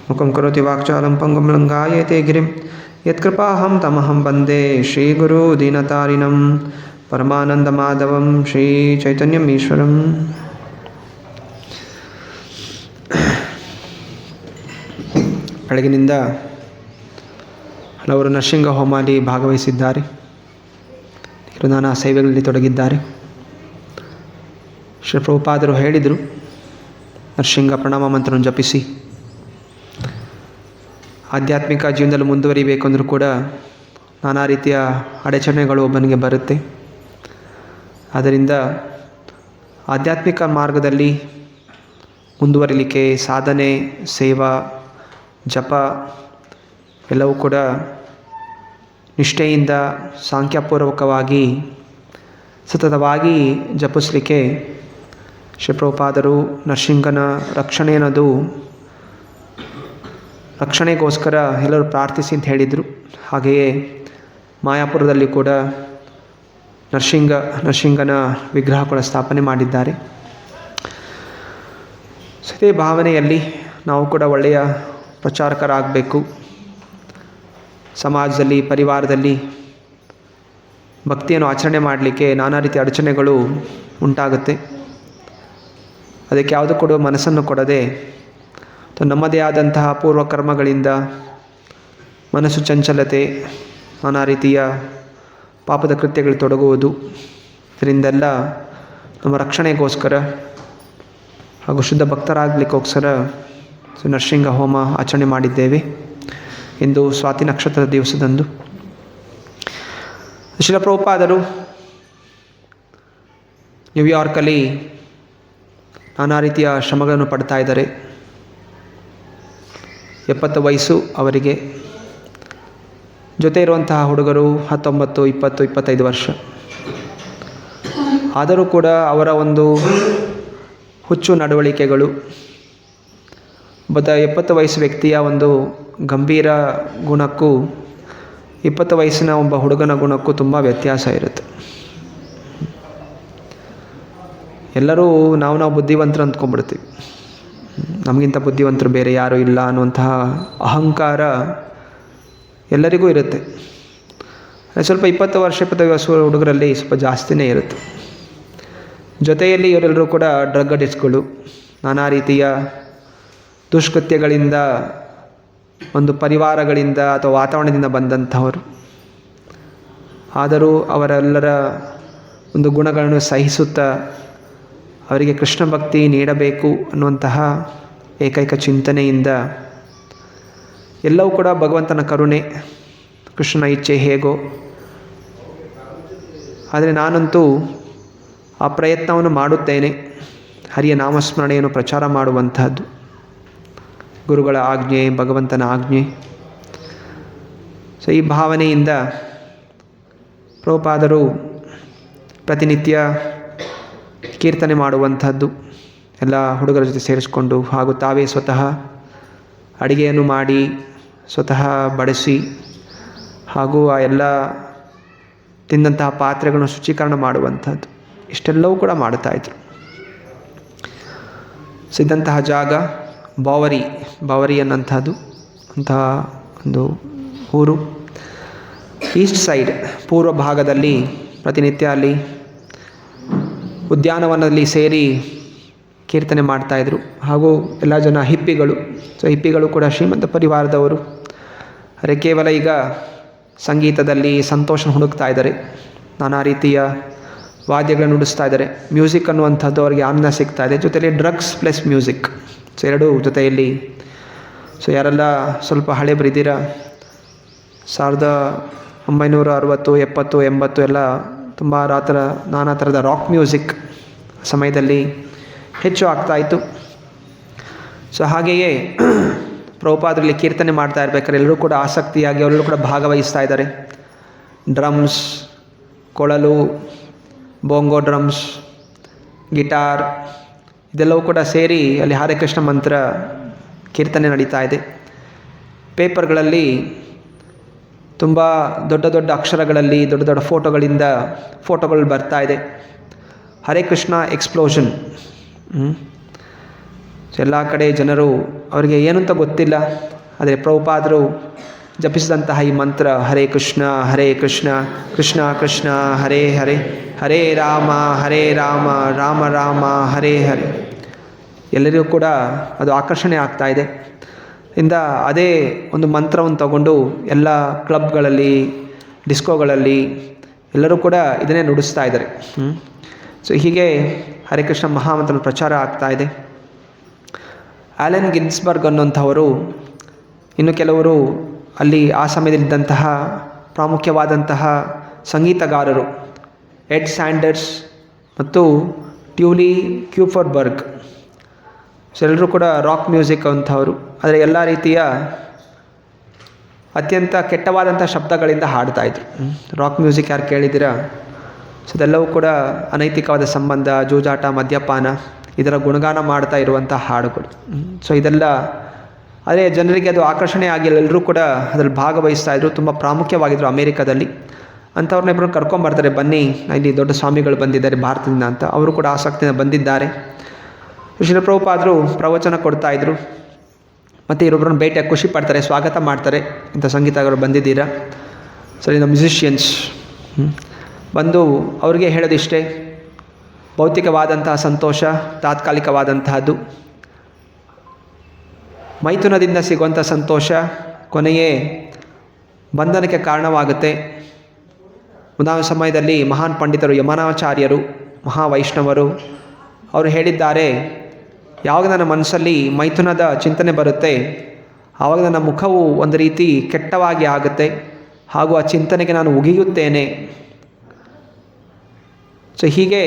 ಮುಖಂ ಕರೋತಿ ವಾಕ್ಚಾಲಂ ಪಂಗುಂ ಲಂಘಾಯತೆ ಗಿರಿಂ ಯತ್ಕೃಪಾಹಂ ತಮಹಂ ವಂದೇ ಶ್ರೀಗುರು ದೀನತಾರಿಣಂ ಪರಮಾನಂದ ಮಾಧವಂ ಶ್ರೀ ಚೈತನ್ಯಂ ಈಶ್ವರಂ. ಬೆಳಗಿನಿಂದ ಹಲವರು ನರಸಿಂಹ ಹೋಮದಲ್ಲಿ ಭಾಗವಹಿಸಿದ್ದಾರೆ. ನಾನಾ ಸೇವೆಗಳಲ್ಲಿ ತೊಡಗಿದ್ದಾರೆ. ಶ್ರೀ ಪ್ರಭುಪಾದರು ಹೇಳಿದರು, ನರಸಿಂಹ ಪ್ರಣಾಮ ಮಂತ್ರವನ್ನು ಜಪಿಸಿ ಆಧ್ಯಾತ್ಮಿಕ ಜೀವನದಲ್ಲಿ ಮುಂದುವರಿಬೇಕೆಂದರೂ ಕೂಡ ನಾನಾ ರೀತಿಯ ಅಡಚಣೆಗಳು ಒಬ್ಬನಿಗೆ ಬರುತ್ತೆ. ಆದ್ದರಿಂದ ಆಧ್ಯಾತ್ಮಿಕ ಮಾರ್ಗದಲ್ಲಿ ಮುಂದುವರಿಲಿಕ್ಕೆ ಸಾಧನೆ, ಸೇವಾ, ಜಪ ಎಲ್ಲವೂ ಕೂಡ ನಿಷ್ಠೆಯಿಂದ ಸಾಂಖ್ಯಪೂರ್ವಕವಾಗಿ ಸತತವಾಗಿ ಜಪಿಸಲಿಕ್ಕೆ ಶ್ರೀ ಪ್ರಭುಪಾದರು ನರಸಿಂಹನ ರಕ್ಷಣೆ ಅನ್ನೋದು ರಕ್ಷಣೆಗೋಸ್ಕರ ಎಲ್ಲರೂ ಪ್ರಾರ್ಥಿಸಿ ಅಂತ ಹೇಳಿದರು. ಹಾಗೆಯೇ ಮಾಯಾಪುರದಲ್ಲಿ ಕೂಡ ನರಸಿಂಹನ ವಿಗ್ರಹ ಕೂಡ ಸ್ಥಾಪನೆ ಮಾಡಿದ್ದಾರೆ. ಇದೇ ಭಾವನೆಯಲ್ಲಿ ನಾವು ಕೂಡ ಒಳ್ಳೆಯ ಪ್ರಚಾರಕರಾಗಬೇಕು. ಸಮಾಜದಲ್ಲಿ, ಪರಿವಾರದಲ್ಲಿ ಭಕ್ತಿಯನ್ನು ಆಚರಣೆ ಮಾಡಲಿಕ್ಕೆ ನಾನಾ ರೀತಿಯ ಅಡಚಣೆಗಳು ಉಂಟಾಗುತ್ತೆ. ಅದಕ್ಕೆ ಯಾವುದು ಕೂಡ ಮನಸ್ಸನ್ನು ಕೊಡದೆ ನಮ್ಮದೇ ಆದಂತಹ ಪೂರ್ವಕರ್ಮಗಳಿಂದ ಮನಸ್ಸು ಚಂಚಲತೆ, ನಾನಾ ರೀತಿಯ ಪಾಪದ ಕೃತ್ಯಗಳು ತೊಡಗುವುದು, ಇದರಿಂದೆಲ್ಲ ನಮ್ಮ ರಕ್ಷಣೆಗೋಸ್ಕರ ಹಾಗೂ ಶುದ್ಧ ಭಕ್ತರಾಗಲಿಕ್ಕೋಸ್ಕರ ನರಸಿಂಹ ಹೋಮ ಆಚರಣೆ ಮಾಡಿದ್ದೇವೆ. ಇಂದು ಸ್ವಾತಿ ನಕ್ಷತ್ರದ ದಿವಸದಂದು ಶ್ರೀಲ ಪ್ರಭುಪಾದರು ನ್ಯೂಯಾರ್ಕಲ್ಲಿ ನಾನಾ ರೀತಿಯ ಶ್ರಮಗಳನ್ನು ಪಡ್ತಾ ಇದ್ದಾರೆ. 70 ವಯಸ್ಸು ಅವರಿಗೆ. ಜೊತೆ ಇರುವಂತಹ ಹುಡುಗರು 19, 20, 25 ವರ್ಷ. ಆದರೂ ಕೂಡ ಅವರ ಒಂದು ಹುಚ್ಚು ನಡವಳಿಕೆಗಳು 70 ವಯಸ್ಸು ವ್ಯಕ್ತಿಯ ಒಂದು ಗಂಭೀರ ಗುಣಕ್ಕೂ 20 ವಯಸ್ಸಿನ ಒಬ್ಬ ಹುಡುಗನ ಗುಣಕ್ಕೂ ತುಂಬ ವ್ಯತ್ಯಾಸ ಇರುತ್ತೆ. ಎಲ್ಲರೂ ನಾವು ಬುದ್ಧಿವಂತರು ಅಂದ್ಕೊಂಡ್ಬಿಡ್ತೀವಿ. ನಮಗಿಂತ ಬುದ್ಧಿವಂತರು ಬೇರೆ ಯಾರೂ ಇಲ್ಲ ಅನ್ನುವಂತಹ ಅಹಂಕಾರ ಎಲ್ಲರಿಗೂ ಇರುತ್ತೆ. ಸ್ವಲ್ಪ 20 ವರ್ಷ 25 ವರ್ಷ ಹುಡುಗರಲ್ಲಿ ಸ್ವಲ್ಪ ಜಾಸ್ತಿನೇ ಇರುತ್ತೆ. ಜೊತೆಯಲ್ಲಿ ಇವರೆಲ್ಲರೂ ಕೂಡ ಡ್ರಗ್ ಅಡಿಕ್ಟ್ಸ್ಗಳು, ನಾನಾ ರೀತಿಯ ದುಷ್ಕೃತ್ಯಗಳಿಂದ, ಒಂದು ಪರಿವಾರಗಳಿಂದ ಅಥವಾ ವಾತಾವರಣದಿಂದ ಬಂದಂಥವರು. ಆದರೂ ಅವರೆಲ್ಲರ ಒಂದು ಗುಣಗಳನ್ನು ಸಹಿಸುತ್ತಾ ಅವರಿಗೆ ಕೃಷ್ಣ ಭಕ್ತಿ ನೀಡಬೇಕು ಅನ್ನುವಂತಹ ಏಕೈಕ ಚಿಂತನೆಯಿಂದ ಎಲ್ಲವೂ ಕೂಡ ಭಗವಂತನ ಕರುಣೆ, ಕೃಷ್ಣನ ಇಚ್ಛೆ ಹೇಗೋ. ಆದರೆ ನಾನಂತೂ ಆ ಪ್ರಯತ್ನವನ್ನು ಮಾಡುತ್ತೇನೆ. ಹರಿಯ ನಾಮಸ್ಮರಣೆಯನ್ನು ಪ್ರಚಾರ ಮಾಡುವಂತಹದ್ದು ಗುರುಗಳ ಆಜ್ಞೆ, ಭಗವಂತನ ಆಜ್ಞೆ. ಈ ಭಾವನೆಯಿಂದ ಪ್ರಭುಪಾದರು ಪ್ರತಿನಿತ್ಯ ಕೀರ್ತನೆ ಮಾಡುವಂಥದ್ದು, ಎಲ್ಲ ಹುಡುಗರ ಜೊತೆ ಸೇರಿಸಿಕೊಂಡು, ಹಾಗೂ ತಾವೇ ಸ್ವತಃ ಅಡಿಗೆಯನ್ನು ಮಾಡಿ ಸ್ವತಃ ಬಡಿಸಿ, ಹಾಗೂ ಆ ಎಲ್ಲ ತಿಂದಂತಹ ಪಾತ್ರೆಗಳನ್ನು ಶುಚೀಕರಣ ಮಾಡುವಂಥದ್ದು, ಇಷ್ಟೆಲ್ಲವೂ ಕೂಡ ಮಾಡ್ತಾಯಿದ್ರು. ಇದ್ದಂತಹ ಜಾಗ ಬಾವರಿ ಅನ್ನಂಥದ್ದು, ಅಂತಹ ಒಂದು ಊರು. ಈಸ್ಟ್ ಸೈಡ್, ಪೂರ್ವ ಭಾಗದಲ್ಲಿ ಪ್ರತಿನಿತ್ಯ ಅಲ್ಲಿ ಉದ್ಯಾನವನದಲ್ಲಿ ಸೇರಿ ಕೀರ್ತನೆ ಮಾಡ್ತಾಯಿದ್ರು. ಹಾಗೂ ಎಲ್ಲ ಜನ ಹಿಪ್ಪಿಗಳು. ಹಿಪ್ಪಿಗಳು ಕೂಡ ಶ್ರೀಮಂತ ಪರಿವಾರದವರು. ಅರೆ ಕೇವಲ ಈಗ ಸಂಗೀತದಲ್ಲಿ ಸಂತೋಷ ಹುಡುಕ್ತಾ ಇದ್ದಾರೆ, ನಾನಾ ರೀತಿಯ ವಾದ್ಯಗಳನ್ನು ನುಡಿಸ್ತಾ ಇದ್ದಾರೆ. ಮ್ಯೂಸಿಕ್ ಅನ್ನುವಂಥದ್ದು ಅವರಿಗೆ ಆನಂದ ಸಿಗ್ತಾ ಇದೆ. ಜೊತೆಯಲ್ಲಿ ಡ್ರಗ್ಸ್ ಪ್ಲಸ್ ಮ್ಯೂಸಿಕ್, ಎರಡೂ ಜೊತೆಯಲ್ಲಿ. ಯಾರೆಲ್ಲ ಸ್ವಲ್ಪ ಹಳೆ ಬರಿದಿರ 1960, 70, 80 ಎಲ್ಲ ತುಂಬ ನಾನಾ ಥರದ ರಾಕ್ ಮ್ಯೂಸಿಕ್ ಸಮಯದಲ್ಲಿ ಹೆಚ್ಚು ಆಗ್ತಾಯಿತ್ತು. ಹಾಗೆಯೇ ಪ್ರಭುಪಾದರಲ್ಲಿ ಕೀರ್ತನೆ ಮಾಡ್ತಾ ಇರ್ಬೇಕಾದ್ರೆ ಎಲ್ಲರೂ ಕೂಡ ಆಸಕ್ತಿಯಾಗಿ ಅವರೆಲ್ಲರೂ ಕೂಡ ಭಾಗವಹಿಸ್ತಾ ಇದ್ದಾರೆ. ಡ್ರಮ್ಸ್, ಕೊಳಲು, ಬೊಂಗೋ ಡ್ರಮ್ಸ್, ಗಿಟಾರ್ ಇದೆಲ್ಲವೂ ಕೂಡ ಸೇರಿ ಅಲ್ಲಿ ಹರೇ ಕೃಷ್ಣ ಮಂತ್ರ ಕೀರ್ತನೆ ನಡೀತಾ ಇದೆ. ಪೇಪರ್ಗಳಲ್ಲಿ ತುಂಬ ದೊಡ್ಡ ದೊಡ್ಡ ಅಕ್ಷರಗಳಲ್ಲಿ ದೊಡ್ಡ ದೊಡ್ಡ ಫೋಟೋಗಳು ಬರ್ತಾ ಇದೆ. ಹರೇ ಕೃಷ್ಣ ಎಕ್ಸ್ಪ್ಲೋಷನ್, ಎಲ್ಲ ಕಡೆ ಜನರು ಅವರಿಗೆ ಏನು ಅಂತ ಗೊತ್ತಿಲ್ಲ. ಆದರೆ ಪ್ರಭುಪಾದರು ಜಪಿಸಿದಂತಹ ಈ ಮಂತ್ರ ಹರೇ ಕೃಷ್ಣ ಕೃಷ್ಣ ಕೃಷ್ಣ ಹರೇ ಹರೇ ಹರೇ ರಾಮ ರಾಮ ರಾಮ ಹರೇ ಹರೇ ಎಲ್ಲರಿಗೂ ಕೂಡ ಅದು ಆಕರ್ಷಣೆ ಆಗ್ತಾ ಇದೆ. ಇಂದ ಅದೇ ಒಂದು ಮಂತ್ರವನ್ನು ತಗೊಂಡು ಎಲ್ಲ ಕ್ಲಬ್ಗಳಲ್ಲಿ, ಡಿಸ್ಕೋಗಳಲ್ಲಿ ಎಲ್ಲರೂ ಕೂಡ ಇದನ್ನೇ ನುಡಿಸ್ತಾ ಇದ್ದಾರೆ. ಸೊ ಹೀಗೆ ಹರೇ ಕೃಷ್ಣ ಮಹಾಮಂತ್ರ ಪ್ರಚಾರ ಆಗ್ತಾ ಇದೆ. ಆಲೆನ್ ಗಿನ್ಸ್ಬರ್ಗ್ ಅನ್ನುವಂಥವರು, ಇನ್ನು ಕೆಲವರು ಅಲ್ಲಿ ಆ ಸಮಯದಲ್ಲಿದ್ದಂತಹ ಪ್ರಾಮುಖ್ಯವಾದಂತಹ ಸಂಗೀತಗಾರರು ಎಡ್ ಸ್ಯಾಂಡರ್ಸ್ ಮತ್ತು ಟ್ಯೂಲಿ ಕ್ಯೂಫರ್ಬರ್ಗ್. ಸೊ ಎಲ್ಲರೂ ಕೂಡ ರಾಕ್ ಮ್ಯೂಸಿಕ್ ಅಂಥವರು. ಆದರೆ ಎಲ್ಲ ರೀತಿಯ ಅತ್ಯಂತ ಕೆಟ್ಟವಾದಂಥ ಶಬ್ದಗಳಿಂದ ಹಾಡ್ತಾಯಿದ್ರು. ರಾಕ್ ಮ್ಯೂಸಿಕ್ ಯಾರು ಕೇಳಿದ್ದೀರಾ? ಸೊ ಅದೆಲ್ಲವೂ ಕೂಡ ಅನೈತಿಕವಾದ ಸಂಬಂಧ, ಜೂಜಾಟ, ಮದ್ಯಪಾನ ಇದರ ಗುಣಗಾನ ಮಾಡ್ತಾ ಇರುವಂಥ ಹಾಡುಗಳು. ಸೊ ಇದೆಲ್ಲ ಅದೇ ಜನರಿಗೆ ಅದು ಆಕರ್ಷಣೆ ಆಗಿಲ್ಲ. ಎಲ್ಲರೂ ಕೂಡ ಅದರಲ್ಲಿ ಭಾಗವಹಿಸ್ತಾಯಿದ್ರು. ತುಂಬ ಪ್ರಾಮುಖ್ಯವಾಗಿದ್ದರು ಅಮೇರಿಕಾದಲ್ಲಿ. ಅಂಥವ್ರನ್ನ ಇಬ್ಬರು ಕರ್ಕೊಂಬರ್ತಾರೆ, ಬನ್ನಿ ಇಲ್ಲಿ ದೊಡ್ಡ ಸ್ವಾಮಿಗಳು ಬಂದಿದ್ದಾರೆ ಭಾರತದಿಂದ ಅಂತ. ಅವರು ಕೂಡ ಆಸಕ್ತಿಯಿಂದ ಬಂದಿದ್ದಾರೆ. ಶ್ರೀಲ ಪ್ರಭುಪಾದರು ಪ್ರವಚನ ಕೊಡ್ತಾಯಿದ್ರು. ಮತ್ತು ಇವರೊಬ್ಬರನ್ನ ಭೇಟಿಯಾಗಿ ಖುಷಿ ಪಡ್ತಾರೆ, ಸ್ವಾಗತ ಮಾಡ್ತಾರೆ. ಇಂಥ ಸಂಗೀತಗಾರರು ಬಂದಿದ್ದೀರಾ, ಸರಿ ನಮ್ಮ ಮ್ಯೂಸಿಷಿಯನ್ಸ್ ಬಂದು ಅವ್ರಿಗೆ ಹೇಳೋದಿಷ್ಟೇ, ಭೌತಿಕವಾದಂತಹ ಸಂತೋಷ ತಾತ್ಕಾಲಿಕವಾದಂತಹದ್ದು. ಮೈಥುನದಿಂದ ಸಿಗುವಂಥ ಸಂತೋಷ ಕೊನೆಯೇ ಬಂಧನಕ್ಕೆ ಕಾರಣವಾಗುತ್ತೆ. ಮುಂದಾದ ಸಮಯದಲ್ಲಿ ಮಹಾನ್ ಪಂಡಿತರು ಯಮನಾಚಾರ್ಯರು, ಮಹಾವೈಷ್ಣವರು ಅವರು ಹೇಳಿದ್ದಾರೆ, ಯಾವಾಗ ನನ್ನ ಮನಸ್ಸಲ್ಲಿ ಮೈಥುನದ ಚಿಂತನೆ ಬರುತ್ತೆ ಆವಾಗ ನನ್ನ ಮುಖವು ಒಂದು ರೀತಿ ಕೆಟ್ಟವಾಗಿ ಆಗುತ್ತೆ, ಹಾಗೂ ಆ ಚಿಂತನೆಗೆ ನಾನು ಉಗಿಯುತ್ತೇನೆ. ಸೊ ಹೀಗೆ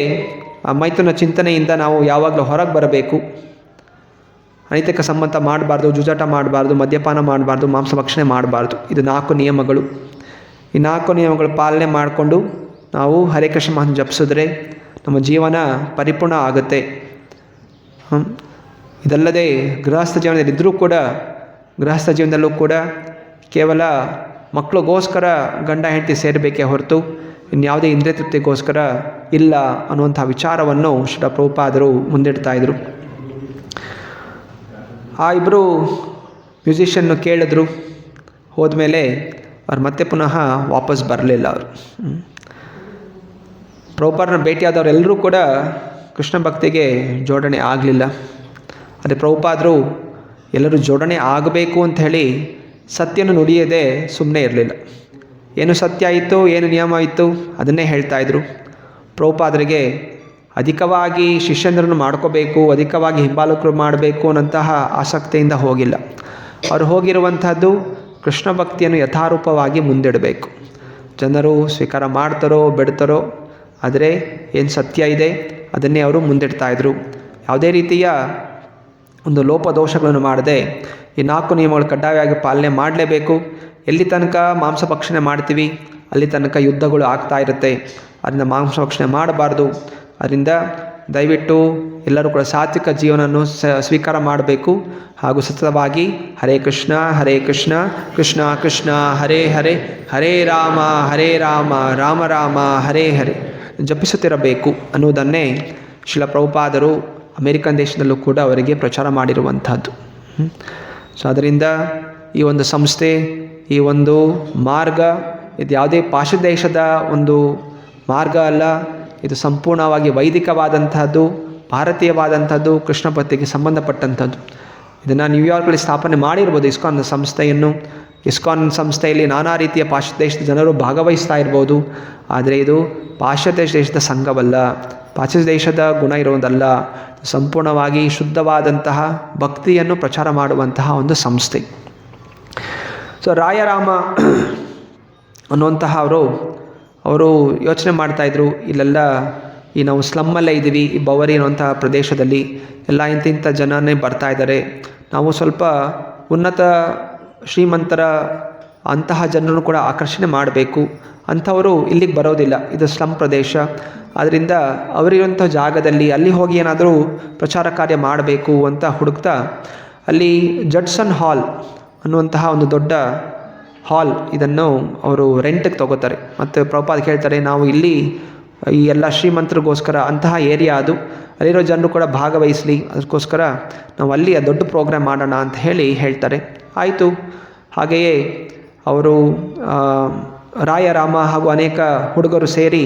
ಆ ಮೈಥುನ ಚಿಂತನೆಯಿಂದ ನಾವು ಯಾವಾಗಲೂ ಹೊರಗೆ ಬರಬೇಕು. ಅನೈತಿಕ ಸಂಬಂಧ ಮಾಡಬಾರ್ದು, ಜೂಜಾಟ ಮಾಡಬಾರ್ದು, ಮದ್ಯಪಾನ ಮಾಡಬಾರ್ದು, ಮಾಂಸಭಕ್ಷಣೆ ಮಾಡಬಾರ್ದು. ಇದು 4 ನಿಯಮಗಳು. ಈ 4 ನಿಯಮಗಳು ಪಾಲನೆ ಮಾಡಿಕೊಂಡು ನಾವು ಹರೇ ಕೃಷ್ಣ ಮಹಾನ್ ಜಪಿಸಿದ್ರೆ ನಮ್ಮ ಜೀವನ ಪರಿಪೂರ್ಣ ಆಗುತ್ತೆ. ಇದಲ್ಲದೆ ಗೃಹಸ್ಥ ಜೀವನದಲ್ಲಿದ್ದರೂ ಕೂಡ, ಗೃಹಸ್ಥ ಜೀವನದಲ್ಲೂ ಕೂಡ ಕೇವಲ ಮಕ್ಕಳಿಗೋಸ್ಕರ ಗಂಡ ಹೆಂಡತಿ ಸೇರಬೇಕೇ ಹೊರತು ಇನ್ಯಾವುದೇ ಇಂದ್ರಿಯ ತೃಪ್ತಿಗೋಸ್ಕರ ಇಲ್ಲ ಅನ್ನುವಂಥ ವಿಚಾರವನ್ನು ಶ್ರೀಲ ಪ್ರಭುಪಾದರು ಮುಂದಿಡ್ತಾಯಿದ್ರು. ಆ ಇಬ್ಬರು ಮ್ಯೂಸಿಷಿಯನ್ನು ಕೇಳಿದ್ರು. ಹೋದ್ಮೇಲೆ ಅವ್ರು ಮತ್ತೆ ಪುನಃ ವಾಪಸ್ ಬರಲಿಲ್ಲ. ಅವರು ಪ್ರಭುಪಾದರನ್ನ ಭೇಟಿಯಾದವರೆಲ್ಲರೂ ಕೂಡ ಕೃಷ್ಣ ಭಕ್ತಿಗೆ ಜೋಡಣೆ ಆಗಲಿಲ್ಲ. ಅದೇ ಪ್ರಭುಪಾದರು ಎಲ್ಲರೂ ಜೋಡಣೆ ಆಗಬೇಕು ಅಂತ ಹೇಳಿ ಸತ್ಯನ ನುಡಿಯದೆ ಸುಮ್ಮನೆ ಇರಲಿಲ್ಲ. ಏನು ಸತ್ಯ ಇತ್ತು, ಏನು ನಿಯಮ ಇತ್ತು ಅದನ್ನೇ ಹೇಳ್ತಾಯಿದ್ರು. ಪ್ರಭುಪಾದರಿಗೆ ಅಧಿಕವಾಗಿ ಶಿಷ್ಯಂದ್ರನ್ನು ಮಾಡ್ಕೋಬೇಕು, ಅಧಿಕವಾಗಿ ಹಿಂಬಾಲಕರು ಮಾಡಬೇಕು ಅನ್ನಂತಹ ಆಸಕ್ತಿಯಿಂದ ಹೋಗಿಲ್ಲ. ಅವರು ಹೋಗಿರುವಂಥದ್ದು ಕೃಷ್ಣ ಭಕ್ತಿಯನ್ನು ಯಥಾರೂಪವಾಗಿ ಮುಂದಿಡಬೇಕು. ಜನರು ಸ್ವೀಕಾರ ಮಾಡ್ತಾರೋ ಬಿಡ್ತಾರೋ, ಆದರೆ ಏನು ಸತ್ಯ ಇದೆ ಅದನ್ನೇ ಅವರು ಮುಂದಿಡ್ತಾಯಿದ್ರು. ಯಾವುದೇ ರೀತಿಯ ಒಂದು ಲೋಪದೋಷಗಳನ್ನು ಮಾಡದೆ ಈ 4 ನಿಯಮಗಳು ಕಡ್ಡಾಯವಾಗಿ ಪಾಲನೆ ಮಾಡಲೇಬೇಕು. ಎಲ್ಲಿ ತನಕ ಮಾಂಸಭಕ್ಷಣೆ ಮಾಡ್ತೀವಿ ಅಲ್ಲಿ ತನಕ ಯುದ್ಧಗಳು ಆಗ್ತಾ ಇರುತ್ತೆ. ಅದರಿಂದ ಮಾಂಸಭಕ್ಷಣೆ ಮಾಡಬಾರ್ದು. ಅದರಿಂದ ದಯವಿಟ್ಟು ಎಲ್ಲರೂ ಕೂಡ ಸಾತ್ವಿಕ ಜೀವನವನ್ನು ಸ್ವೀಕಾರ ಮಾಡಬೇಕು. ಹಾಗೂ ಸತತವಾಗಿ ಹರೇ ಕೃಷ್ಣ ಕೃಷ್ಣ ಕೃಷ್ಣ ಹರೇ ಹರೇ ಹರೇ ರಾಮ ರಾಮ ರಾಮ ಹರೇ ಹರೇ ಜಪಿಸುತ್ತಿರಬೇಕು ಅನ್ನುವುದನ್ನೇ ಶ್ರೀಲ ಪ್ರಭುಪಾದರು ಅಮೇರಿಕನ್ ದೇಶದಲ್ಲೂ ಕೂಡ ಅವರಿಗೆ ಪ್ರಚಾರ ಮಾಡಿರುವಂಥದ್ದು. ಸೊ ಅದರಿಂದ ಈ ಒಂದು ಸಂಸ್ಥೆ, ಈ ಒಂದು ಮಾರ್ಗ ಇದು ಯಾವುದೇ ಪಾಶ್ಚಾತ್ಯ ದೇಶದ ಒಂದು ಮಾರ್ಗ ಅಲ್ಲ. ಇದು ಸಂಪೂರ್ಣವಾಗಿ ವೈದಿಕವಾದಂಥದ್ದು, ಭಾರತೀಯವಾದಂಥದ್ದು, ಕೃಷ್ಣ ಭಕ್ತಿಗೆ ಸಂಬಂಧಪಟ್ಟಂಥದ್ದು. ಇದನ್ನು ನ್ಯೂಯಾರ್ಕಲ್ಲಿ ಸ್ಥಾಪನೆ ಮಾಡಿರ್ಬೋದು ಇಸ್ಕಾನ್ ಸಂಸ್ಥೆಯನ್ನು. ಇಸ್ಕಾನ್ ಸಂಸ್ಥೆಯಲ್ಲಿ ನಾನಾ ರೀತಿಯ ಪಾಶ್ಚಾತ್ಯ ದೇಶದ ಜನರು ಭಾಗವಹಿಸ್ತಾ ಇರ್ಬೋದು. ಆದರೆ ಇದು ಪಾಶ್ಚಾತ್ಯ ದೇಶದ ಸಂಘವಲ್ಲ, ಪಾಶ್ಚಾತ್ಯ ದೇಶದ ಗುಣ ಇರುವುದಲ್ಲ. ಸಂಪೂರ್ಣವಾಗಿ ಶುದ್ಧವಾದಂತಹ ಭಕ್ತಿಯನ್ನು ಪ್ರಚಾರ ಮಾಡುವಂತಹ ಒಂದು ಸಂಸ್ಥೆ. ಸೊ ರಾಯರಾಮ ಅನ್ನುವಂತಹ ಅವರು ಯೋಚನೆ ಮಾಡ್ತಾಯಿದ್ರು, ಇಲ್ಲೆಲ್ಲ ಈ ನಾವು ಸ್ಲಮ್ಮಲ್ಲೇ ಇದ್ದೀವಿ, ಈ ಬವರಿ ಅನ್ನುವಂಥ ಪ್ರದೇಶದಲ್ಲಿ ಎಲ್ಲ ಇಂಥ ಜನನೇ ಬರ್ತಾಯಿದ್ದಾರೆ. ನಾವು ಸ್ವಲ್ಪ ಉನ್ನತ ಶ್ರೀಮಂತರ ಅಂತಹ ಜನರನ್ನು ಕೂಡ ಆಕರ್ಷಣೆ ಮಾಡಬೇಕು. ಅಂಥವರು ಇಲ್ಲಿಗೆ ಬರೋದಿಲ್ಲ, ಇದು ಸ್ಲಮ್ ಪ್ರದೇಶ. ಆದ್ದರಿಂದ ಅವರಿರುವಂಥ ಜಾಗದಲ್ಲಿ ಅಲ್ಲಿ ಹೋಗಿ ಏನಾದರೂ ಪ್ರಚಾರ ಕಾರ್ಯ ಮಾಡಬೇಕು ಅಂತ ಹುಡುಕ್ತಾ ಅಲ್ಲಿ ಜಡ್ಸನ್ ಹಾಲ್ ಅನ್ನುವಂತಹ ಒಂದು ದೊಡ್ಡ ಹಾಲ್ ಇದನ್ನು ಅವರು ರೆಂಟಿಗೆ ತೊಗೋತಾರೆ. ಮತ್ತು ಪ್ರಭುಪಾದ ಕೇಳ್ತಾರೆ, ನಾವು ಇಲ್ಲಿ ಈ ಎಲ್ಲ ಶ್ರೀಮಂತರಿಗೋಸ್ಕರ ಅಂತಹ ಏರಿಯಾ ಅದು, ಅಲ್ಲಿರೋ ಜನರು ಕೂಡ ಭಾಗವಹಿಸಲಿ, ಅದಕ್ಕೋಸ್ಕರ ನಾವು ಅಲ್ಲಿ ದೊಡ್ಡ ಪ್ರೋಗ್ರಾಮ್ ಮಾಡೋಣ ಅಂತ ಹೇಳ್ತಾರೆ. ಆಯಿತು. ಹಾಗೆಯೇ ಅವರು ರಾಮ ಹಾಗೂ ಅನೇಕ ಹುಡುಗರು ಸೇರಿ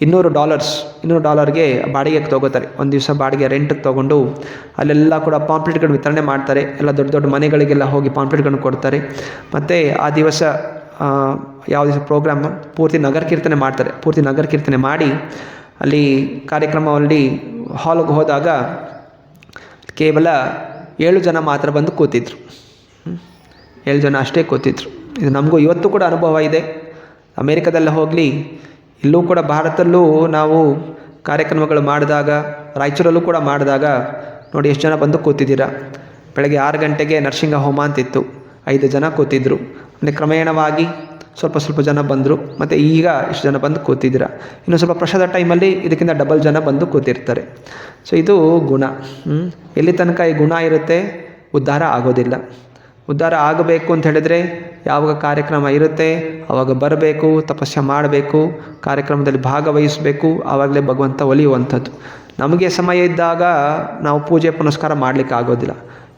$200 ಬಾಡಿಗೆಗೆ ತೊಗೋತಾರೆ. ಒಂದು ದಿವಸ ಬಾಡಿಗೆ ರೆಂಟಿಗೆ ತೊಗೊಂಡು ಅಲ್ಲೆಲ್ಲ ಕೂಡ ಪಾಂಪ್ಲೆಟ್ಗಳನ್ನ ವಿತರಣೆ ಮಾಡ್ತಾರೆ. ಎಲ್ಲ ದೊಡ್ಡ ದೊಡ್ಡ ಮನೆಗಳಿಗೆಲ್ಲ ಹೋಗಿ ಪಾಂಪ್ಲೆಟ್ಗಳನ್ನ ಕೊಡ್ತಾರೆ. ಮತ್ತು ಆ ದಿವಸ ಯಾವ ದಿವಸ ಪ್ರೋಗ್ರಾಮ್ ಪೂರ್ತಿ ನಗರ ಕೀರ್ತನೆ ಮಾಡ್ತಾರೆ. ಪೂರ್ತಿ ನಗರ ಕೀರ್ತನೆ ಮಾಡಿ ಅಲ್ಲಿ ಕಾರ್ಯಕ್ರಮದಲ್ಲಿ ಹಾಲ್ಗೆ ಹೋದಾಗ ಕೇವಲ 7 ಜನ ಮಾತ್ರ ಬಂದು ಕೂತಿದ್ರು. 7 ಜನ ಅಷ್ಟೇ ಕೂತಿದ್ರು. ಇದು ನಮಗೂ ಇವತ್ತು ಕೂಡ ಅನುಭವ ಇದೆ. ಅಮೇರಿಕಾದಲ್ಲೇ ಹೋಗಲಿ, ಇಲ್ಲೂ ಕೂಡ ಭಾರತದಲ್ಲೂ ನಾವು ಕಾರ್ಯಕ್ರಮಗಳು ಮಾಡಿದಾಗ, ರಾಯಚೂರಲ್ಲೂ ಕೂಡ ಮಾಡಿದಾಗ ನೋಡಿ ಎಷ್ಟು ಜನ ಬಂದು ಕೂತಿದ್ದೀರಾ. ಬೆಳಗ್ಗೆ 6 ಗಂಟೆಗೆ ನರಸಿಂಹ ಹೋಮ ಅಂತಿತ್ತು, 5 ಜನ ಕೂತಿದ್ರು. ಅಂದರೆ ಕ್ರಮೇಣವಾಗಿ ಸ್ವಲ್ಪ ಜನ ಬಂದರು. ಮತ್ತು ಈಗ ಇಷ್ಟು ಜನ ಬಂದು ಕೂತಿದ್ದೀರಾ. ಇನ್ನು ಸ್ವಲ್ಪ ಪ್ರಸಾದ ಟೈಮಲ್ಲಿ ಇದಕ್ಕಿಂತ ಡಬಲ್ ಜನ ಬಂದು ಕೂತಿರ್ತಾರೆ. ಸೊ ಇದು ಗುಣ. ಎಲ್ಲಿ ತನಕ ಈ ಗುಣ ಇರುತ್ತೆ ಉದ್ಧಾರ ಆಗೋದಿಲ್ಲ. ಉದ್ಧಾರ ಆಗಬೇಕು ಅಂತ ಹೇಳಿದರೆ ಯಾವಾಗ ಕಾರ್ಯಕ್ರಮ ಇರುತ್ತೆ ಆವಾಗ ಬರಬೇಕು, ತಪಸ್ಸೆ ಮಾಡಬೇಕು, ಕಾರ್ಯಕ್ರಮದಲ್ಲಿ ಭಾಗವಹಿಸಬೇಕು. ಆವಾಗಲೇ ಭಗವಂತ ಒಲಿಯುವಂಥದ್ದು. ನಮಗೆ ಸಮಯ ಇದ್ದಾಗ ನಾವು ಪೂಜೆ ಪುನಸ್ಕಾರ ಮಾಡಲಿಕ್ಕೆ ಆಗೋದಿಲ್ಲ.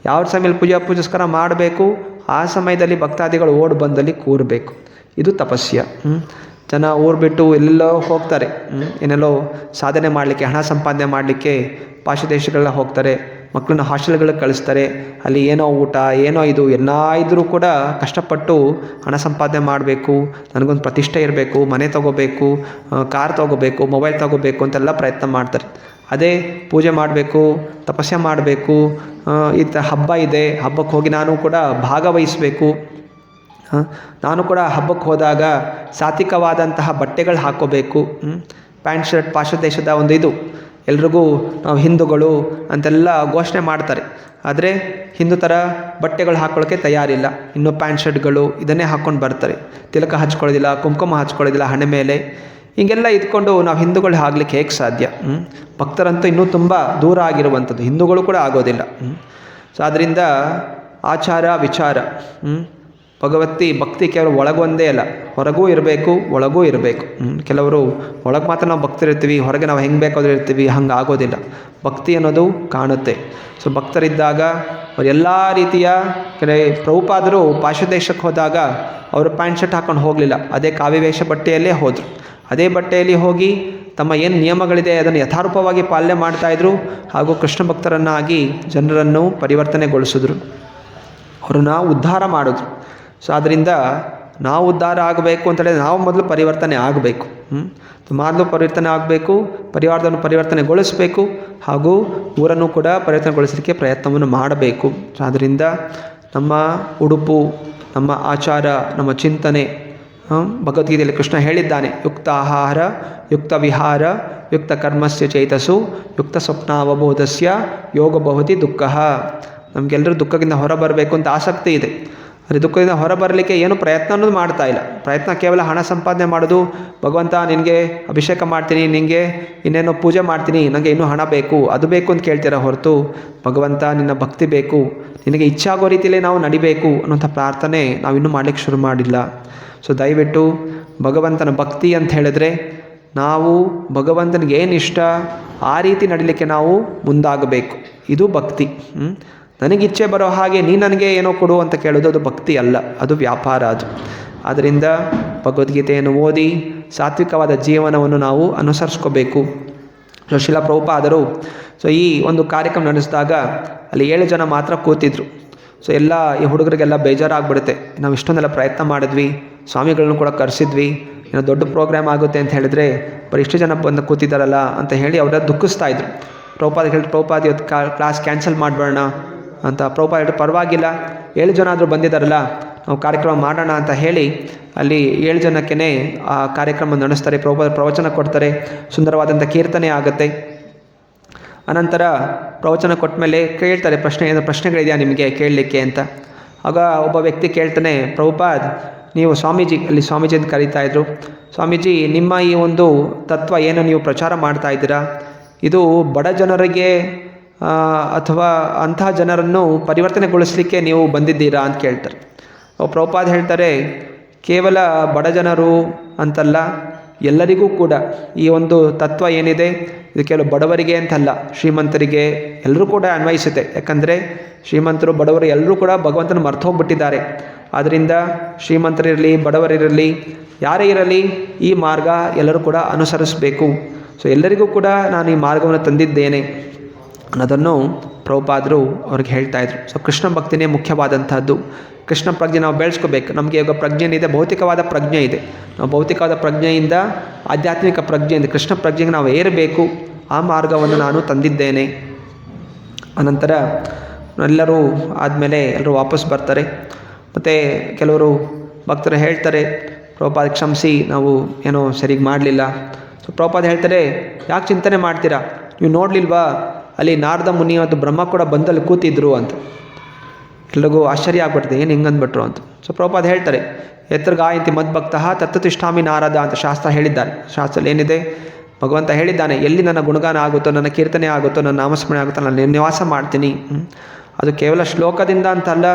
ಯಾವ ಸಮಯದಲ್ಲಿ ಪೂಜೆ ಪುನಸ್ಕಾರ ಮಾಡಬೇಕು ಆ ಸಮಯದಲ್ಲಿ ಭಕ್ತಾದಿಗಳು ಓಡಿ ಬಂದಲ್ಲಿ ಕೂರಬೇಕು. ಇದು ತಪಸ್ಯ. ಜನ ಊರು ಬಿಟ್ಟು ಎಲ್ಲೆಲ್ಲೋ ಹೋಗ್ತಾರೆ, ಏನೆಲ್ಲೋ ಸಾಧನೆ ಮಾಡಲಿಕ್ಕೆ, ಹಣ ಸಂಪಾದನೆ ಮಾಡಲಿಕ್ಕೆ ಪಾಶ್ಚಾತ್ಯ ದೇಶಗಳೆಲ್ಲ ಹೋಗ್ತಾರೆ. ಮಕ್ಕಳನ್ನ ಹಾಸ್ಟೆಲ್ಗಳಿಗೆ ಕಳಿಸ್ತಾರೆ. ಅಲ್ಲಿ ಏನೋ ಊಟ, ಏನೋ ಇದು ಎಲ್ಲ ಇದ್ದರೂ ಕೂಡ ಕಷ್ಟಪಟ್ಟು ಹಣ ಸಂಪಾದನೆ ಮಾಡಬೇಕು, ನನಗೊಂದು ಪ್ರತಿಷ್ಠೆ ಇರಬೇಕು, ಮನೆ ತೊಗೋಬೇಕು, ಕಾರ್ ತೊಗೋಬೇಕು, ಮೊಬೈಲ್ ತೊಗೋಬೇಕು ಅಂತೆಲ್ಲ ಪ್ರಯತ್ನ ಮಾಡ್ತಾರೆ. ಅದೇ ಪೂಜೆ ಮಾಡಬೇಕು, ತಪಸ್ಸೆ ಮಾಡಬೇಕು, ಈ ಹಬ್ಬ ಇದೆ, ಹಬ್ಬಕ್ಕೆ ಹೋಗಿ ನಾನು ಕೂಡ ಭಾಗವಹಿಸಬೇಕು. ನಾನು ಕೂಡ ಹಬ್ಬಕ್ಕೆ ಹೋದಾಗ ಸಾತ್ವಿಕವಾದಂತಹ ಬಟ್ಟೆಗಳು ಹಾಕ್ಕೋಬೇಕು. ಪ್ಯಾಂಟ್ ಶರ್ಟ್ ಪಾಶ್ಚಾತ್ಯ ದೇಶದ ಒಂದು ಇದು, ಎಲ್ರಿಗೂ ನಾವು ಹಿಂದೂಗಳು ಅಂತೆಲ್ಲ ಘೋಷಣೆ ಮಾಡ್ತಾರೆ. ಆದರೆ ಹಿಂದೂ ಥರ ಬಟ್ಟೆಗಳು ಹಾಕ್ಕೊಳ್ಳೋಕ್ಕೆ ತಯಾರಿಲ್ಲ. ಇನ್ನೂ ಪ್ಯಾಂಟ್ ಶರ್ಟ್ಗಳು ಇದನ್ನೇ ಹಾಕ್ಕೊಂಡು ಬರ್ತಾರೆ. ತಿಲಕ ಹಚ್ಕೊಳ್ಳೋದಿಲ್ಲ, ಕುಂಕುಮ ಹಚ್ಕೊಳ್ಳೋದಿಲ್ಲ ಹಣೆ ಮೇಲೆ. ಹೀಗೆಲ್ಲ ಇದ್ಕೊಂಡು ನಾವು ಹಿಂದೂಗಳು ಆಗಲಿಕ್ಕೆ ಹೇಗೆ ಸಾಧ್ಯ? ಭಕ್ತರಂತೂ ಇನ್ನೂ ತುಂಬ ದೂರ ಆಗಿರುವಂಥದ್ದು, ಹಿಂದೂಗಳು ಕೂಡ ಆಗೋದಿಲ್ಲ. ಸೊ ಆದ್ದರಿಂದ ಆಚಾರ ವಿಚಾರ, ಭಕ್ತಿ ಕೇವಲ ಒಳಗೊಂದೇ ಅಲ್ಲ, ಹೊರಗೂ ಇರಬೇಕು, ಒಳಗೂ ಇರಬೇಕು. ಕೆಲವರು ಒಳಗೆ ಮಾತ್ರ ನಾವು ಭಕ್ತರಿರ್ತೀವಿ, ಹೊರಗೆ ನಾವು ಹೆಂಗೆ ಬೇಕಾದ್ರೂ ಇರ್ತೀವಿ, ಹಂಗೆ ಆಗೋದಿಲ್ಲ. ಭಕ್ತಿ ಅನ್ನೋದು ಕಾಣುತ್ತೆ. ಸೊ ಭಕ್ತರಿದ್ದಾಗ ಅವ್ರು ಎಲ್ಲ ರೀತಿಯ ಪ್ರಭುಪಾದರು ಪಾಶ್ಚಾತ್ಯ ದೇಶಕ್ಕೆ ಹೋದಾಗ ಅವರು ಪ್ಯಾಂಟ್ ಶರ್ಟ್ ಹಾಕೊಂಡು ಹೋಗಲಿಲ್ಲ, ಅದೇ ಕಾವಿವೇಷ ಬಟ್ಟೆಯಲ್ಲೇ ಹೋದರು. ಅದೇ ಬಟ್ಟೆಯಲ್ಲಿ ಹೋಗಿ ತಮ್ಮ ಏನು ನಿಯಮಗಳಿದೆ ಅದನ್ನು ಯಥಾರೂಪವಾಗಿ ಪಾಲನೆ ಮಾಡ್ತಾಯಿದ್ರು. ಹಾಗೂ ಕೃಷ್ಣ ಭಕ್ತರನ್ನಾಗಿ ಜನರನ್ನು ಪರಿವರ್ತನೆಗೊಳಿಸಿದ್ರು, ಅವ್ರನ್ನ ಉದ್ಧಾರ ಮಾಡಿದ್ರು. ಸೊ ಆದ್ದರಿಂದ ನಾವು ಉದ್ಧಾರ ಆಗಬೇಕು ಅಂತೇಳಿದ್ರೆ ನಾವು ಮೊದಲು ಪರಿವರ್ತನೆ ಆಗಬೇಕು. ಮೊದಲು ಪರಿವರ್ತನೆ ಆಗಬೇಕು, ಪರಿವಾರವನ್ನು ಪರಿವರ್ತನೆಗೊಳಿಸಬೇಕು, ಹಾಗೂ ಊರನ್ನು ಕೂಡ ಪರಿವರ್ತನೆಗೊಳಿಸಲಿಕ್ಕೆ ಪ್ರಯತ್ನವನ್ನು ಮಾಡಬೇಕು. ಸೊ ಆದ್ದರಿಂದ ನಮ್ಮ ಉಡುಪು, ನಮ್ಮ ಆಚಾರ, ನಮ್ಮ ಚಿಂತನೆ, ಭಗವದ್ಗೀತೆಯಲ್ಲಿ ಕೃಷ್ಣ ಹೇಳಿದ್ದಾನೆ, ಯುಕ್ತ ಆಹಾರ, ಯುಕ್ತ ವಿಹಾರ, ಯುಕ್ತ ಕರ್ಮಸ್ಯ ಚೇತಸು, ಯುಕ್ತ ಸ್ವಪ್ನಾವಬೋಧಸ್ಯ ಯೋಗ ಬಹುತಿ ದುಃಖ. ನಮಗೆಲ್ಲರೂ ದುಃಖದಿಂದ ಹೊರಬರಬೇಕು ಅಂತ ಆಸಕ್ತಿ ಇದೆ. ಅದೇ ದುಃಖದಿಂದ ಹೊರಬರಲಿಕ್ಕೆ ಏನು ಪ್ರಯತ್ನ ಅನ್ನೋದು ಮಾಡ್ತಾ ಇಲ್ಲ. ಪ್ರಯತ್ನ ಕೇವಲ ಹಣ ಸಂಪಾದನೆ ಮಾಡೋದು, ಭಗವಂತ ನಿನಗೆ ಅಭಿಷೇಕ ಮಾಡ್ತೀನಿ, ನಿನಗೆ ಇನ್ನೇನೋ ಪೂಜೆ ಮಾಡ್ತೀನಿ, ನನಗೆ ಇನ್ನೂ ಹಣ ಬೇಕು, ಅದು ಬೇಕು ಅಂತ ಕೇಳ್ತೀರ ಹೊರತು ಭಗವಂತ ನಿನ್ನ ಭಕ್ತಿ ಬೇಕು, ನಿನಗೆ ಇಚ್ಛಾಗೋ ರೀತಿಯಲ್ಲೇ ನಾವು ನಡಿಬೇಕು ಅನ್ನೋಂಥ ಪ್ರಾರ್ಥನೆ ನಾವು ಇನ್ನೂ ಮಾಡಲಿಕ್ಕೆ ಶುರು ಮಾಡಿಲ್ಲ. ಸೊ ದಯವಿಟ್ಟು ಭಗವಂತನ ಭಕ್ತಿ ಅಂತ ಹೇಳಿದ್ರೆ ನಾವು ಭಗವಂತನಿಗೆ ಏನು ಇಷ್ಟ ಆ ರೀತಿ ನಡಿಲಿಕ್ಕೆ ನಾವು ಮುಂದಾಗಬೇಕು. ಇದು ಭಕ್ತಿ. ನನಗಿಚ್ಛೆ ಬರೋ ಹಾಗೆ ನೀನು ನನಗೆ ಏನೋ ಕೊಡು ಅಂತ ಕೇಳೋದು ಅದು ಭಕ್ತಿ ಅಲ್ಲ, ಅದು ವ್ಯಾಪಾರ. ಅದು ಆದ್ದರಿಂದ ಭಗವದ್ಗೀತೆಯನ್ನು ಓದಿ ಸಾತ್ವಿಕವಾದ ಜೀವನವನ್ನು ನಾವು ಅನುಸರಿಸ್ಕೋಬೇಕು. ಸೊ ಶಿಲಾ ಪ್ರಭುಪಾದರು ಈ ಒಂದು ಕಾರ್ಯಕ್ರಮ ನಡೆಸಿದಾಗ ಅಲ್ಲಿ 7 ಜನ ಮಾತ್ರ ಕೂತಿದ್ರು. ಸೊ ಎಲ್ಲ ಈ ಹುಡುಗರಿಗೆಲ್ಲ ಬೇಜಾರಾಗ್ಬಿಡುತ್ತೆ. ನಾವು ಇಷ್ಟೊಂದೆಲ್ಲ ಪ್ರಯತ್ನ ಮಾಡಿದ್ವಿ, ಸ್ವಾಮಿಗಳನ್ನು ಕೂಡ ಕರೆಸಿದ್ವಿ, ಏನೋ ದೊಡ್ಡ ಪ್ರೋಗ್ರಾಮ್ ಆಗುತ್ತೆ ಅಂತ ಹೇಳಿದ್ರೆ ಬರೀ ಇಷ್ಟು ಜನ ಬಂದು ಕೂತಿದ್ದಾರಲ್ಲ ಅಂತ ಹೇಳಿ ಅವರ ದುಃಖಿಸ್ತಾ ಇದ್ರು. ಪ್ರಭುಪಾದ ಇವತ್ತು ಕ್ಲಾಸ್ ಕ್ಯಾನ್ಸಲ್ ಮಾಡಬೇಡ ಅಂತ ಪ್ರಭುಪಾದ ಹೇಳಿದ್ರು, ಪರವಾಗಿಲ್ಲ 7 ಜನ ಆದರೂ ಬಂದಿದ್ದಾರಲ್ಲ, ನಾವು ಕಾರ್ಯಕ್ರಮ ಮಾಡೋಣ ಅಂತ ಹೇಳಿ ಅಲ್ಲಿ 7 ಜನಕ್ಕೇ ಆ ಕಾರ್ಯಕ್ರಮ ನಡೆಸ್ತಾರೆ. ಪ್ರಭುಪಾದ ಪ್ರವಚನ ಕೊಡ್ತಾರೆ, ಸುಂದರವಾದಂಥ ಕೀರ್ತನೆ ಆಗುತ್ತೆ. ಅನಂತರ ಪ್ರವಚನ ಕೊಟ್ಟ ಮೇಲೆ ಕೇಳ್ತಾರೆ, ಪ್ರಶ್ನೆಗಳಿದೆಯಾ ನಿಮಗೆ ಕೇಳಲಿಕ್ಕೆ ಅಂತ. ಆಗ ಒಬ್ಬ ವ್ಯಕ್ತಿ ಕೇಳ್ತಾನೆ, ಪ್ರಭುಪಾದ್ ನೀವು ಸ್ವಾಮೀಜಿ ಅಂತ ಕರೀತಾಯಿದ್ರು, ಸ್ವಾಮೀಜಿ ನಿಮ್ಮ ಈ ಒಂದು ತತ್ವ ಏನು ನೀವು ಪ್ರಚಾರ ಮಾಡ್ತಾ ಇದ್ದೀರಾ, ಇದು ಬಡ ಜನರಿಗೆ ಅಥವಾ ಅಂತಹ ಜನರನ್ನು ಪರಿವರ್ತನೆಗೊಳಿಸಲಿಕ್ಕೆ ನೀವು ಬಂದಿದ್ದೀರಾ ಅಂತ ಕೇಳ್ತಾರೆ. ಪ್ರಭುಪಾದ್ ಹೇಳ್ತಾರೆ, ಕೇವಲ ಬಡ ಜನರು ಅಂತಲ್ಲ, ಎಲ್ಲರಿಗೂ ಕೂಡ ಈ ಒಂದು ತತ್ವ ಏನಿದೆ ಇದು ಕೆಲವು ಬಡವರಿಗೆ ಅಂತಲ್ಲ, ಶ್ರೀಮಂತರಿಗೆ ಎಲ್ಲರೂ ಕೂಡ ಅನ್ವಯಿಸುತ್ತೆ. ಯಾಕಂದರೆ ಶ್ರೀಮಂತರು ಬಡವರು ಎಲ್ಲರೂ ಕೂಡ ಭಗವಂತನ ಮರ್ತು ಹೋಗ್ಬಿಟ್ಟಿದ್ದಾರೆ. ಆದ್ದರಿಂದ ಶ್ರೀಮಂತರಿರಲಿ ಬಡವರಿರಲಿ ಯಾರೇ ಇರಲಿ ಈ ಮಾರ್ಗ ಎಲ್ಲರೂ ಕೂಡ ಅನುಸರಿಸಬೇಕು. ಸೊ ಎಲ್ಲರಿಗೂ ಕೂಡ ನಾನು ಈ ಮಾರ್ಗವನ್ನು ತಂದಿದ್ದೇನೆ ಅನ್ನೋದನ್ನು ಪ್ರಭುಪಾದರು ಅವ್ರಿಗೆ ಹೇಳ್ತಾಯಿದ್ರು. ಸೊ ಕೃಷ್ಣ ಭಕ್ತಿನೇ ಮುಖ್ಯವಾದಂಥದ್ದು. ಕೃಷ್ಣ ಪ್ರಜ್ಞೆ ನಾವು ಬೆಳೆಸ್ಕೋಬೇಕು. ನಮಗೆ ಇವಾಗ ಪ್ರಜ್ಞೆ ಏನಿದೆ, ಭೌತಿಕವಾದ ಪ್ರಜ್ಞೆ ಇದೆ. ನಾವು ಭೌತಿಕವಾದ ಪ್ರಜ್ಞೆಯಿಂದ ಆಧ್ಯಾತ್ಮಿಕ ಪ್ರಜ್ಞೆಯಿಂದ ಕೃಷ್ಣ ಪ್ರಜ್ಞೆಗೆ ನಾವು ಏರಬೇಕು. ಆ ಮಾರ್ಗವನ್ನು ನಾನು ತಂದಿದ್ದೇನೆ. ಅನಂತರ ಎಲ್ಲರೂ ಆದಮೇಲೆ ಎಲ್ಲರೂ ವಾಪಸ್ ಬರ್ತಾರೆ. ಮತ್ತು ಕೆಲವರು ಭಕ್ತರು ಹೇಳ್ತಾರೆ, ಪ್ರಭುಪಾದ ಕ್ಷಮಿಸಿ, ನಾವು ಏನೋ ಸರಿಗೆ ಮಾಡಲಿಲ್ಲ. ಸೊ ಪ್ರಭುಪಾದ ಹೇಳ್ತಾರೆ, ಯಾಕೆ ಚಿಂತನೆ ಮಾಡ್ತೀರಾ, ನೀವು ನೋಡಲಿಲ್ವಾ ಅಲ್ಲಿ ನಾರದ ಮುನಿ ಮತ್ತು ಬ್ರಹ್ಮ ಕೂಡ ಬಂದಲ್ಲಿ ಕೂತಿದ್ರು ಅಂತ. ಎಲ್ರಿಗೂ ಆಶ್ಚರ್ಯ ಆಗ್ಬಿಡ್ತದೆ, ಏನು ಹಿಂಗಂದ್ಬಿಟ್ರು ಅಂತ. ಸೊ ಪ್ರಭುಪಾದ ಹೇಳ್ತಾರೆ, ಯತ್ರ ಗಾಯಂತಿ ಮದ್ಭಕ್ತಃ ತತ್ತತಿಷ್ಠಾಮಿ ನಾರದ ಅಂತ ಶಾಸ್ತ್ರ ಹೇಳಿದ್ದಾರೆ. ಶಾಸ್ತ್ರದಲ್ಲಿ ಏನಿದೆ, ಭಗವಂತ ಹೇಳಿದ್ದಾನೆ, ಎಲ್ಲಿ ನನ್ನ ಗುಣಗಾನ ಆಗುತ್ತೋ, ನನ್ನ ಕೀರ್ತನೆ ಆಗುತ್ತೋ, ನನ್ನ ನಾಮಸ್ಮರಣೆ ಆಗುತ್ತೋ, ನಾನು ನಿವಾಸ ಮಾಡ್ತೀನಿ. ಅದು ಕೇವಲ ಶ್ಲೋಕದಿಂದ ಅಂತಲ್ಲ,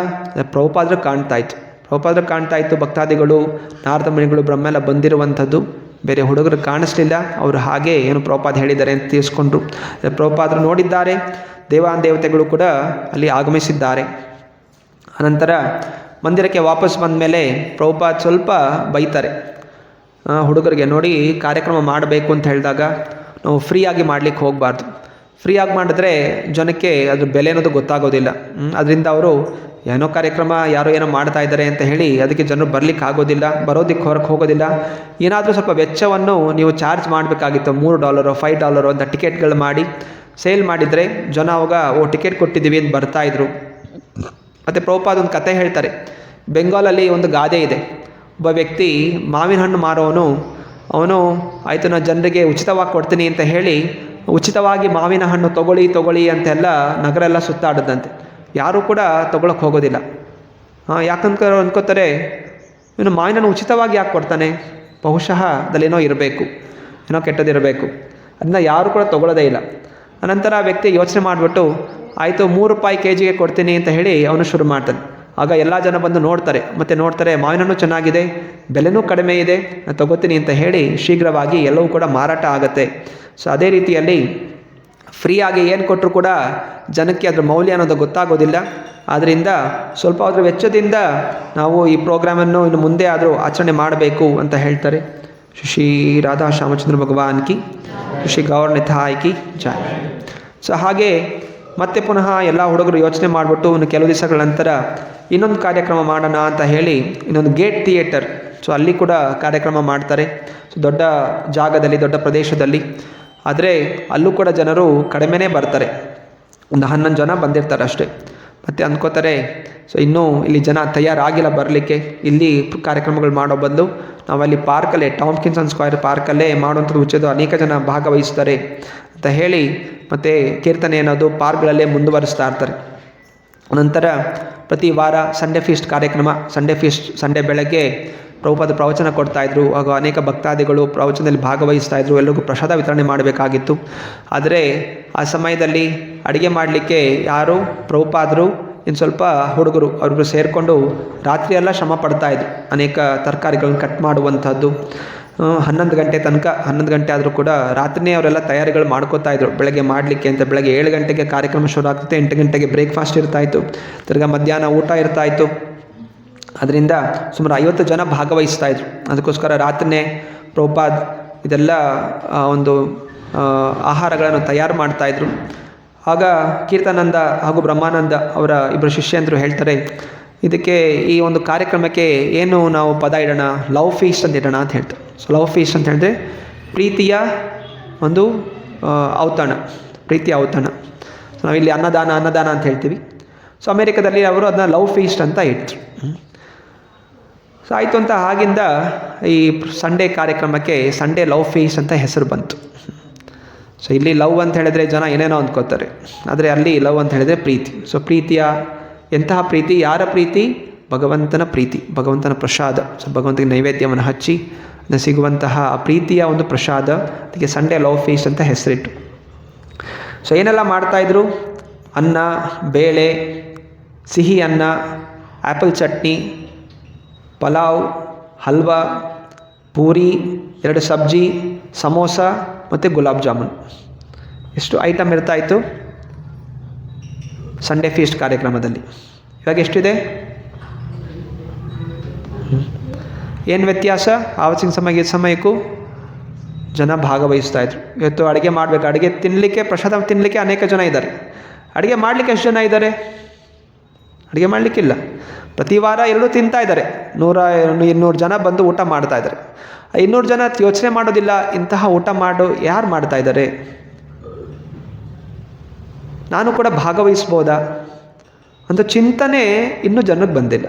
ಪ್ರಭುಪಾದರು ಕಾಣ್ತಾ ಇತ್ತು. ಭಕ್ತಾದಿಗಳು, ನಾರದ ಮುನಿಗಳು, ಬ್ರಹ್ಮ ಎಲ್ಲ ಬಂದಿರುವಂಥದ್ದು. ಬೇರೆ ಹುಡುಗರು ಕಾಣಿಸ್ಲಿಲ್ಲ. ಅವರು ಹಾಗೆ ಏನು ಪ್ರಭುಪಾದ ಹೇಳಿದ್ದಾರೆ ಅಂತ ತಿಳಿಸ್ಕೊಂಡ್ರು. ಪ್ರಭುಪಾದರು ನೋಡಿದ್ದಾರೆ. ದೇವತೆಗಳು ಕೂಡ ಅಲ್ಲಿ ಆಗಮಿಸಿದ್ದಾರೆ. ಅನಂತರ ಮಂದಿರಕ್ಕೆ ವಾಪಸ್ ಬಂದ ಮೇಲೆ ಪ್ರಭುಪಾದ ಸ್ವಲ್ಪ ಬೈತಾರೆ ಹುಡುಗರಿಗೆ. ನೋಡಿ, ಕಾರ್ಯಕ್ರಮ ಮಾಡಬೇಕು ಅಂತ ಹೇಳಿದಾಗ ನಾವು ಫ್ರೀಯಾಗಿ ಮಾಡಲಿಕ್ಕೆ ಹೋಗಬಾರ್ದು. ಫ್ರೀಯಾಗಿ ಮಾಡಿದ್ರೆ ಜನಕ್ಕೆ ಅದ್ರ ಬೆಲೆ ಅನ್ನೋದು ಗೊತ್ತಾಗೋದಿಲ್ಲ. ಅದರಿಂದ ಅವರು ಏನೋ ಕಾರ್ಯಕ್ರಮ ಯಾರೋ ಏನೋ ಮಾಡ್ತಾ ಇದ್ದಾರೆ ಅಂತ ಹೇಳಿ ಅದಕ್ಕೆ ಜನರು ಬರಲಿಕ್ಕೆ ಆಗೋದಿಲ್ಲ, ಬರೋದಕ್ಕೆ ಹೊರಗೆ ಹೋಗೋದಿಲ್ಲ. ಏನಾದರೂ ಸ್ವಲ್ಪ ವೆಚ್ಚವನ್ನು ನೀವು ಚಾರ್ಜ್ ಮಾಡಬೇಕಾಗಿತ್ತು. $3 $5 ಅಂತ ಟಿಕೆಟ್ಗಳು ಮಾಡಿ ಸೇಲ್ ಮಾಡಿದರೆ ಜನ ಅವಾಗ ಟಿಕೆಟ್ ಕೊಟ್ಟಿದ್ದೀವಿ ಅಂತ ಬರ್ತಾಯಿದ್ರು. ಮತ್ತು ಪ್ರಭುಪಾದ ಒಂದು ಕತೆ ಹೇಳ್ತಾರೆ. ಬೆಂಗಾಲಲ್ಲಿ ಒಂದು ಗಾದೆ ಇದೆ. ಒಬ್ಬ ವ್ಯಕ್ತಿ ಮಾವಿನ ಹಣ್ಣು ಮಾರೋನು, ಅವನು ಆಯಿತು ನಾನು ಜನರಿಗೆ ಉಚಿತವಾಗಿ ಕೊಡ್ತೀನಿ ಅಂತ ಹೇಳಿ ಉಚಿತವಾಗಿ ಮಾವಿನ ಹಣ್ಣು ತೊಗೊಳ್ಳಿ ಅಂತೆಲ್ಲ ನಗರ ಎಲ್ಲ ಸುತ್ತಾಡದಂತೆ. ಯಾರೂ ಕೂಡ ತೊಗೊಳಕ್ಕೆ ಹೋಗೋದಿಲ್ಲ. ಯಾಕಂತ ಅನ್ಕೋತಾರೆ, ಇವನು ಮಾವಿನ ಹಣ್ಣು ಉಚಿತವಾಗಿ ಯಾಕೆ ಕೊಡ್ತಾನೆ, ಬಹುಶಃ ಅದಲ್ಲೇನೋ ಇರಬೇಕು, ಏನೋ ಕೆಟ್ಟದಿರಬೇಕು. ಅದನ್ನ ಯಾರು ಕೂಡ ತೊಗೊಳ್ಳೋದೇ ಇಲ್ಲ. ಅನಂತರ ಆ ವ್ಯಕ್ತಿ ಯೋಚನೆ ಮಾಡಿಬಿಟ್ಟು ಆಯಿತು $3 kg ಕೊಡ್ತೀನಿ ಅಂತ ಹೇಳಿ ಅವನು ಶುರು ಮಾಡ್ತಾನೆ. ಆಗ ಎಲ್ಲ ಜನ ಬಂದು ನೋಡ್ತಾರೆ ಮಾವಿನ ಹಣ್ಣು ಚೆನ್ನಾಗಿದೆ, ಬೆಲೆನೂ ಕಡಿಮೆ ಇದೆ, ನಾನು ತೊಗೋತೀನಿ ಅಂತ ಹೇಳಿ ಶೀಘ್ರವಾಗಿ ಎಲ್ಲವೂ ಕೂಡ ಮಾರಾಟ ಆಗುತ್ತೆ. ಸೊ ಅದೇ ರೀತಿಯಲ್ಲಿ ಫ್ರೀಯಾಗಿ ಏನು ಕೊಟ್ಟರು ಕೂಡ ಜನಕ್ಕೆ ಅದರ ಮೌಲ್ಯ ಅನ್ನೋದು ಗೊತ್ತಾಗೋದಿಲ್ಲ. ಆದ್ದರಿಂದ ಸ್ವಲ್ಪ ಅದರ ವೆಚ್ಚದಿಂದ ನಾವು ಈ ಪ್ರೋಗ್ರಾಮನ್ನು ಇನ್ನು ಮುಂದೆ ಆದರೂ ಆಚರಣೆ ಮಾಡಬೇಕು ಅಂತ ಹೇಳ್ತಾರೆ. ಶ್ರೀ ರಾಧಾ ಶ್ಯಾಮಚಂದ್ರ ಭಗವಾನ್ ಕಿ, ಶ್ರೀ ಗೌರ್ ನಿತಾಯ್ ಕಿ ಜೈ. ಸೊ ಹಾಗೆ ಮತ್ತೆ ಪುನಃ ಎಲ್ಲ ಹುಡುಗರು ಯೋಚನೆ ಮಾಡಿಬಿಟ್ಟು ಇನ್ನು ಕೆಲವು ದಿವಸಗಳ ನಂತರ ಇನ್ನೊಂದು ಕಾರ್ಯಕ್ರಮ ಮಾಡೋಣ ಅಂತ ಹೇಳಿ ಇನ್ನೊಂದು ಗೇಟ್ ಥಿಯೇಟರ್, ಸೊ ಅಲ್ಲಿ ಕೂಡ ಕಾರ್ಯಕ್ರಮ ಮಾಡ್ತಾರೆ. ಸೊ ದೊಡ್ಡ ಜಾಗದಲ್ಲಿ, ದೊಡ್ಡ ಪ್ರದೇಶದಲ್ಲಿ. ಆದರೆ ಅಲ್ಲೂ ಕೂಡ ಜನರು ಕಡಿಮೆನೇ ಬರ್ತಾರೆ. ಒಂದು 11 ಜನ ಬಂದಿರ್ತಾರೆ ಅಷ್ಟೇ. ಮತ್ತು ಅಂದ್ಕೋತಾರೆ, ಸೊ ಇನ್ನೂ ಇಲ್ಲಿ ಜನ ತಯಾರಾಗಿಲ್ಲ ಬರಲಿಕ್ಕೆ, ಇಲ್ಲಿ ಕಾರ್ಯಕ್ರಮಗಳು ಮಾಡೋ ಬದಲು ನಾವಲ್ಲಿ ಪಾರ್ಕಲ್ಲೇ, ಟಾಮ್ಕಿನ್ಸನ್ ಸ್ಕ್ವೇರ್ ಪಾರ್ಕಲ್ಲೇ ಮಾಡುವಂಥದ್ದು ಉಚಿತ, ಅನೇಕ ಜನ ಭಾಗವಹಿಸ್ತಾರೆ ಅಂತ ಹೇಳಿ ಮತ್ತು ಕೀರ್ತನೆ ಅನ್ನೋದು ಪಾರ್ಕ್ಗಳಲ್ಲೇ ಮುಂದುವರಿಸ್ತಾ ಇರ್ತಾರೆ. ನಂತರ ಪ್ರತಿ ವಾರ ಸಂಡೇ ಫೀಸ್ಟ್ ಕಾರ್ಯಕ್ರಮ, ಸಂಡೇ ಬೆಳಗ್ಗೆ ಪ್ರಭುಪಾದ ಪ್ರವಚನ ಕೊಡ್ತಾಯಿದ್ರು. ಹಾಗೂ ಅನೇಕ ಭಕ್ತಾದಿಗಳು ಪ್ರವಚನದಲ್ಲಿ ಭಾಗವಹಿಸ್ತಾಯಿದ್ರು. ಎಲ್ಲರಿಗೂ ಪ್ರಸಾದ ವಿತರಣೆ ಮಾಡಬೇಕಾಗಿತ್ತು. ಆದರೆ ಆ ಸಮಯದಲ್ಲಿ ಅಡುಗೆ ಮಾಡಲಿಕ್ಕೆ ಯಾರು ಪ್ರಭುಪಾದರು ಇನ್ನು ಸ್ವಲ್ಪ ಹುಡುಗರು ಅವ್ರಿಗೂ ಸೇರಿಕೊಂಡು ರಾತ್ರಿಯೆಲ್ಲ ಶ್ರಮ ಪಡ್ತಾಯಿದ್ರು. ಅನೇಕ ತರಕಾರಿಗಳನ್ನು ಕಟ್ ಮಾಡುವಂಥದ್ದು. 11 ಗಂಟೆ ತನಕ, 11 ಗಂಟೆ ಆದರೂ ಕೂಡ ರಾತ್ರಿಯೇ ಅವರೆಲ್ಲ ತಯಾರಿಗಳು ಮಾಡ್ಕೋತಾಯಿದ್ರು ಬೆಳಗ್ಗೆ ಮಾಡಲಿಕ್ಕೆ ಅಂತ. ಬೆಳಗ್ಗೆ 7 ಗಂಟೆಗೆ ಕಾರ್ಯಕ್ರಮ ಶುರು ಆಗ್ತಿತ್ತು, 8 ಗಂಟೆಗೆ ಬ್ರೇಕ್ಫಾಸ್ಟ್ ಇರ್ತಾಯಿತ್ತು, ತಿರ್ಗಾ ಮಧ್ಯಾಹ್ನ ಊಟ ಇರ್ತಾಯಿತ್ತು. ಅದರಿಂದ ಸುಮಾರು 50 ಜನ ಭಾಗವಹಿಸ್ತಾಯಿದ್ರು. ಅದಕ್ಕೋಸ್ಕರ ರಾತ್ರಿಯೇ ಪ್ರಭುಪಾದ್ ಇದೆಲ್ಲ ಒಂದು ಆಹಾರಗಳನ್ನು ತಯಾರು ಮಾಡ್ತಾಯಿದ್ರು. ಆಗ ಕೀರ್ತಾನಂದ ಹಾಗೂ ಬ್ರಹ್ಮಾನಂದ ಅವರ ಇಬ್ಬರು ಶಿಷ್ಯಂದರು ಹೇಳ್ತಾರೆ, ಇದಕ್ಕೆ ಈ ಒಂದು ಕಾರ್ಯಕ್ರಮಕ್ಕೆ ಏನು ನಾವು ಪದ ಇಡೋಣ, ಲವ್ ಫೀಸ್ಟ್ ಅಂತ ಇಡೋಣ ಅಂತ ಹೇಳ್ತಾರೆ. ಸೊ ಲವ್ ಫೀಸ್ಟ್ ಅಂತ ಹೇಳಿದ್ರೆ ಪ್ರೀತಿಯ ಒಂದು ಔತಣ, ಪ್ರೀತಿಯ ಔತಣ. ಸೊ ನಾವಿಲ್ಲಿ ಅನ್ನದಾನ ಅಂತ ಹೇಳ್ತೀವಿ. ಸೊ ಅಮೇರಿಕಾದಲ್ಲಿ ಅವರು ಅದನ್ನ ಲವ್ ಫೀಸ್ಟ್ ಅಂತ ಇಡ್ತಾರೆ. ಸೊ ಆಯಿತು ಅಂತ ಆಗಿಂದ ಈ ಸಂಡೇ ಕಾರ್ಯಕ್ರಮಕ್ಕೆ ಸಂಡೇ ಲವ್ ಫೀಸ್ಟ್ ಅಂತ ಹೆಸರು ಬಂತು. ಸೊ ಇಲ್ಲಿ ಲವ್ ಅಂತ ಹೇಳಿದ್ರೆ ಜನ ಏನೇನೋ ಅಂದ್ಕೋತಾರೆ, ಆದರೆ ಅಲ್ಲಿ ಲವ್ ಅಂತ ಹೇಳಿದರೆ ಪ್ರೀತಿ. ಸೊ ಪ್ರೀತಿಯ ಎಂತಹ ಪ್ರೀತಿ, ಯಾರ ಪ್ರೀತಿ? ಭಗವಂತನ ಪ್ರೀತಿ, ಭಗವಂತನ ಪ್ರಸಾದ. ಸೊ ಭಗವಂತನಿಗೆ ನೈವೇದ್ಯವನ್ನು ಹಚ್ಚಿ ಸಿಗುವಂತಹ ಆ ಪ್ರೀತಿಯ ಒಂದು ಪ್ರಸಾದ, ಅದಕ್ಕೆ ಸಂಡೇ ಲವ್ ಫೀಸ್ಟ್ ಅಂತ ಹೆಸರಿಟ್ಟು. ಸೊ ಏನೆಲ್ಲ ಮಾಡ್ತಾಯಿದ್ರು? ಅನ್ನ, ಬೇಳೆ, ಸಿಹಿ ಅನ್ನ, ಆ್ಯಪಲ್ ಚಟ್ನಿ, ಪಲಾವ್, ಹಲ್ವಾ, ಪೂರಿ, 2 ಸಬ್ಜಿ, ಸಮೋಸ ಮತ್ತು ಗುಲಾಬ್ ಜಾಮೂನ್. ಎಷ್ಟು ಐಟಮ್ ಇರ್ತಾಯಿತ್ತು ಸಂಡೇ ಫೀಸ್ಟ್ ಕಾರ್ಯಕ್ರಮದಲ್ಲಿ. ಇವಾಗ ಎಷ್ಟಿದೆ? ಏನು ವ್ಯತ್ಯಾಸ? ಆವತ್ತಿನ ಸಮಯಕ್ಕೆ ಸಮಯಕ್ಕೂ ಜನ ಭಾಗವಹಿಸ್ತಾಯಿದ್ರು. ಇವತ್ತು ಅಡುಗೆ ಮಾಡಬೇಕು, ಅಡುಗೆ ತಿನ್ನಲಿಕ್ಕೆ, ಪ್ರಸಾದ ತಿನ್ನಲಿಕ್ಕೆ ಅನೇಕ ಜನ ಇದ್ದಾರೆ. ಅಡುಗೆ ಮಾಡಲಿಕ್ಕೆ ಎಷ್ಟು ಜನ ಇದ್ದಾರೆ? ಅಡುಗೆ ಮಾಡಲಿಕ್ಕಿಲ್ಲ. ಪ್ರತಿ ವಾರ ಎಲ್ಲರೂ ತಿಂತಾ ಇದ್ದಾರೆ. 100-200 ಜನ ಬಂದು ಊಟ ಮಾಡ್ತಾ ಇದ್ದಾರೆ. 200 ಜನ ಯೋಚನೆ ಮಾಡೋದಿಲ್ಲ, ಇಂತಹ ಊಟ ಯಾರು ಮಾಡ್ತಾ ಇದ್ದಾರೆ, ನಾನು ಕೂಡ ಭಾಗವಹಿಸ್ಬೋದಾ ಅಂತ ಚಿಂತನೆ ಇನ್ನೂ ಜನಕ್ಕೆ ಬಂದಿಲ್ಲ.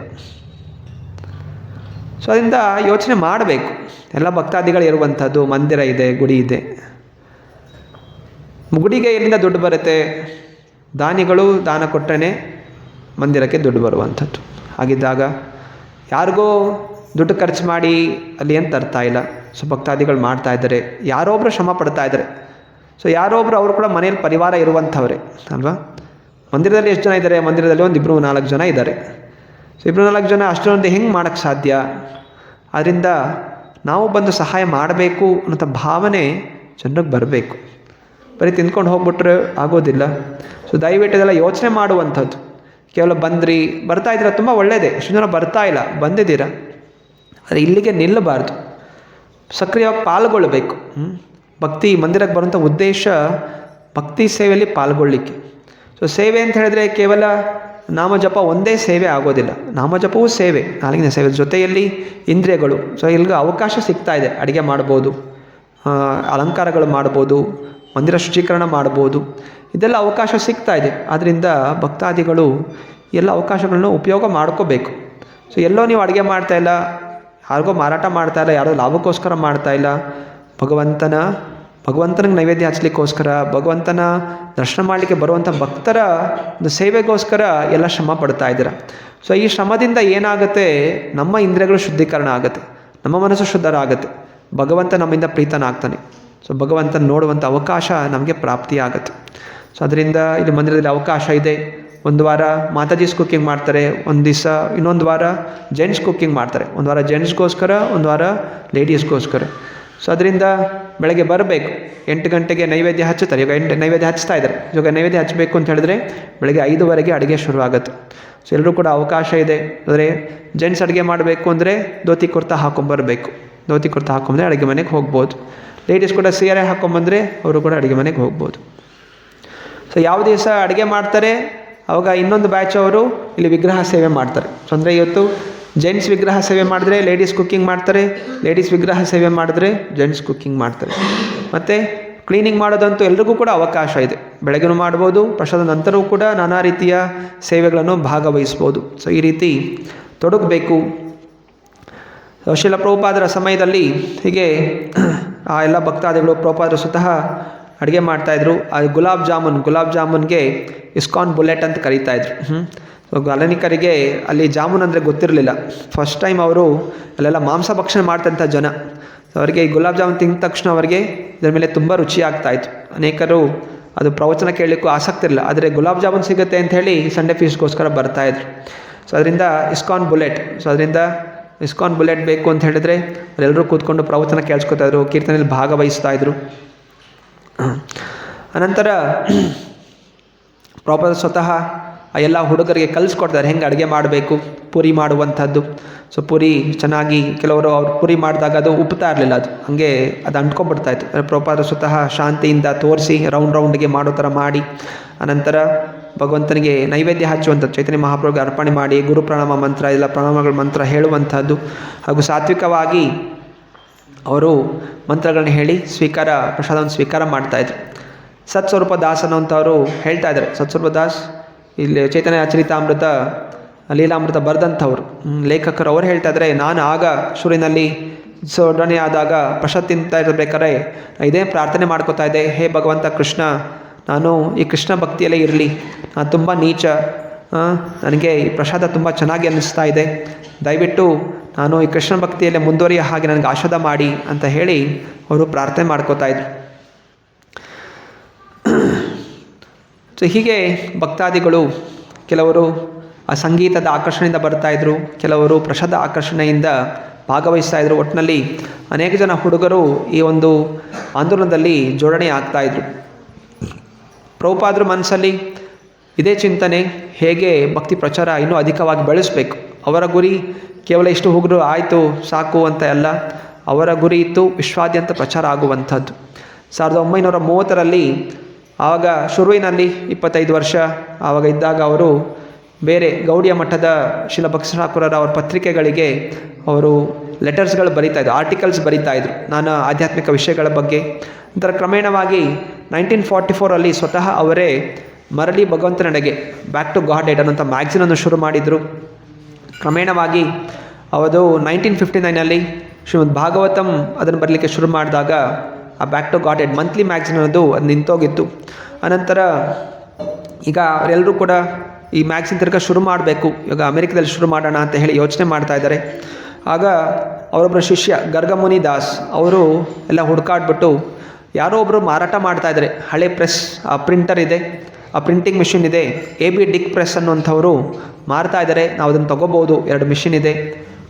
ಸೊ ಅದರಿಂದ ಯೋಚನೆ ಮಾಡಬೇಕು. ಎಲ್ಲ ಭಕ್ತಾದಿಗಳು ಇರುವಂಥದ್ದು ಮಂದಿರ ಇದೆ, ಗುಡಿ ಇದೆ. ಗುಡಿಗೆ ಎಲ್ಲಿಂದ ದುಡ್ಡು ಬರುತ್ತೆ? ದಾನಿಗಳು ದಾನ ಕೊಟ್ಟರೆ ಮಂದಿರಕ್ಕೆ ದುಡ್ಡು ಬರುವಂಥದ್ದು. ಹಾಗಿದ್ದಾಗ ಯಾರಿಗೋ ದುಡ್ಡು ಖರ್ಚು ಮಾಡಿ ಅಲ್ಲಿ ಏನು ತರ್ತಾ ಇಲ್ಲ. ಸೊ ಭಕ್ತಾದಿಗಳು ಮಾಡ್ತಾ ಇದ್ದಾರೆ, ಯಾರೊಬ್ಬರು ಶ್ರಮ ಪಡ್ತಾ ಇದ್ದಾರೆ. ಸೊ ಯಾರೊಬ್ಬರು ಅವರು ಕೂಡ ಮನೇಲಿ ಪರಿವಾರ ಇರುವಂಥವ್ರೆ ಅಲ್ವಾ. ಮಂದಿರದಲ್ಲಿ ಎಷ್ಟು ಜನ ಇದ್ದಾರೆ? ಮಂದಿರದಲ್ಲಿ 1-2-4 ಜನ ಇದ್ದಾರೆ. ಸೊ 2-4 ಜನ ಅಷ್ಟೊಂದು ಹೆಂಗೆ ಮಾಡೋಕ್ಕೆ ಸಾಧ್ಯ? ಆದ್ದರಿಂದ ನಾವು ಬಂದು ಸಹಾಯ ಮಾಡಬೇಕು ಅನ್ನೋಂಥ ಭಾವನೆ ಜನರಿಗೆ ಬರಬೇಕು. ಬರೀ ತಿಂದ್ಕೊಂಡು ಹೋಗ್ಬಿಟ್ರೆ ಆಗೋದಿಲ್ಲ. ಸೊ ದಯವಿಟ್ಟು ಇದೆಲ್ಲ ಯೋಚನೆ ಮಾಡುವಂಥದ್ದು. ಕೇವಲ ಬರ್ತಾ ಇದ್ದೀರಾ, ತುಂಬ ಒಳ್ಳೆಯದೇ. ಎಷ್ಟು ಜನ ಬರ್ತಾ ಇಲ್ಲ, ಬಂದಿದ್ದೀರಾ, ಆದರೆ ಇಲ್ಲಿಗೆ ನಿಲ್ಲಬಾರ್ದು, ಸಕ್ರಿಯವಾಗಿ ಪಾಲ್ಗೊಳ್ಳಬೇಕು. ಭಕ್ತಿ ಮಂದಿರಕ್ಕೆ ಬರುವಂಥ ಉದ್ದೇಶ ಭಕ್ತಿ ಸೇವೆಯಲ್ಲಿ ಪಾಲ್ಗೊಳ್ಳಿಕ್ಕೆ. ಸೊ ಸೇವೆ ಅಂತ ಹೇಳಿದ್ರೆ ಕೇವಲ ನಾಮಜಪ ಒಂದೇ ಸೇವೆ ಆಗೋದಿಲ್ಲ. ನಾಮಜಪವೂ ಸೇವೆ, ನಾಲ್ಕಿನ ಸೇವೆ ಜೊತೆಯಲ್ಲಿ ಇಂದ್ರಿಯಗಳು. ಸೊ ಇಲ್ಲಿಗೆ ಅವಕಾಶ ಸಿಗ್ತಾ ಇದೆ. ಅಡುಗೆ ಮಾಡ್ಬೋದು, ಅಲಂಕಾರಗಳು ಮಾಡ್ಬೋದು, ಮಂದಿರ ಶುಚೀಕರಣ ಮಾಡ್ಬೋದು, ಇದೆಲ್ಲ ಅವಕಾಶ ಸಿಗ್ತಾ ಇದೆ. ಆದ್ದರಿಂದ ಭಕ್ತಾದಿಗಳು ಎಲ್ಲ ಅವಕಾಶಗಳನ್ನು ಉಪಯೋಗ ಮಾಡ್ಕೋಬೇಕು. ಸೊ ಎಲ್ಲೋ ನೀವು ಅಡುಗೆ ಮಾಡ್ತಾಯಿಲ್ಲ, ಯಾರಿಗೋ ಮಾರಾಟ ಮಾಡ್ತಾಯಿಲ್ಲ, ಯಾರೋ ಲಾಭಕ್ಕೋಸ್ಕರ ಮಾಡ್ತಾಯಿಲ್ಲ, ಭಗವಂತನಿಗೆ ನೈವೇದ್ಯ ಹಚ್ಚಲಿಕ್ಕೋಸ್ಕರ, ಭಗವಂತನ ದರ್ಶನ ಮಾಡಲಿಕ್ಕೆ ಬರುವಂಥ ಭಕ್ತರ ಒಂದು ಸೇವೆಗೋಸ್ಕರ ಎಲ್ಲ ಶ್ರಮ ಪಡ್ತಾ ಇದ್ದೀರ. ಸೊ ಈ ಶ್ರಮದಿಂದ ಏನಾಗುತ್ತೆ? ನಮ್ಮ ಇಂದ್ರಿಯಗಳು ಶುದ್ಧೀಕರಣ ಆಗುತ್ತೆ, ನಮ್ಮ ಮನಸ್ಸು ಶುದ್ಧರ ಆಗುತ್ತೆ, ಭಗವಂತ ನಮ್ಮಿಂದ ಪ್ರೀತನಾಗ್ತಾನೆ. ಸೊ ಭಗವಂತನ ನೋಡುವಂಥ ಅವಕಾಶ ನಮಗೆ ಪ್ರಾಪ್ತಿಯಾಗುತ್ತೆ. ಸೊ ಅದರಿಂದ ಇಲ್ಲಿ ಮಂದಿರದಲ್ಲಿ ಅವಕಾಶ ಇದೆ. ಒಂದು ವಾರ ಮಾತಾಜೀಸ್ ಕುಕ್ಕಿಂಗ್ ಮಾಡ್ತಾರೆ, ಒಂದು ದಿವಸ ಇನ್ನೊಂದು ವಾರ ಜೆಂಟ್ಸ್ ಕುಕ್ಕಿಂಗ್ ಮಾಡ್ತಾರೆ. ಒಂದು ವಾರ ಜೆಂಟ್ಸ್ಗೋಸ್ಕರ, ಒಂದು ವಾರ ಲೇಡೀಸ್ಗೋಸ್ಕರ. ಸೊ ಅದರಿಂದ ಬೆಳಗ್ಗೆ ಬರಬೇಕು, 8 ಗಂಟೆಗೆ ನೈವೇದ್ಯ ಹಚ್ಚುತ್ತಾರೆ. ಈಗ ನೈವೇದ್ಯ ಹಚ್ತಾ ಇದ್ದಾರೆ. ಇವಾಗ ನೈವೇದ್ಯ ಹಚ್ಚಬೇಕು ಅಂತ ಹೇಳಿದ್ರೆ ಬೆಳಗ್ಗೆ 5ವರೆಗೆ ಅಡುಗೆ ಶುರುವಾಗುತ್ತೆ. ಸೊ ಎಲ್ಲರೂ ಕೂಡ ಅವಕಾಶ ಇದೆ. ಅಂದರೆ ಜೆಂಟ್ಸ್ ಅಡುಗೆ ಮಾಡಬೇಕು ಅಂದರೆ ಧೋತಿ ಕುರ್ತಾ ಹಾಕೊಂಬರಬೇಕು. ಧೋತಿ ಕುರ್ತಾ ಹಾಕೊಂಬಂದರೆ ಅಡುಗೆ ಮನೆಗೆ ಹೋಗ್ಬೋದು. ಲೇಡೀಸ್ ಕೂಡ ಸೀರೆ ಹಾಕ್ಕೊಂಬಂದರೆ ಅವರು ಕೂಡ ಅಡುಗೆ ಮನೆಗೆ ಹೋಗ್ಬೋದು. ಸೊ ಯಾವ ದಿವಸ ಅಡುಗೆ ಮಾಡ್ತಾರೆ ಆವಾಗ ಇನ್ನೊಂದು ಬ್ಯಾಚ್ ಅವರು ಇಲ್ಲಿ ವಿಗ್ರಹ ಸೇವೆ ಮಾಡ್ತಾರೆ. ಸೊ ಅಂದರೆ ಇವತ್ತು ಜೆಂಟ್ಸ್ ವಿಗ್ರಹ ಸೇವೆ ಮಾಡಿದ್ರೆ ಲೇಡೀಸ್ ಕುಕ್ಕಿಂಗ್ ಮಾಡ್ತಾರೆ, ಲೇಡೀಸ್ ವಿಗ್ರಹ ಸೇವೆ ಮಾಡಿದ್ರೆ ಜೆಂಟ್ಸ್ ಕುಕ್ಕಿಂಗ್ ಮಾಡ್ತಾರೆ. ಮತ್ತು ಕ್ಲೀನಿಂಗ್ ಮಾಡೋದಂತೂ ಎಲ್ರಿಗೂ ಕೂಡ ಅವಕಾಶ ಇದೆ. ಬೆಳಗ್ಗೆನೂ ಮಾಡ್ಬೋದು, ಪ್ರಸಾದ ನಂತರವೂ ಕೂಡ ನಾನಾ ರೀತಿಯ ಸೇವೆಗಳನ್ನು ಭಾಗವಹಿಸ್ಬೋದು. ಸೊ ಈ ರೀತಿ ತೊಡಗಬೇಕು. ಶ್ರೀಲ ಪ್ರಭುಪಾದರ ಸಮಯದಲ್ಲಿ ಹೀಗೆ ಆ ಎಲ್ಲ ಭಕ್ತಾದಿಗಳು ಪ್ರಭುಪಾದರು ಸ್ವತಃ ಅಡುಗೆ ಮಾಡ್ತಾಯಿದ್ರು. ಆ ಗುಲಾಬ್ ಜಾಮೂನ್ಗೆ ಇಸ್ಕಾನ್ ಬುಲೆಟ್ ಅಂತ ಕರೀತಾಯಿದ್ರು. ಅಲನಿಕರಿಗೆ ಅಲ್ಲಿ ಜಾಮೂನ್ ಅಂದರೆ ಗೊತ್ತಿರಲಿಲ್ಲ. ಫಸ್ಟ್ ಟೈಮ್ ಅವರು ಅಲ್ಲೆಲ್ಲ ಮಾಂಸ ಭಕ್ಷಣೆ ಮಾಡ್ತಂಥ ಜನ. ಅವರಿಗೆ ಈ ಗುಲಾಬ್ ಜಾಮೂನ್ ತಿಂದ ತಕ್ಷಣ ಅವರಿಗೆ ಇದರ ಮೇಲೆ ತುಂಬ ರುಚಿ ಆಗ್ತಾಯಿತ್ತು. ಅನೇಕರು ಅದು ಪ್ರವಚನ ಕೇಳಲಿಕ್ಕೂ ಆಸಕ್ತಿ ಇರಲಿಲ್ಲ, ಆದರೆ ಗುಲಾಬ್ ಜಾಮೂನ್ ಸಿಗುತ್ತೆ ಅಂಥೇಳಿ ಸಂಡೇ ಫೀಸ್ಟ್ಗೋಸ್ಕರ ಬರ್ತಾಯಿದ್ರು. ಸೊ ಅದರಿಂದ ಇಸ್ಕಾನ್ ಬುಲೆಟ್ ಬೇಕು ಅಂತ ಹೇಳಿದ್ರೆ ಅವರೆಲ್ಲರೂ ಕೂತ್ಕೊಂಡು ಪ್ರವಚನ ಕೇಳಿಸ್ಕೊತಾಯಿದ್ರು, ಕೀರ್ತನೆಯಲ್ಲಿ ಭಾಗವಹಿಸ್ತಾಯಿದ್ರು. ಅನಂತರ ಪ್ರಭುಪಾದ ಸ್ವತಃ ಆ ಎಲ್ಲ ಹುಡುಗರಿಗೆ ಕಲಿಸ್ಕೊಡ್ತಾರೆ ಹೆಂಗೆ ಅಡುಗೆ ಮಾಡಬೇಕು, ಪೂರಿ ಮಾಡುವಂಥದ್ದು. ಸೊ ಪೂರಿ ಚೆನ್ನಾಗಿ ಕೆಲವರು ಅವ್ರು ಪೂರಿ ಮಾಡಿದಾಗ ಅದು ಉಪ್ತಾ ಇರಲಿಲ್ಲ, ಅದು ಅಂಟ್ಕೊಂಡ್ಬಿಡ್ತಾಯಿತ್ತು. ಪ್ರಭುಪಾದ ಸ್ವತಃ ಶಾಂತಿಯಿಂದ ತೋರಿಸಿ ರೌಂಡ್ಗೆ ಮಾಡೋ ಥರ ಮಾಡಿ, ಅನಂತರ ಭಗವಂತನಿಗೆ ನೈವೇದ್ಯ ಹಚ್ಚುವಂಥದ್ದು, ಚೈತನ್ಯ ಮಹಾಪ್ರಭುಗೆ ಅರ್ಪಣೆ ಮಾಡಿ ಗುರು ಪ್ರಣಾಮ ಮಂತ್ರ, ಎಲ್ಲ ಪ್ರಣಾಮಗಳ ಮಂತ್ರ ಹೇಳುವಂಥದ್ದು. ಹಾಗೂ ಸಾತ್ವಿಕವಾಗಿ ಅವರು ಮಂತ್ರಗಳನ್ನ ಹೇಳಿ ಪ್ರಸಾದವನ್ನು ಸ್ವೀಕಾರ ಮಾಡ್ತಾಯಿದ್ರು. ಸತ್ಸ್ವರೂಪ ದಾಸ್ ಅನ್ನೋಂಥವರು ಹೇಳ್ತಾ ಇದ್ದಾರೆ. ಸತ್ಸ್ವರೂಪ ದಾಸ್ ಇಲ್ಲಿ ಚೈತನ್ಯ ಚರಿತಾಮೃತ ಲೀಲಾಮೃತ ಬರೆದಂಥವ್ರು ಲೇಖಕರು. ಅವ್ರು ಹೇಳ್ತಾ ಇದ್ದಾರೆ, ನಾನು ಆಗ ಶುರುವಿನಲ್ಲಿ ಸೊಡನೆ ಆದಾಗ ಪ್ರಸಾದ ತಿಂತಾ ಇರಬೇಕಾದ್ರೆ ಇದೇ ಪ್ರಾರ್ಥನೆ ಮಾಡ್ಕೋತಾ ಇದ್ದೆ, ಹೇ ಭಗವಂತ ಕೃಷ್ಣ, ನಾನು ಈ ಕೃಷ್ಣ ಭಕ್ತಿಯಲ್ಲೇ ಇರಲಿ, ನಾನು ತುಂಬ ನೀಚ, ನನಗೆ ಈ ಪ್ರಸಾದ ತುಂಬ ಚೆನ್ನಾಗಿ ಅನ್ನಿಸ್ತಾ ಇದೆ, ದಯವಿಟ್ಟು ನಾನು ಈ ಕೃಷ್ಣ ಭಕ್ತಿಯಲ್ಲೇ ಮುಂದುವರಿಯ ಹಾಗೆ ನನಗೆ ಆಶೀರ್ವಾದ ಮಾಡಿ ಅಂತ ಹೇಳಿ ಅವರು ಪ್ರಾರ್ಥನೆ ಮಾಡ್ಕೋತಾ ಇದ್ರು. ಸೊ ಹೀಗೆ ಭಕ್ತಾದಿಗಳು ಕೆಲವರು ಆ ಸಂಗೀತದ ಆಕರ್ಷಣೆಯಿಂದ ಬರ್ತಾಯಿದ್ರು, ಕೆಲವರು ಪ್ರಸಾದ ಆಕರ್ಷಣೆಯಿಂದ ಭಾಗವಹಿಸ್ತಾ ಇದ್ರು. ಒಟ್ಟಿನಲ್ಲಿ ಅನೇಕ ಜನ ಹುಡುಗರು ಈ ಒಂದು ಆಂದೋಲನದಲ್ಲಿ ಜೋಡಣೆ ಆಗ್ತಾಯಿದ್ರು. ಪ್ರಭುಪಾದರ ಮನಸ್ಸಲ್ಲಿ ಇದೇ ಚಿಂತನೆ, ಹೇಗೆ ಭಕ್ತಿ ಪ್ರಚಾರ ಇನ್ನೂ ಅಧಿಕವಾಗಿ ಬೆಳೆಸಬೇಕು. ಅವರ ಗುರಿ ಕೇವಲ ಇಷ್ಟು ಹುಡುಗರು ಆಯಿತು ಸಾಕು ಅಂತ ಅಲ್ಲ, ಅವರ ಗುರಿ ಇತ್ತು ವಿಶ್ವಾದ್ಯಂತ ಪ್ರಚಾರ ಆಗುವಂಥದ್ದು. 1930ರಲ್ಲಿ ಆವಾಗ ಶುರುವಿನಲ್ಲಿ 25 ವರ್ಷ ಆವಾಗ ಇದ್ದಾಗ ಅವರು ಬೇರೆ ಗೌಡಿಯ ಮಠದ ಶಿಲ ಬಸವೇಶ್ವರ ಅವರ ಪತ್ರಿಕೆಗಳಿಗೆ ಅವರು ಲೆಟರ್ಸ್ಗಳು ಬರೀತಾಯಿದ್ರು, ಆರ್ಟಿಕಲ್ಸ್ ಬರೀತಾಯಿದ್ರು ನಾನು ಆಧ್ಯಾತ್ಮಿಕ ವಿಷಯಗಳ ಬಗ್ಗೆ. ನಂತರ ಕ್ರಮೇಣವಾಗಿ 1944ರಲ್ಲಿ ಸ್ವತಃ ಅವರೇ ಮರಳಿ ಭಗವಂತನೆಡೆಗೆ ಬ್ಯಾಕ್ ಟು ಗಾಡ್ ಹೆಡ್ ಅನ್ನೋಂಥ ಮ್ಯಾಗ್ಝಿನನ್ನು ಶುರು ಮಾಡಿದರು. ಕ್ರಮೇಣವಾಗಿ ಅವದು 1959ನಲ್ಲಿ ಶ್ರೀಮದ್ ಭಾಗವತಂ ಅದನ್ನು ಬರಲಿಕ್ಕೆ ಶುರು ಮಾಡಿದಾಗ ಆ back to Godhead monthly magazine ಅನ್ನೋದು ಅದು ನಿಂತೋಗಿತ್ತು. ಅನಂತರ ಈಗ ಅವರೆಲ್ಲರೂ ಕೂಡ ಈ ಮ್ಯಾಗ್ಝಿನ್ ತಿರ್ಗ ಶುರು ಮಾಡಬೇಕು, ಇವಾಗ ಅಮೆರಿಕದಲ್ಲಿ ಶುರು ಮಾಡೋಣ ಅಂತ ಹೇಳಿ ಯೋಚನೆ ಮಾಡ್ತಾ ಇದ್ದಾರೆ. ಆಗ ಅವರೊಬ್ಬರ ಶಿಷ್ಯ ಗರ್ಗಮುನಿ ದಾಸ್ ಅವರು ಎಲ್ಲ ಹುಡುಕಾಡ್ಬಿಟ್ಟು ಯಾರೋ ಒಬ್ಬರು ಮಾರಾಟ ಮಾಡ್ತಾಯಿದ್ದಾರೆ. ಹಳೆ ಪ್ರೆಸ್ ಪ್ರಿಂಟರ್ ಇದೆ, ಆ ಪ್ರಿಂಟಿಂಗ್ ಮಿಷಿನ್ ಇದೆ, AB ಡಿಕ್ ಪ್ರೆಸ್ ಅನ್ನುವಂಥವರು ಮಾರ್ತಾ ಇದ್ದಾರೆ, ನಾವು ಅದನ್ನು ತೊಗೋಬೋದು, 2 ಮಿಷಿನ್ ಇದೆ,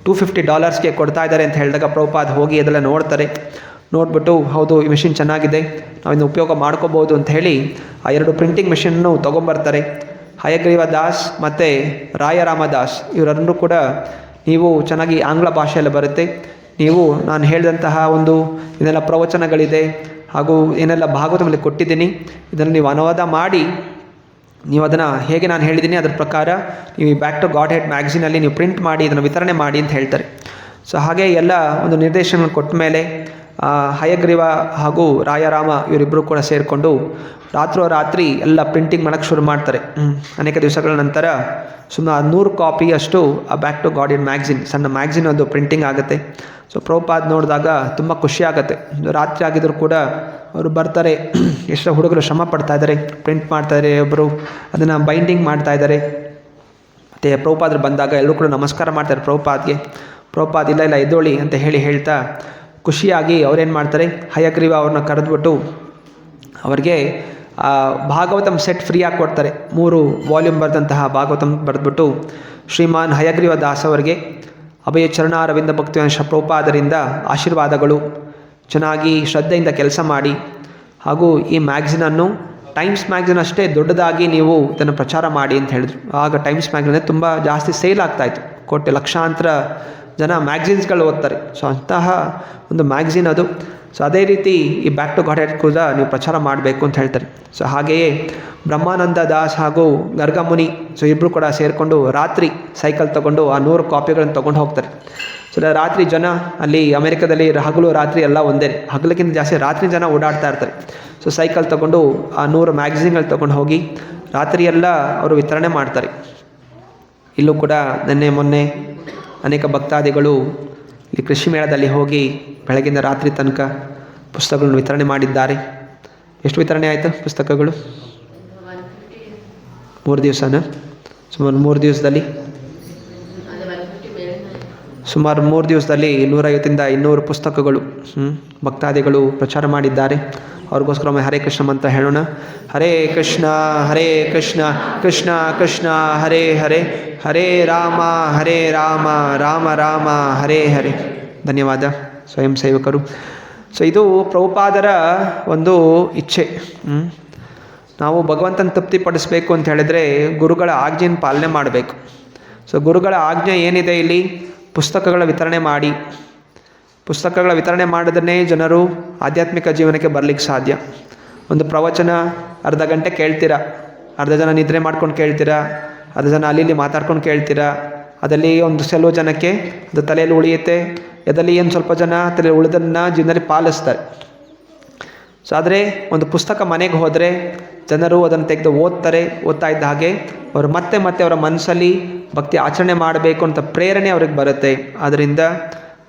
$250ಗೆ ಕೊಡ್ತಾ ಇದ್ದಾರೆ ಅಂತ ಹೇಳಿದಾಗ ಪ್ರಭುಪಾದ್ ಹೋಗಿ ಅದೆಲ್ಲ ನೋಡ್ತಾರೆ. ನೋಡಿಬಿಟ್ಟು ಹೌದು ಈ ಮಿಷಿನ್ ಚೆನ್ನಾಗಿದೆ, ನಾವು ಇದನ್ನು ಉಪಯೋಗ ಮಾಡ್ಕೋಬೋದು ಅಂತ ಹೇಳಿ ಆ 2 ಪ್ರಿಂಟಿಂಗ್ ಮಿಷಿನ್ನು ತೊಗೊಂಬರ್ತಾರೆ. ಹಯಗ್ರೀವ ದಾಸ್ ಮತ್ತು ರಾಯರಾಮದಾಸ್ ಇವರೆಲ್ಲರೂ ಕೂಡ ನೀವು ಚೆನ್ನಾಗಿ ಆಂಗ್ಲ ಭಾಷೆಯಲ್ಲಿ ಬರುತ್ತೆ, ನೀವು ನಾನು ಹೇಳಿದಂತಹ ಒಂದು ಇದೆಲ್ಲ ಪ್ರವಚನಗಳಿದೆ ಹಾಗೂ ಏನೆಲ್ಲ ಭಾಗವತದಲ್ಲಿ ಕೊಟ್ಟಿದ್ದೀನಿ, ಇದನ್ನು ನೀವು ಅನುವಾದ ಮಾಡಿ ನೀವು ಅದನ್ನು ಹೇಗೆ ನಾನು ಹೇಳಿದ್ದೀನಿ ಅದರ ಪ್ರಕಾರ ನೀವು ಬ್ಯಾಕ್ ಟು ಗಾಡ್ ಹೆಡ್ ಮ್ಯಾಗ್ಝಿನಲ್ಲಿ ನೀವು ಪ್ರಿಂಟ್ ಮಾಡಿ ಇದನ್ನು ವಿತರಣೆ ಮಾಡಿ ಅಂತ ಹೇಳ್ತಾರೆ. ಸೊ ಹಾಗೆ ಎಲ್ಲ ಒಂದು ನಿರ್ದೇಶನ ಕೊಟ್ಟ ಮೇಲೆ ಹಯಗ್ರೀವ ಹಾಗೂ ರಾಯರಾಮ ಇವರಿಬ್ಬರು ಕೂಡ ಸೇರಿಕೊಂಡು ರಾತ್ರಿ ಎಲ್ಲ ಪ್ರಿಂಟಿಂಗ್ ಮಾಡೋಕ್ಕೆ ಶುರು ಮಾಡ್ತಾರೆ. ಅನೇಕ ದಿವಸಗಳ ನಂತರ ಸುಮಾರು 100 ಕಾಪಿಯಷ್ಟು ಆ back to Godhead magazine, ಸಣ್ಣ ಮ್ಯಾಗ್ಝಿನ್ ಒಂದು ಪ್ರಿಂಟಿಂಗ್ ಆಗುತ್ತೆ. ಸೊ ಪ್ರಭುಪಾದ್ ನೋಡಿದಾಗ ತುಂಬ ಖುಷಿ ಆಗುತ್ತೆ. ರಾತ್ರಿ ಆಗಿದ್ರು ಕೂಡ ಅವರು ಬರ್ತಾರೆ, ಎಷ್ಟೋ ಹುಡುಗರು ಶ್ರಮ ಪಡ್ತಾ ಇದ್ದಾರೆ, ಪ್ರಿಂಟ್ ಮಾಡ್ತಾಯಿದ್ದಾರೆ, ಒಬ್ಬರು ಅದನ್ನು ಬೈಂಡಿಂಗ್ ಮಾಡ್ತಾಯಿದ್ದಾರೆ. ಮತ್ತು ಪ್ರಭುಪಾದ್ರು ಬಂದಾಗ ಎಲ್ಲರೂ ಕೂಡ ನಮಸ್ಕಾರ ಮಾಡ್ತಾರೆ ಪ್ರಭುಪಾದ್ಗೆ. ಪ್ರಭುಪಾದ್ ಇಲ್ಲ ಎದ್ದೋಳಿ ಅಂತ ಹೇಳ್ತಾ ಖುಷಿಯಾಗಿ ಅವ್ರೇನು ಮಾಡ್ತಾರೆ, ಹಯಗ್ರೀವ ಅವ್ರನ್ನ ಕರೆದ್ಬಿಟ್ಟು ಅವ್ರಿಗೆ ಭಾಗವತಂ ಸೆಟ್ ಫ್ರೀಯಾಗಿ ಕೊಡ್ತಾರೆ. 3 ವಾಲ್ಯೂಮ್ ಬರೆದಂತಹ ಭಾಗವತಂ ಬರೆದ್ಬಿಟ್ಟು ಶ್ರೀಮಾನ್ ಹಯಗ್ರೀವ ದಾಸ್ ಅವರಿಗೆ ಅಭಯ ಚರಣಾರವಿಂದ ಭಕ್ತಿವಂಶ ಪ್ರಭುಪಾದರಿಂದ ಆಶೀರ್ವಾದಗಳು, ಚೆನ್ನಾಗಿ ಶ್ರದ್ಧೆಯಿಂದ ಕೆಲಸ ಮಾಡಿ, ಹಾಗೂ ಈ ಮ್ಯಾಗ್ಝಿನನ್ನು ಟೈಮ್ಸ್ ಮ್ಯಾಗ್ಝಿನ್ ಅಷ್ಟೇ ದೊಡ್ಡದಾಗಿ ನೀವು ಇದನ್ನು ಪ್ರಚಾರ ಮಾಡಿ ಅಂತ ಹೇಳಿದ್ರು. ಆಗ ಟೈಮ್ಸ್ ಮ್ಯಾಗ್ಝಿನ್ ತುಂಬ ಜಾಸ್ತಿ ಸೇಲ್ ಆಗ್ತಾಯಿತ್ತು, ಲಕ್ಷಾಂತರ ಜನ ಮ್ಯಾಗ್ಝಿನ್ಸ್ಗಳು ಓದ್ತಾರೆ. ಸೊ ಅಂತಹ ಒಂದು ಮ್ಯಾಗ್ಝಿನ್ ಅದು. ಸೊ ಅದೇ ರೀತಿ ಈ ಬ್ಯಾಕ್ ಟು ಗಾಡ್ ಹೆಡ್ ಕೂಡ ನೀವು ಪ್ರಚಾರ ಮಾಡಬೇಕು ಅಂತ ಹೇಳ್ತಾರೆ. ಸೊ ಹಾಗೆಯೇ ಬ್ರಹ್ಮಾನಂದ ದಾಸ್ ಹಾಗೂ ಗರ್ಗಮುನಿ ಸೊ ಇಬ್ಬರು ಕೂಡ ಸೇರಿಕೊಂಡು ರಾತ್ರಿ ಸೈಕಲ್ ತೊಗೊಂಡು ಆ 100 ಕಾಪಿಗಳನ್ನು ತೊಗೊಂಡು ಹೋಗ್ತಾರೆ. ಸೊ ರಾತ್ರಿ ಜನ ಅಲ್ಲಿ ಅಮೆರಿಕದಲ್ಲಿ ಹಗಲು ರಾತ್ರಿ ಎಲ್ಲ ಒಂದೇ, ಹಗಲಕ್ಕಿಂತ ಜಾಸ್ತಿ ರಾತ್ರಿ ಜನ ಓಡಾಡ್ತಾ ಇರ್ತಾರೆ. ಸೊ ಸೈಕಲ್ ತೊಗೊಂಡು ಆ 100 ಮ್ಯಾಗ್ಝಿನ್ಗಳು ತೊಗೊಂಡು ಹೋಗಿ ರಾತ್ರಿಯೆಲ್ಲ ಅವರು ವಿತರಣೆ ಮಾಡ್ತಾರೆ. ಇಲ್ಲೂ ಕೂಡ ಮೊನ್ನೆ ಅನೇಕ ಭಕ್ತಾದಿಗಳು ಈ ಕೃಷಿ ಮೇಳದಲ್ಲಿ ಹೋಗಿ ಬೆಳಗಿಂದ ರಾತ್ರಿ ತನಕ ಪುಸ್ತಕಗಳನ್ನು ವಿತರಣೆ ಮಾಡಿದ್ದಾರೆ. ಎಷ್ಟು ವಿತರಣೆ ಆಯಿತು ಪುಸ್ತಕಗಳು? 3 ದಿವಸನ? ಸುಮಾರು 3 ದಿವಸದಲ್ಲಿ ಸುಮಾರು 3 ದಿವಸದಲ್ಲಿ 150ರಿಂದ 200 ಪುಸ್ತಕಗಳು ಭಕ್ತಾದಿಗಳು ಪ್ರಚಾರ ಮಾಡಿದ್ದಾರೆ. ಅವ್ರಿಗೋಸ್ಕರ ಒಮ್ಮೆ ಹರೇ ಕೃಷ್ಣ ಅಂತ ಹೇಳೋಣ. ಹರೇ ಕೃಷ್ಣ ಕೃಷ್ಣ ಕೃಷ್ಣ ಹರೇ ಹರೇ, ಹರೇ ರಾಮ ರಾಮ ರಾಮ ಹರೇ ಹರೇ. ಧನ್ಯವಾದ ಸ್ವಯಂ ಸೇವಕರು. ಸೊ ಇದು ಪ್ರಭುಪಾದರ ಒಂದು ಇಚ್ಛೆ. ನಾವು ಭಗವಂತನ ತೃಪ್ತಿಪಡಿಸಬೇಕು ಅಂತ ಹೇಳಿದರೆ ಗುರುಗಳ ಆಜ್ಞೆಯನ್ನು ಪಾಲನೆ ಮಾಡಬೇಕು. ಸೊ ಗುರುಗಳ ಆಜ್ಞೆ ಏನಿದೆ ಇಲ್ಲಿ, ಪುಸ್ತಕಗಳ ವಿತರಣೆ ಮಾಡಿ. ಪುಸ್ತಕಗಳ ವಿತರಣೆ ಮಾಡಿದ್ರೆ ಜನರು ಆಧ್ಯಾತ್ಮಿಕ ಜೀವನಕ್ಕೆ ಬರಲಿಕ್ಕೆ ಸಾಧ್ಯ. ಒಂದು ಪ್ರವಚನ ಅರ್ಧ ಗಂಟೆ ಕೇಳ್ತೀರಾ, ಅರ್ಧ ಜನ ನಿದ್ರೆ ಮಾಡ್ಕೊಂಡು ಕೇಳ್ತೀರಾ, ಅರ್ಧ ಜನ ಅಲ್ಲಿ ಮಾತಾಡ್ಕೊಂಡು ಕೇಳ್ತೀರಾ. ಅದರಲ್ಲಿ ಒಂದು ಕೆಲವು ಜನಕ್ಕೆ ಅದು ತಲೆಯಲ್ಲಿ ಉಳಿಯುತ್ತೆ, ಅದರಲ್ಲಿ ಏನು ಸ್ವಲ್ಪ ಜನ ತಲೆಯಲ್ಲಿ ಉಳಿದನ್ನು ಜೀವನದಲ್ಲಿ ಪಾಲಿಸ್ತಾರೆ. ಸೊ ಆದರೆ ಒಂದು ಪುಸ್ತಕ ಮನೆಗೆ ಹೋದರೆ ಜನರು ಅದನ್ನು ತೆಗೆದು ಓದ್ತಾ ಇದ್ದ ಹಾಗೆ ಅವರು ಮತ್ತೆ ಅವರ ಮನಸ್ಸಲ್ಲಿ ಭಕ್ತಿ ಆಚರಣೆ ಮಾಡಬೇಕು ಅಂತ ಪ್ರೇರಣೆ ಅವ್ರಿಗೆ ಬರುತ್ತೆ. ಆದ್ದರಿಂದ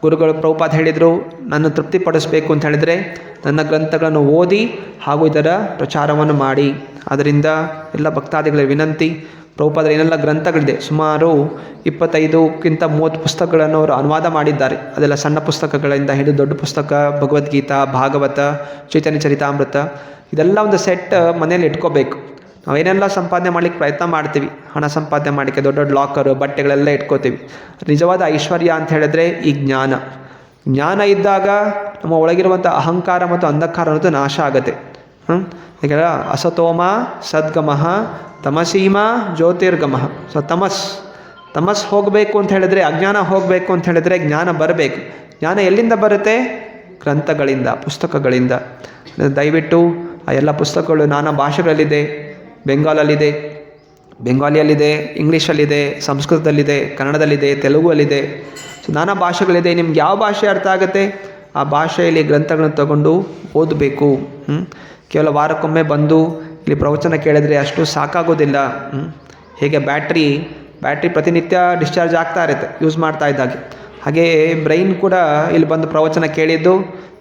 ಗುರುಗಳು ಪ್ರಭುಪಾದ ಹೇಳಿದರು, ನನ್ನ ತೃಪ್ತಿಪಡಿಸಬೇಕು ಅಂತ ಹೇಳಿದರೆ ನನ್ನ ಗ್ರಂಥಗಳನ್ನು ಓದಿ ಹಾಗೂ ಇದರ ಪ್ರಚಾರವನ್ನು ಮಾಡಿ. ಆದ್ದರಿಂದ ಎಲ್ಲ ಭಕ್ತಾದಿಗಳ ವಿನಂತಿ, ಪ್ರಭುಪಾದರ ಏನೆಲ್ಲ ಗ್ರಂಥಗಳಿದೆ, ಸುಮಾರು 25ಕ್ಕಿಂತ 30 ಪುಸ್ತಕಗಳನ್ನು ಅವರು ಅನುವಾದ ಮಾಡಿದ್ದಾರೆ. ಅದೆಲ್ಲ ಸಣ್ಣ ಪುಸ್ತಕಗಳಿಂದ ಹಿಡಿದು ದೊಡ್ಡ ಪುಸ್ತಕ, ಭಗವದ್ಗೀತಾ, ಭಾಗವತ, ಚೈತನ್ಯ ಚರಿತಾಮೃತ, ಇದೆಲ್ಲ ಒಂದು ಸೆಟ್ ಮನೆಯಲ್ಲಿ ಇಟ್ಕೋಬೇಕು. ನಾವೇನೆಲ್ಲ ಸಂಪಾದನೆ ಮಾಡ್ಲಿಕ್ಕೆ ಪ್ರಯತ್ನ ಮಾಡ್ತೀವಿ, ಹಣ ಸಂಪಾದನೆ ಮಾಡಲಿಕ್ಕೆ ದೊಡ್ಡ ದೊಡ್ಡ ಲಾಕರು ಬಟ್ಟೆಗಳೆಲ್ಲ ಇಟ್ಕೋತೀವಿ. ನಿಜವಾದ ಐಶ್ವರ್ಯ ಅಂತ ಹೇಳಿದ್ರೆ ಈ ಜ್ಞಾನ. ಜ್ಞಾನ ಇದ್ದಾಗ ನಮ್ಮ ಒಳಗಿರುವಂಥ ಅಹಂಕಾರ ಮತ್ತು ಅಂಧಕಾರ ಅನ್ನೋದು ನಾಶ ಆಗುತ್ತೆ. ಈಗ ಅಸತೋಮ ಸದ್ಗಮಃ ತಮಸೀಮ ಜ್ಯೋತಿರ್ಗಮಃ. ಸೊ ತಮಸ್ ಹೋಗಬೇಕು ಅಂತ ಹೇಳಿದ್ರೆ, ಅಜ್ಞಾನ ಹೋಗಬೇಕು ಅಂತ ಹೇಳಿದ್ರೆ ಜ್ಞಾನ ಬರಬೇಕು. ಜ್ಞಾನ ಎಲ್ಲಿಂದ ಬರುತ್ತೆ? ಗ್ರಂಥಗಳಿಂದ, ಪುಸ್ತಕಗಳಿಂದ. ದಯವಿಟ್ಟು ಆ ಎಲ್ಲ ಪುಸ್ತಕಗಳು ನಾನಾ ಭಾಷೆಗಳಲ್ಲಿದೆ. ಬೆಂಗಾಲಿಯಲ್ಲಿದೆ, ಇಂಗ್ಲೀಷಲ್ಲಿದೆ, ಸಂಸ್ಕೃತದಲ್ಲಿದೆ, ಕನ್ನಡದಲ್ಲಿದೆ, ತೆಲುಗುವಲ್ಲಿದೆ. ಸೊ ನಾನಾ ಭಾಷೆಗಳಿದೆ. ನಿಮ್ಗೆ ಯಾವ ಭಾಷೆ ಅರ್ಥ ಆಗುತ್ತೆ ಆ ಭಾಷೆಯಲ್ಲಿ ಗ್ರಂಥಗಳನ್ನು ತಗೊಂಡು ಓದಬೇಕು. ಕೇವಲ ವಾರಕ್ಕೊಮ್ಮೆ ಬಂದು ಇಲ್ಲಿ ಪ್ರವಚನ ಕೇಳಿದ್ರೆ ಅಷ್ಟು ಸಾಕಾಗೋದಿಲ್ಲ. ಹೇಗೆ ಬ್ಯಾಟ್ರಿ ಪ್ರತಿನಿತ್ಯ ಡಿಸ್ಚಾರ್ಜ್ ಆಗ್ತಾ ಇರುತ್ತೆ ಯೂಸ್ ಮಾಡ್ತಾ ಇದ್ದಾಗೆ, ಹಾಗೇ ಬ್ರೈನ್ ಕೂಡ ಇಲ್ಲಿ ಬಂದು ಪ್ರವಚನ ಕೇಳಿದ್ದು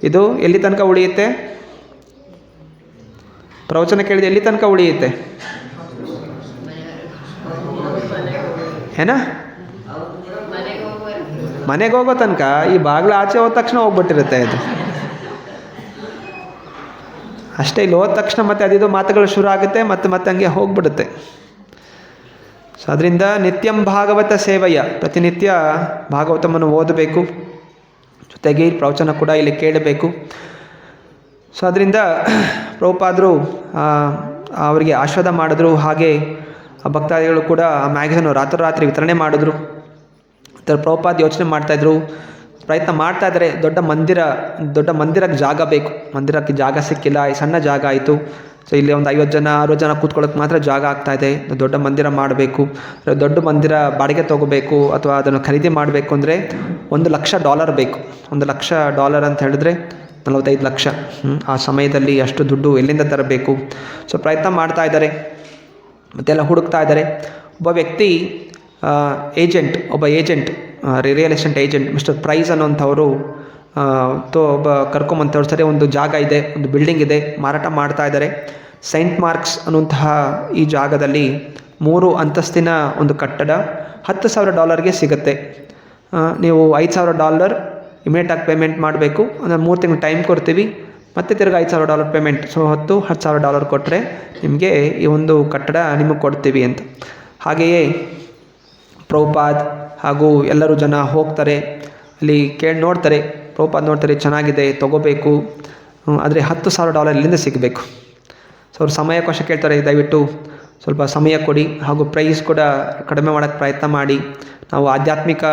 ಇದು ಎಲ್ಲಿ ತನಕ ಉಳಿಯುತ್ತೆ? ಪ್ರವಚನ ಕೇಳಿದ್ದು ಎಲ್ಲಿ ತನಕ ಉಳಿಯುತ್ತೆ? ಏನ ಮನೆಗೆ ಹೋಗೋ ತನಕ. ಈ ಬಾಗಿಲು ಆಚೆ ಹೋದ ತಕ್ಷಣ ಹೋಗ್ಬಿಟ್ಟಿರುತ್ತೆ ಅದು ಅಷ್ಟೇ. ಇಲ್ಲಿ ಹೋದ ತಕ್ಷಣ ಮತ್ತೆ ಅದಿದು ಮಾತುಗಳು ಶುರು ಆಗುತ್ತೆ, ಮತ್ತೆ ಹಂಗೆ ಹೋಗ್ಬಿಡುತ್ತೆ. ಸೊ ಅದರಿಂದ ನಿತ್ಯಂ ಭಾಗವತ ಸೇವೆಯ, ಪ್ರತಿನಿತ್ಯ ಭಾಗವತವನ್ನು ಓದಬೇಕು, ಜೊತೆಗೆ ಪ್ರವಚನ ಕೂಡ ಇಲ್ಲಿ ಕೇಳಬೇಕು. ಸೊ ಅದರಿಂದ ಪ್ರಭುಪಾದರು ಅವರಿಗೆ ಆಶೀರ್ವಾದ ಮಾಡಿದ್ರು. ಹಾಗೆ ಆ ಭಕ್ತಾದಿಗಳು ಕೂಡ ಆ ಮ್ಯಾಗಝಿನ್ ರಾತ್ರಿ ವಿತರಣೆ ಮಾಡಿದ್ರು. ಪ್ರಭುಪಾದ ಯೋಚನೆ ಮಾಡ್ತಾಯಿದ್ರು, ಪ್ರಯತ್ನ ಮಾಡ್ತಾಯಿದ್ದಾರೆ. ದೊಡ್ಡ ಮಂದಿರಕ್ಕೆ ಜಾಗ ಬೇಕು. ಮಂದಿರಕ್ಕೆ ಜಾಗ ಸಿಕ್ಕಿಲ್ಲ, ಈ ಸಣ್ಣ ಜಾಗ ಆಯಿತು. ಸೊ ಇಲ್ಲಿ ಒಂದು 50 ಜನ 60 ಜನ ಕೂತ್ಕೊಳ್ಳೋಕೆ ಮಾತ್ರ ಜಾಗ ಆಗ್ತಾಯಿದೆ. ದೊಡ್ಡ ಮಂದಿರ ಮಾಡಬೇಕು, ದೊಡ್ಡ ಮಂದಿರ ಬಾಡಿಗೆ ತೊಗೋಬೇಕು ಅಥವಾ ಅದನ್ನು ಖರೀದಿ ಮಾಡಬೇಕು ಅಂದರೆ $1,00,000 ಬೇಕು. $1,00,000 ಅಂತ ಹೇಳಿದ್ರೆ 45 ಲಕ್ಷ. ಆ ಸಮಯದಲ್ಲಿ ಅಷ್ಟು ದುಡ್ಡು ಎಲ್ಲಿಂದ ತರಬೇಕು? ಸೊ ಪ್ರಯತ್ನ ಮಾಡ್ತಾ ಇದ್ದಾರೆ, ಮತ್ತೆಲ್ಲ ಹುಡುಕ್ತಾ ಇದ್ದಾರೆ. ಒಬ್ಬ agent real estate agent mister Price ಅನ್ನೋಂಥವರು ಒಬ್ಬ ಕರ್ಕೊಂಬಂಥವ್ರು, ಸರಿ ಒಂದು ಜಾಗ ಇದೆ, ಒಂದು ಬಿಲ್ಡಿಂಗ್ ಇದೆ, ಮಾರಾಟ ಮಾಡ್ತಾ ಇದ್ದಾರೆ. ಸೈಂಟ್ ಮಾರ್ಕ್ಸ್ ಅನ್ನುವಂತಹ ಈ ಜಾಗದಲ್ಲಿ 3 ಅಂತಸ್ತಿನ ಒಂದು ಕಟ್ಟಡ $10,000 ಸಿಗುತ್ತೆ. ನೀವು $5,000 ಇಮಿಡಿಯೇಟಾಗಿ ಪೇಮೆಂಟ್ ಮಾಡಬೇಕು. ಅಂದರೆ 3 ತಿಂಗಳು ಟೈಮ್ ಕೊಡ್ತೀವಿ, ಮತ್ತೆ ತಿರ್ಗಿ $5,000 ಪೇಮೆಂಟ್. ಸೊ $10,000 ಕೊಟ್ಟರೆ ನಿಮಗೆ ಈ ಒಂದು ಕಟ್ಟಡ ನಿಮಗೆ ಕೊಡ್ತೀವಿ ಅಂತ. ಹಾಗೆಯೇ ಪ್ರಭುಪಾದ್ ಹಾಗೂ ಎಲ್ಲರೂ ಜನ ಹೋಗ್ತಾರೆ, ಅಲ್ಲಿ ನೋಡ್ತಾರೆ. ಪ್ರಭುಪಾದ್ ನೋಡ್ತಾರೆ, ಚೆನ್ನಾಗಿದೆ, ತೊಗೋಬೇಕು, ಆದರೆ $10,000 ಇಲ್ಲಿಂದ ಸಿಗಬೇಕು. ಸೊ ಅವ್ರು ಸಮಯಾವಕಾಶ ಕೇಳ್ತಾರೆ, ದಯವಿಟ್ಟು ಸ್ವಲ್ಪ ಸಮಯ ಕೊಡಿ, ಹಾಗೂ ಪ್ರೈಸ್ ಕೂಡ ಕಡಿಮೆ ಮಾಡೋಕ್ಕೆ ಪ್ರಯತ್ನ ಮಾಡಿ. ನಾವು ಆಧ್ಯಾತ್ಮಿಕ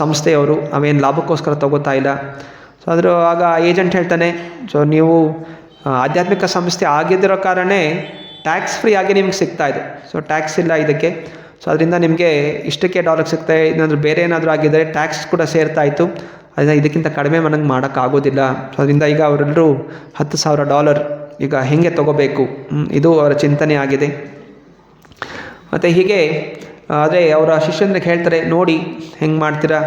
ಸಂಸ್ಥೆಯವರು, ನಾವೇನು ಲಾಭಕ್ಕೋಸ್ಕರ ತೊಗೋತಾ ಇಲ್ಲ. ಸೊ ಆಗ ಏಜೆಂಟ್ ಹೇಳ್ತಾನೆ, ಸೊ ನೀವು ಆಧ್ಯಾತ್ಮಿಕ ಸಂಸ್ಥೆ ಆಗಿದ್ದಿರೋ ಕಾರಣವೇ ಟ್ಯಾಕ್ಸ್ ಫ್ರೀ ಆಗಿ ನಿಮ್ಗೆ ಸಿಗ್ತಾಯಿದೆ. ಸೊ ಟ್ಯಾಕ್ಸ್ ಇಲ್ಲ ಇದಕ್ಕೆ. ಸೊ ಅದರಿಂದ ನಿಮಗೆ ಇಷ್ಟಕ್ಕೆ ಡಾಲರ್ ಸಿಗ್ತಾ, ಏನಾದರೂ ಬೇರೆ ಏನಾದರೂ ಆಗಿದ್ದರೆ ಟ್ಯಾಕ್ಸ್ ಕೂಡ ಸೇರ್ತಾಯಿತ್ತು. ಅದರಿಂದ ಇದಕ್ಕಿಂತ ಕಡಿಮೆ ನನಗೆ ಮಾಡೋಕ್ಕಾಗೋದಿಲ್ಲ. ಸೊ ಅದರಿಂದ ಈಗ ಅವರೆಲ್ಲರೂ $10,000 ಈಗ ಹೇಗೆ ತೊಗೋಬೇಕು, ಇದು ಅವರ ಚಿಂತನೆ ಆಗಿದೆ. ಮತ್ತು ಹೀಗೆ ಆದರೆ ಅವರ ಶಿಷ್ಯನಿಗೆ ಹೇಳ್ತಾರೆ, ನೋಡಿ ಹೆಂಗೆ ಮಾಡ್ತೀರಾ,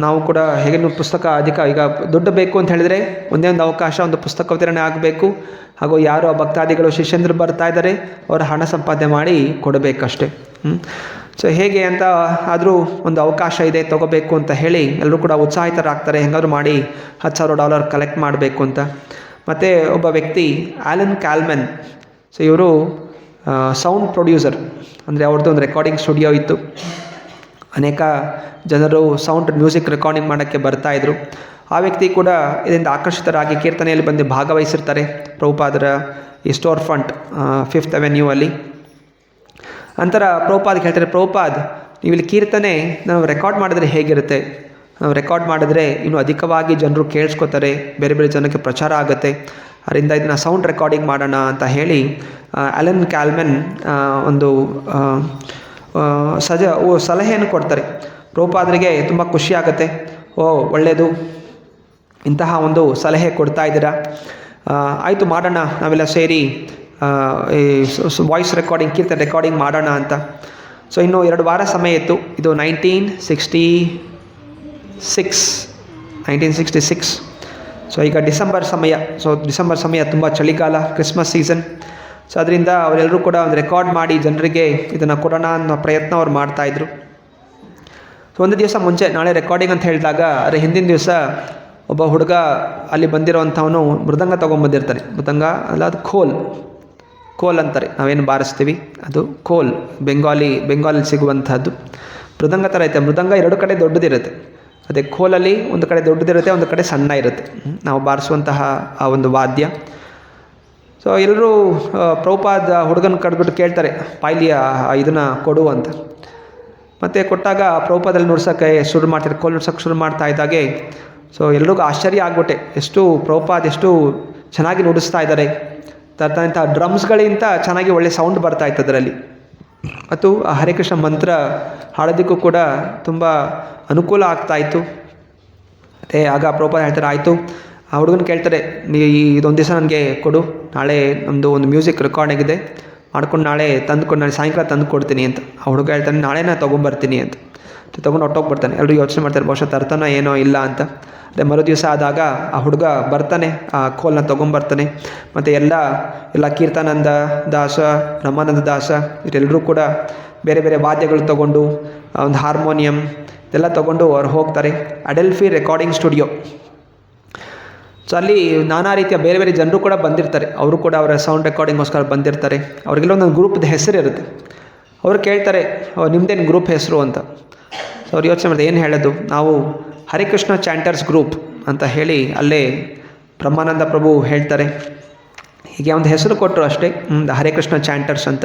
ನಾವು ಕೂಡ ಹೇಗೆ ಪುಸ್ತಕ ಈಗ ದುಡ್ಡು ಬೇಕು ಅಂತ ಹೇಳಿದರೆ ಒಂದೇ ಒಂದು ಅವಕಾಶ, ಒಂದು ಪುಸ್ತಕ ವಿತರಣೆ ಆಗಬೇಕು. ಹಾಗೂ ಯಾರು ಆ ಭಕ್ತಾದಿಗಳು ಶಿಷ್ಯಂದರು ಬರ್ತಾ ಇದ್ದಾರೆ ಅವರ ಹಣ ಸಂಪಾದನೆ ಮಾಡಿ ಕೊಡಬೇಕಷ್ಟೆ. ಸೊ ಹೇಗೆ ಅಂತ ಆದರೂ ಒಂದು ಅವಕಾಶ ಇದೆ, ತೊಗೋಬೇಕು ಅಂತ ಹೇಳಿ ಎಲ್ಲರೂ ಕೂಡ ಉತ್ಸಾಹಿತರಾಗ್ತಾರೆ. ಹೆಂಗಾದ್ರೂ ಮಾಡಿ $10,000 ಕಲೆಕ್ಟ್ ಮಾಡಬೇಕು ಅಂತ. ಮತ್ತು ಒಬ್ಬ ವ್ಯಕ್ತಿ ಆಲನ್ ಕ್ಯಾಲ್ಮೆನ್, ಸೊ ಇವರು ಸೌಂಡ್ ಪ್ರೊಡ್ಯೂಸರ್, ಅಂದರೆ ಅವ್ರದ್ದು ಒಂದು ರೆಕಾರ್ಡಿಂಗ್ ಸ್ಟುಡಿಯೋ ಇತ್ತು. ಅನೇಕ ಜನರು ಸೌಂಡ್ ಮ್ಯೂಸಿಕ್ ರೆಕಾರ್ಡಿಂಗ್ ಮಾಡೋಕ್ಕೆ ಬರ್ತಾಯಿದ್ರು. ಆ ವ್ಯಕ್ತಿ ಕೂಡ ಇದರಿಂದ ಆಕರ್ಷಿತರಾಗಿ ಕೀರ್ತನೆಯಲ್ಲಿ ಬಂದು ಭಾಗವಹಿಸಿರ್ತಾರೆ ಪ್ರಭುಪಾದರ ಈ ಸ್ಟೋರ್ ಫ್ರಂಟ್ 5th Avenue ಅಲ್ಲಿ. ನಂತರ ಪ್ರಭುಪಾದ್ ಹೇಳ್ತಾರೆ, ಪ್ರಭುಪಾದ್ ನೀವು ಇಲ್ಲಿ ಕೀರ್ತನೆ ನಾವು ರೆಕಾರ್ಡ್ ಮಾಡಿದ್ರೆ ಹೇಗಿರುತ್ತೆ? ನಾವು ರೆಕಾರ್ಡ್ ಮಾಡಿದ್ರೆ ಇನ್ನೂ ಅಧಿಕವಾಗಿ ಜನರು ಕೇಳಿಸ್ಕೊತಾರೆ, ಬೇರೆ ಬೇರೆ ಜನಕ್ಕೆ ಪ್ರಚಾರ ಆಗುತ್ತೆ. ಅದರಿಂದ ಇದನ್ನು ಸೌಂಡ್ ರೆಕಾರ್ಡಿಂಗ್ ಮಾಡೋಣ ಅಂತ ಹೇಳಿ ಆಲನ್ ಕ್ಯಾಲ್ಮೆನ್ ಒಂದು ಸಲಹೆಯನ್ನು ಕೊಡ್ತಾರೆ. ಪ್ರಭುಪಾದರಿಗೆ ತುಂಬ ಖುಷಿಯಾಗುತ್ತೆ. ಒಳ್ಳೆಯದು, ಇಂತಹ ಒಂದು ಸಲಹೆ ಕೊಡ್ತಾ ಇದ್ದೀರಾ, ಆಯಿತು ಮಾಡೋಣ, ನಾವೆಲ್ಲ ಸೇರಿ ಈ ವಾಯ್ಸ್ ರೆಕಾರ್ಡಿಂಗ್, ಕೀರ್ತನೆ ರೆಕಾರ್ಡಿಂಗ್ ಮಾಡೋಣ ಅಂತ. ಸೊ ಇನ್ನೂ 2 ವಾರ ಸಮಯ ಇತ್ತು. ಇದು 1966. ಸೊ ಈಗ ಡಿಸೆಂಬರ್ ಸಮಯ ತುಂಬ ಚಳಿಗಾಲ, ಕ್ರಿಸ್ಮಸ್ ಸೀಸನ್. ಸೊ ಅದರಿಂದ ಅವರೆಲ್ಲರೂ ಕೂಡ ಒಂದು ರೆಕಾರ್ಡ್ ಮಾಡಿ ಜನರಿಗೆ ಇದನ್ನು ಕೊಡೋಣ ಅನ್ನೋ ಪ್ರಯತ್ನ ಅವ್ರು ಮಾಡ್ತಾಯಿದ್ರು. ಸೊ ಒಂದು ದಿವಸ ಮುಂಚೆ, ನಾಳೆ ರೆಕಾರ್ಡಿಂಗ್ ಅಂತ ಹೇಳಿದಾಗ ಅದರ ಹಿಂದಿನ ದಿವಸ ಒಬ್ಬ ಹುಡುಗ ಅಲ್ಲಿ ಬಂದಿರೋವಂಥವನು ಮೃದಂಗ ತೊಗೊಂಬಂದಿರ್ತಾನೆ. ಮೃದಂಗ ಅಲ್ಲ, ಅದು ಕೋಲ್ ಅಂತಾರೆ, ನಾವೇನು ಬಾರಿಸ್ತೀವಿ ಅದು ಕೋಲ್, ಬೆಂಗಾಲಲ್ಲಿ ಸಿಗುವಂಥದ್ದು. ಮೃದಂಗ ಥರ ಐತೆ, ಮೃದಂಗ ಎರಡು ಕಡೆ ದೊಡ್ಡದಿರುತ್ತೆ, ಅದೇ ಕೋಲಲ್ಲಿ ಒಂದು ಕಡೆ ದೊಡ್ಡದಿರುತ್ತೆ, ಒಂದು ಕಡೆ ಸಣ್ಣ ಇರುತ್ತೆ, ನಾವು ಬಾರಿಸುವಂತಹ ಆ ಒಂದು ವಾದ್ಯ. ಸೊ ಎಲ್ಲರೂ ಪ್ರಭುಪಾದ ಹುಡುಗನ ಕಡ್ಬಿಟ್ಟು ಕೇಳ್ತಾರೆ, ಪಾಯ್ಲಿಯ ಇದನ್ನು ಕೊಡು ಅಂತ. ಮತ್ತು ಕೊಟ್ಟಾಗ ಪ್ರಭುಪಾದಲ್ಲಿ ನುಡ್ಸೋಕ್ಕೆ ಶುರು ಮಾಡ್ತಾರೆ, ಕೋಲ್ ನುಡ್ಸೋಕ್ಕೆ ಶುರು ಮಾಡ್ತಾ ಇದ್ದಾಗೆ ಸೊ ಎಲ್ರಿಗೂ ಆಶ್ಚರ್ಯ ಆಗ್ಬಿಟ್ಟೆ, ಪ್ರಭುಪಾದ ಎಷ್ಟು ಚೆನ್ನಾಗಿ ನುಡಿಸ್ತಾ ಇದ್ದಾರೆ, ತರ್ತಂಥ ಡ್ರಮ್ಸ್ಗಳಿಂದ ಚೆನ್ನಾಗಿ ಒಳ್ಳೆ ಸೌಂಡ್ ಬರ್ತಾ ಇತ್ತು ಅದರಲ್ಲಿ. ಮತ್ತು ಆ ಹರೇ ಕೃಷ್ಣ ಮಂತ್ರ ಹಾಡೋದಕ್ಕೂ ಕೂಡ ತುಂಬ ಅನುಕೂಲ ಆಗ್ತಾಯಿತ್ತು. ಮತ್ತು ಆಗ ಪ್ರಭುಪಾದ ಹೇಳ್ತಾರೆ, ಆಯಿತು. ಆ ಹುಡುಗನ ಕೇಳ್ತಾರೆ, ಇದೊಂದು ದಿವಸ ನನಗೆ ಕೊಡು, ನಾಳೆ ನಮ್ಮದು ಒಂದು ಮ್ಯೂಸಿಕ್ ರೆಕಾರ್ಡಿಂಗ್ ಇದೆ, ಮಾಡ್ಕೊಂಡು ನಾಳೆ ನಾಳೆ ಸಾಯಂಕಾಲ ತಂದು ಕೊಡ್ತೀನಿ ಅಂತ. ಆ ಹುಡುಗ ಹೇಳ್ತಾನೆ, ನಾಳೆನೇ ತೊಗೊಂಬರ್ತೀನಿ ಅಂತ. ತೊಗೊಂಡು ಹೊಟ್ಟೋಗ್ಬರ್ತಾನೆ. ಎಲ್ಲರೂ ಯೋಚನೆ ಮಾಡ್ತಾರೆ, ಬಹುಶಃ ತರ್ತಾನೋ ಏನೋ ಇಲ್ಲ ಅಂತ. ಅದೇ ಮರು ದಿವಸ ಆದಾಗ ಆ ಹುಡುಗ ಬರ್ತಾನೆ, ಆ ಕೋಲನ್ನ ತೊಗೊಂಬರ್ತಾನೆ. ಮತ್ತು ಎಲ್ಲ ಕೀರ್ತನಾನಂದ ದಾಸ, ರಮಾನಂದ ದಾಸ ಇವರೆಲ್ಲರೂ ಕೂಡ ಬೇರೆ ಬೇರೆ ವಾದ್ಯಗಳು ತೊಗೊಂಡು, ಒಂದು ಹಾರ್ಮೋನಿಯಂ ಇದೆಲ್ಲ ತೊಗೊಂಡು ಅವ್ರು ಹೋಗ್ತಾರೆ ಅಡೆಲ್ಫಿ ರೆಕಾರ್ಡಿಂಗ್ ಸ್ಟುಡಿಯೋ. ಸೊ ಅಲ್ಲಿ ನಾನಾ ರೀತಿಯ ಬೇರೆ ಬೇರೆ ಜನರು ಕೂಡ ಬಂದಿರ್ತಾರೆ, ಅವರು ಕೂಡ ಅವರ ಸೌಂಡ್ ರೆಕಾರ್ಡಿಂಗ್ಗೋಸ್ಕರ ಬಂದಿರ್ತಾರೆ. ಅವ್ರಿಗೆಲ್ಲ ಒಂದೊಂದು ಗ್ರೂಪ್ದು ಹೆಸರು ಇರುತ್ತೆ. ಅವ್ರು ಕೇಳ್ತಾರೆ, ನಿಮ್ಮದೇನು ಗ್ರೂಪ್ ಹೆಸರು ಅಂತ. ಸೊ ಅವ್ರು ಯೋಚನೆ ಮಾಡಿದೆ, ಏನು ಹೇಳೋದು, ನಾವು ಹರೇ ಕೃಷ್ಣ ಚಾಂಟರ್ಸ್ ಗ್ರೂಪ್ ಅಂತ ಹೇಳಿ ಅಲ್ಲೇ ಬ್ರಹ್ಮಾನಂದ ಪ್ರಭು ಹೇಳ್ತಾರೆ. ಹೀಗೆ ಒಂದು ಹೆಸರು ಕೊಟ್ಟರು ಅಷ್ಟೇ, ಹರೇ ಕೃಷ್ಣ ಚಾಂಟರ್ಸ್ ಅಂತ.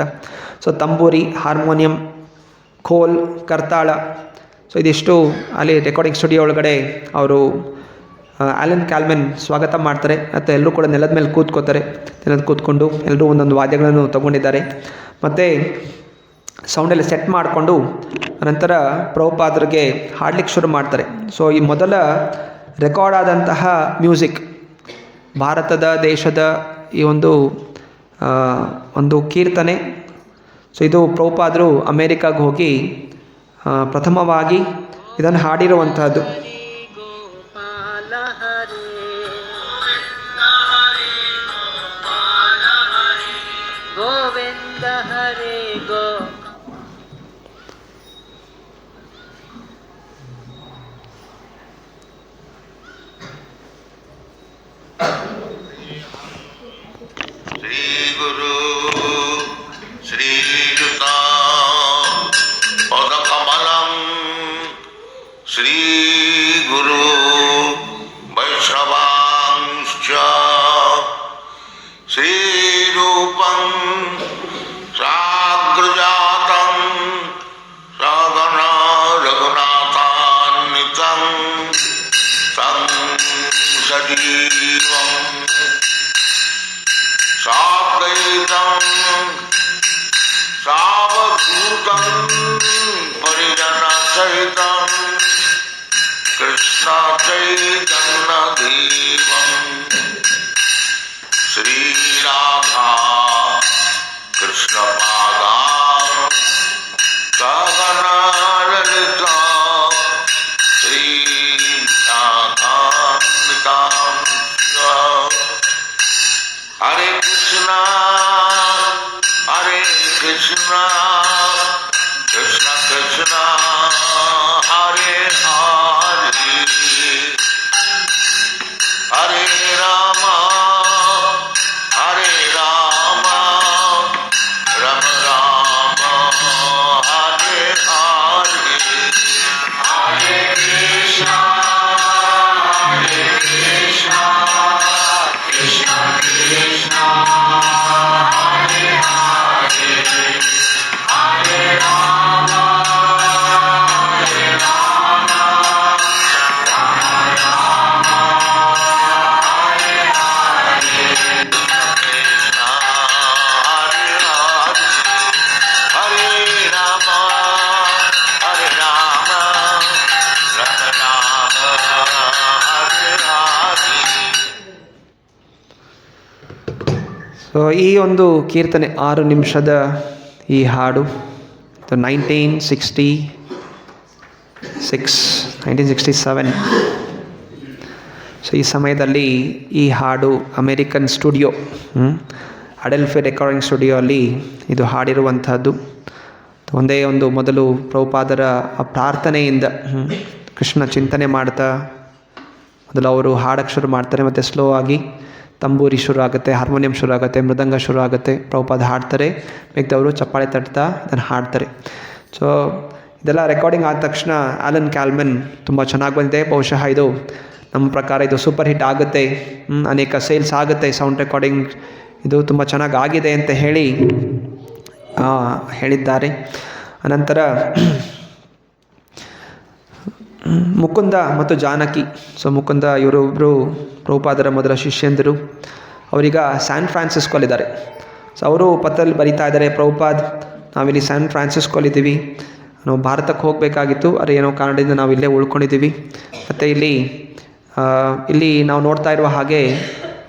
ಸೊ ತಂಬೂರಿ, ಹಾರ್ಮೋನಿಯಂ, ಖೋಲ್, ಕರ್ತಾಳ, ಸೊ ಇದಿಷ್ಟು ಅಲ್ಲಿ ರೆಕಾರ್ಡಿಂಗ್ ಸ್ಟುಡಿಯೋ ಒಳಗಡೆ ಅವರು ಆ್ಯಲನ್ ಕ್ಯಾಲ್ಮೆನ್ ಸ್ವಾಗತ ಮಾಡ್ತಾರೆ. ಮತ್ತು ಎಲ್ಲರೂ ಕೂಡ ನೆಲದ ಮೇಲೆ ಕೂತ್ಕೋತಾರೆ. ಕೂತ್ಕೊಂಡು ಎಲ್ಲರೂ ಒಂದೊಂದು ವಾದ್ಯಗಳನ್ನು ತೊಗೊಂಡಿದ್ದಾರೆ. ಮತ್ತು ಸೌಂಡೆಲ್ಲ ಸೆಟ್ ಮಾಡಿಕೊಂಡು ನಂತರ ಪ್ರಭುಪಾದರಿಗೆ ಹಾಡಲಿಕ್ಕೆ ಶುರು ಮಾಡ್ತಾರೆ. ಸೊ ಈ ಮೊದಲ ರೆಕಾರ್ಡ್ ಆದಂತಹ ಮ್ಯೂಸಿಕ್, ಭಾರತದ ದೇಶದ ಈ ಒಂದು ಕೀರ್ತನೆ. ಸೊ ಇದು ಪ್ರಭುಪಾದರು ಅಮೇರಿಕಾಗೆ ಹೋಗಿ ಪ್ರಥಮವಾಗಿ ಇದನ್ನು ಹಾಡಿರುವಂತಹದ್ದು. कृष्ण चैतन्य देवं श्री राधा कृष्ण पादा गगना ललिता श्री राधान्विता हरे कृष्ण कृष्ण कृष्ण हरे हरे हरे राम राम राम हरे हरे हरे कृष्ण कृष्ण कृष्ण हरे हरे हरे राम ಸೊ ಈ ಒಂದು ಕೀರ್ತನೆ 6 ನಿಮಿಷದ ಈ ಹಾಡು 1967. ಸೊ ಈ ಸಮಯದಲ್ಲಿ ಈ ಹಾಡು ಅಮೇರಿಕನ್ ಸ್ಟುಡಿಯೋ, ಅಡೆಲ್ಫಿ ರೆಕಾರ್ಡಿಂಗ್ ಸ್ಟುಡಿಯೋ ಅಲ್ಲಿ ಇದು ಹಾಡಿರುವಂಥದ್ದು. ಒಂದೇ ಒಂದು ಮೊದಲು ಪ್ರಭುಪಾದರ ಆ ಪ್ರಾರ್ಥನೆಯಿಂದ ಕೃಷ್ಣ ಚಿಂತನೆ ಮಾಡ್ತಾ ಮೊದಲು ಅವರು ಹಾಡಕ್ಕೆ ಶುರು ಮಾಡ್ತಾರೆ. ಮತ್ತು ಸ್ಲೋ ಆಗಿ ತಂಬೂರಿ ಶುರು ಆಗುತ್ತೆ, ಹಾರ್ಮೋನಿಯಂ ಶುರು ಆಗುತ್ತೆ, ಮೃದಂಗ ಶುರು ಆಗುತ್ತೆ, ಪ್ರಭುಪಾದ ಹಾಡ್ತಾರೆ, ಮಿಕ್ದವರು ಚಪ್ಪಾಳೆ ತಟ್ತಾ ಇದನ್ನು ಹಾಡ್ತಾರೆ. ಸೊ ಇದೆಲ್ಲ ರೆಕಾರ್ಡಿಂಗ್ ಆದ ತಕ್ಷಣ ಆಲನ್ ಕ್ಯಾಲ್ಮೆನ್ ತುಂಬ ಚೆನ್ನಾಗಿ ಬಂದಿದೆ, ಬಹುಶಃ ಇದು ನಮ್ಮ ಪ್ರಕಾರ ಇದು ಸೂಪರ್ ಹಿಟ್ ಆಗುತ್ತೆ, ಅನೇಕ ಸೇಲ್ಸ್ ಆಗುತ್ತೆ, ಸೌಂಡ್ ರೆಕಾರ್ಡಿಂಗ್ ಇದು ತುಂಬ ಚೆನ್ನಾಗಿ ಆಗಿದೆ ಅಂತ ಹೇಳಿದ್ದಾರೆ. ಅನಂತರ ಮುಕುಂದ ಮತ್ತು ಜಾನಕಿ, ಸೊ ಮುಕುಂದ ಇವರೊಬ್ಬರು ಪ್ರಭುಪಾದರ ಮೊದಲ ಶಿಷ್ಯಂದರು, ಅವರೀಗ ಸ್ಯಾನ್ ಫ್ರಾನ್ಸಿಸ್ಕೋಲಿದ್ದಾರೆ. ಸೊ ಅವರು ಪತ್ರದಲ್ಲಿ ಬರೀತಾ ಇದ್ದಾರೆ, ಪ್ರಭುಪಾದ್ ನಾವಿಲ್ಲಿ ಸ್ಯಾನ್ ಫ್ರಾನ್ಸಿಸ್ಕೋಲಿದ್ದೀವಿ, ನಾವು ಭಾರತಕ್ಕೆ ಹೋಗಬೇಕಾಗಿತ್ತು, ಆದರೆ ಏನೋ ಕಾರಣದಿಂದ ನಾವು ಇಲ್ಲೇ ಉಳ್ಕೊಂಡಿದ್ದೀವಿ. ಮತ್ತು ಇಲ್ಲಿ ನಾವು ನೋಡ್ತಾ ಇರುವ ಹಾಗೆ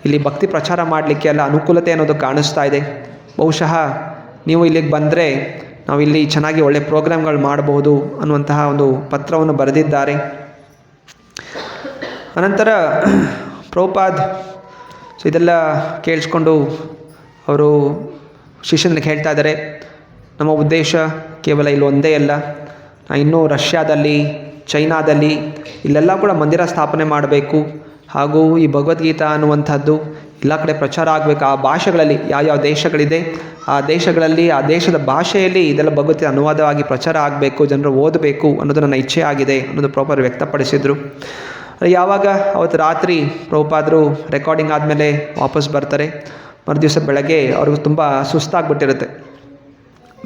ಇಲ್ಲಿ ಭಕ್ತಿ ಪ್ರಚಾರ ಮಾಡಲಿಕ್ಕೆ ಎಲ್ಲ ಅನುಕೂಲತೆ ಅನ್ನೋದು ಕಾಣಿಸ್ತಾ ಇದೆ. ಬಹುಶಃ ನೀವು ಇಲ್ಲಿಗೆ ಬಂದರೆ ನಾವಿಲ್ಲಿ ಚೆನ್ನಾಗಿ ಒಳ್ಳೆಯ ಪ್ರೋಗ್ರಾಮ್ಗಳು ಮಾಡಬಹುದು ಅನ್ನುವಂತಹ ಒಂದು ಪತ್ರವನ್ನು ಬರೆದಿದ್ದಾರೆ. ಅನಂತರ ಪ್ರಭುಪಾದ್ ಸೊ ಇದೆಲ್ಲ ಕೇಳಿಸ್ಕೊಂಡು ಅವರು ಶಿಷ್ಯನಿಗೆ ಹೇಳ್ತಾ ಇದ್ದಾರೆ, ನಮ್ಮ ಉದ್ದೇಶ ಕೇವಲ ಇಲ್ಲಿ ಒಂದೇ ಅಲ್ಲ, ಇನ್ನೂ ರಷ್ಯಾದಲ್ಲಿ, ಚೈನಾದಲ್ಲಿ ಇಲ್ಲೆಲ್ಲ ಕೂಡ ಮಂದಿರ ಸ್ಥಾಪನೆ ಮಾಡಬೇಕು, ಹಾಗೂ ಈ ಭಗವದ್ಗೀತಾ ಅನ್ನುವಂಥದ್ದು ಎಲ್ಲ ಕಡೆ ಪ್ರಚಾರ ಆಗಬೇಕು. ಆ ಭಾಷೆಗಳಲ್ಲಿ ಯಾವ್ಯಾವ ದೇಶಗಳಿದೆ ಆ ದೇಶಗಳಲ್ಲಿ ಆ ದೇಶದ ಭಾಷೆಯಲ್ಲಿ ಇದೆಲ್ಲ ಭಗವದ್ಗೀತೆ ಅನುವಾದವಾಗಿ ಪ್ರಚಾರ ಆಗಬೇಕು, ಜನರು ಓದಬೇಕು ಅನ್ನೋದು ನನ್ನ ಇಚ್ಛೆ ಆಗಿದೆ ಅನ್ನೋದು ಪ್ರಭುಪಾದರು ವ್ಯಕ್ತಪಡಿಸಿದರು. ಯಾವಾಗ ಅವತ್ತು ರಾತ್ರಿ ಪ್ರಭುಪಾದರು ರೆಕಾರ್ಡಿಂಗ್ ಆದಮೇಲೆ ವಾಪಸ್ ಬರ್ತಾರೆ, ಮರುದಿವಸ ಬೆಳಗ್ಗೆ ಅವ್ರಿಗೂ ತುಂಬ ಸುಸ್ತಾಗ್ಬಿಟ್ಟಿರುತ್ತೆ,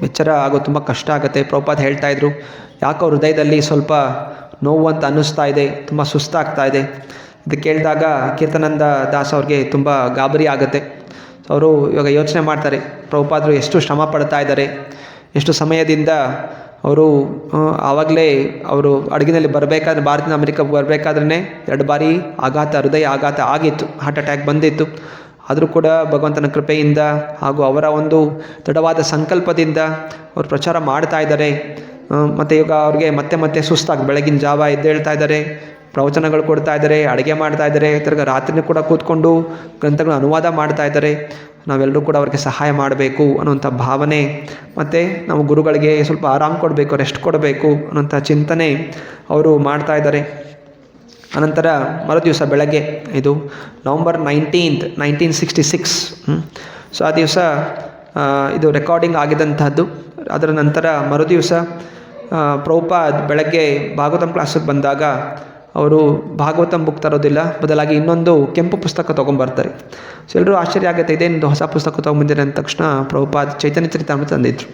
ಎಚ್ಚರ ಆಗೋದು ತುಂಬ ಕಷ್ಟ ಆಗುತ್ತೆ. ಪ್ರಭುಪಾದ್ ಹೇಳ್ತಾಯಿದ್ರು, ಯಾಕೋ ಹೃದಯದಲ್ಲಿ ಸ್ವಲ್ಪ ನೋವು ಅಂತ ಅನ್ನಿಸ್ತಾ ಇದೆ, ತುಂಬ ಸುಸ್ತಾಗ್ತಾ ಇದೆ. ಇದು ಕೇಳಿದಾಗ ಕೀರ್ತನಂದ ದಾಸ್ ಅವ್ರಿಗೆ ತುಂಬ ಗಾಬರಿ ಆಗುತ್ತೆ. ಅವರು ಇವಾಗ ಯೋಚನೆ ಮಾಡ್ತಾರೆ, ಪ್ರಭುಪಾದರು ಎಷ್ಟು ಶ್ರಮ ಪಡ್ತಾ ಇದ್ದಾರೆ, ಎಷ್ಟು ಸಮಯದಿಂದ ಅವರು ಆವಾಗಲೇ ಅವರು ಅಡುಗೆನಲ್ಲಿ ಬರಬೇಕಾದ್ರೆ ಭಾರತದಿಂದ ಅಮೆರಿಕಕ್ಕೆ ಬರಬೇಕಾದ್ರೆ 2 ಬಾರಿ ಹೃದಯ ಆಘಾತ ಆಗಿತ್ತು, ಹಾರ್ಟ್ ಅಟ್ಯಾಕ್ ಬಂದಿತ್ತು. ಆದರೂ ಕೂಡ ಭಗವಂತನ ಕೃಪೆಯಿಂದ ಹಾಗೂ ಅವರ ಒಂದು ದೃಢವಾದ ಸಂಕಲ್ಪದಿಂದ ಅವರು ಪ್ರಚಾರ ಮಾಡ್ತಾ ಇದ್ದಾರೆ. ಮತ್ತು ಇವಾಗ ಅವ್ರಿಗೆ ಮತ್ತೆ ಸುಸ್ತಾಗಿ ಬೆಳಗಿನ ಜಾವ ಎದ್ದೇಳ್ತಾ ಇದ್ದಾರೆ, ಪ್ರವಚನಗಳು ಕೊಡ್ತಾ ಇದ್ದಾರೆ, ಅಡುಗೆ ಮಾಡ್ತಾ ಇದ್ದಾರೆ, ತಿರ್ಗ ರಾತ್ರಿನೂ ಕೂಡ ಕೂತ್ಕೊಂಡು ಗ್ರಂಥಗಳನ್ನ ಅನುವಾದ ಮಾಡ್ತಾ ಇದ್ದಾರೆ. ನಾವೆಲ್ಲರೂ ಕೂಡ ಅವ್ರಿಗೆ ಸಹಾಯ ಮಾಡಬೇಕು ಅನ್ನುವಂಥ ಭಾವನೆ, ಮತ್ತು ನಾವು ಗುರುಗಳಿಗೆ ಸ್ವಲ್ಪ ಆರಾಮ್ ಕೊಡಬೇಕು, ರೆಸ್ಟ್ ಕೊಡಬೇಕು ಅನ್ನೋಂಥ ಚಿಂತನೆ ಅವರು ಮಾಡ್ತಾ ಇದ್ದಾರೆ. ಅನಂತರ ಮರುದಿವಸ ಬೆಳಗ್ಗೆ, ಇದು ನವಂಬರ್ 19th 1966, ಸೊ ಆ ದಿವಸ ಇದು ರೆಕಾರ್ಡಿಂಗ್ ಆಗಿದ್ದಂಥದ್ದು. ಅದರ ನಂತರ ಮರುದಿವಸ ಪ್ರಭುಪಾದ್ ಬೆಳಗ್ಗೆ ಭಾಗವತಂ ಕ್ಲಾಸಿಗೆ ಬಂದಾಗ ಅವರು ಭಾಗವತಂ ಬುಕ್ ತರೋದಿಲ್ಲ, ಬದಲಾಗಿ ಇನ್ನೊಂದು ಕೆಂಪು ಪುಸ್ತಕ ತೊಗೊಂಬರ್ತಾರೆ. ಸೊ ಎಲ್ಲರೂ ಆಶ್ಚರ್ಯ ಆಗುತ್ತೆ, ಇದೇನು ಹೊಸ ಪುಸ್ತಕ ತೊಗೊಂಬಂದಿರ ಅಂದ ತಕ್ಷಣ ಪ್ರಭುಪಾದ್ ಚೈತನ್ಯ ಚರಿತಾಮೃತ ತಂದಿದ್ರು.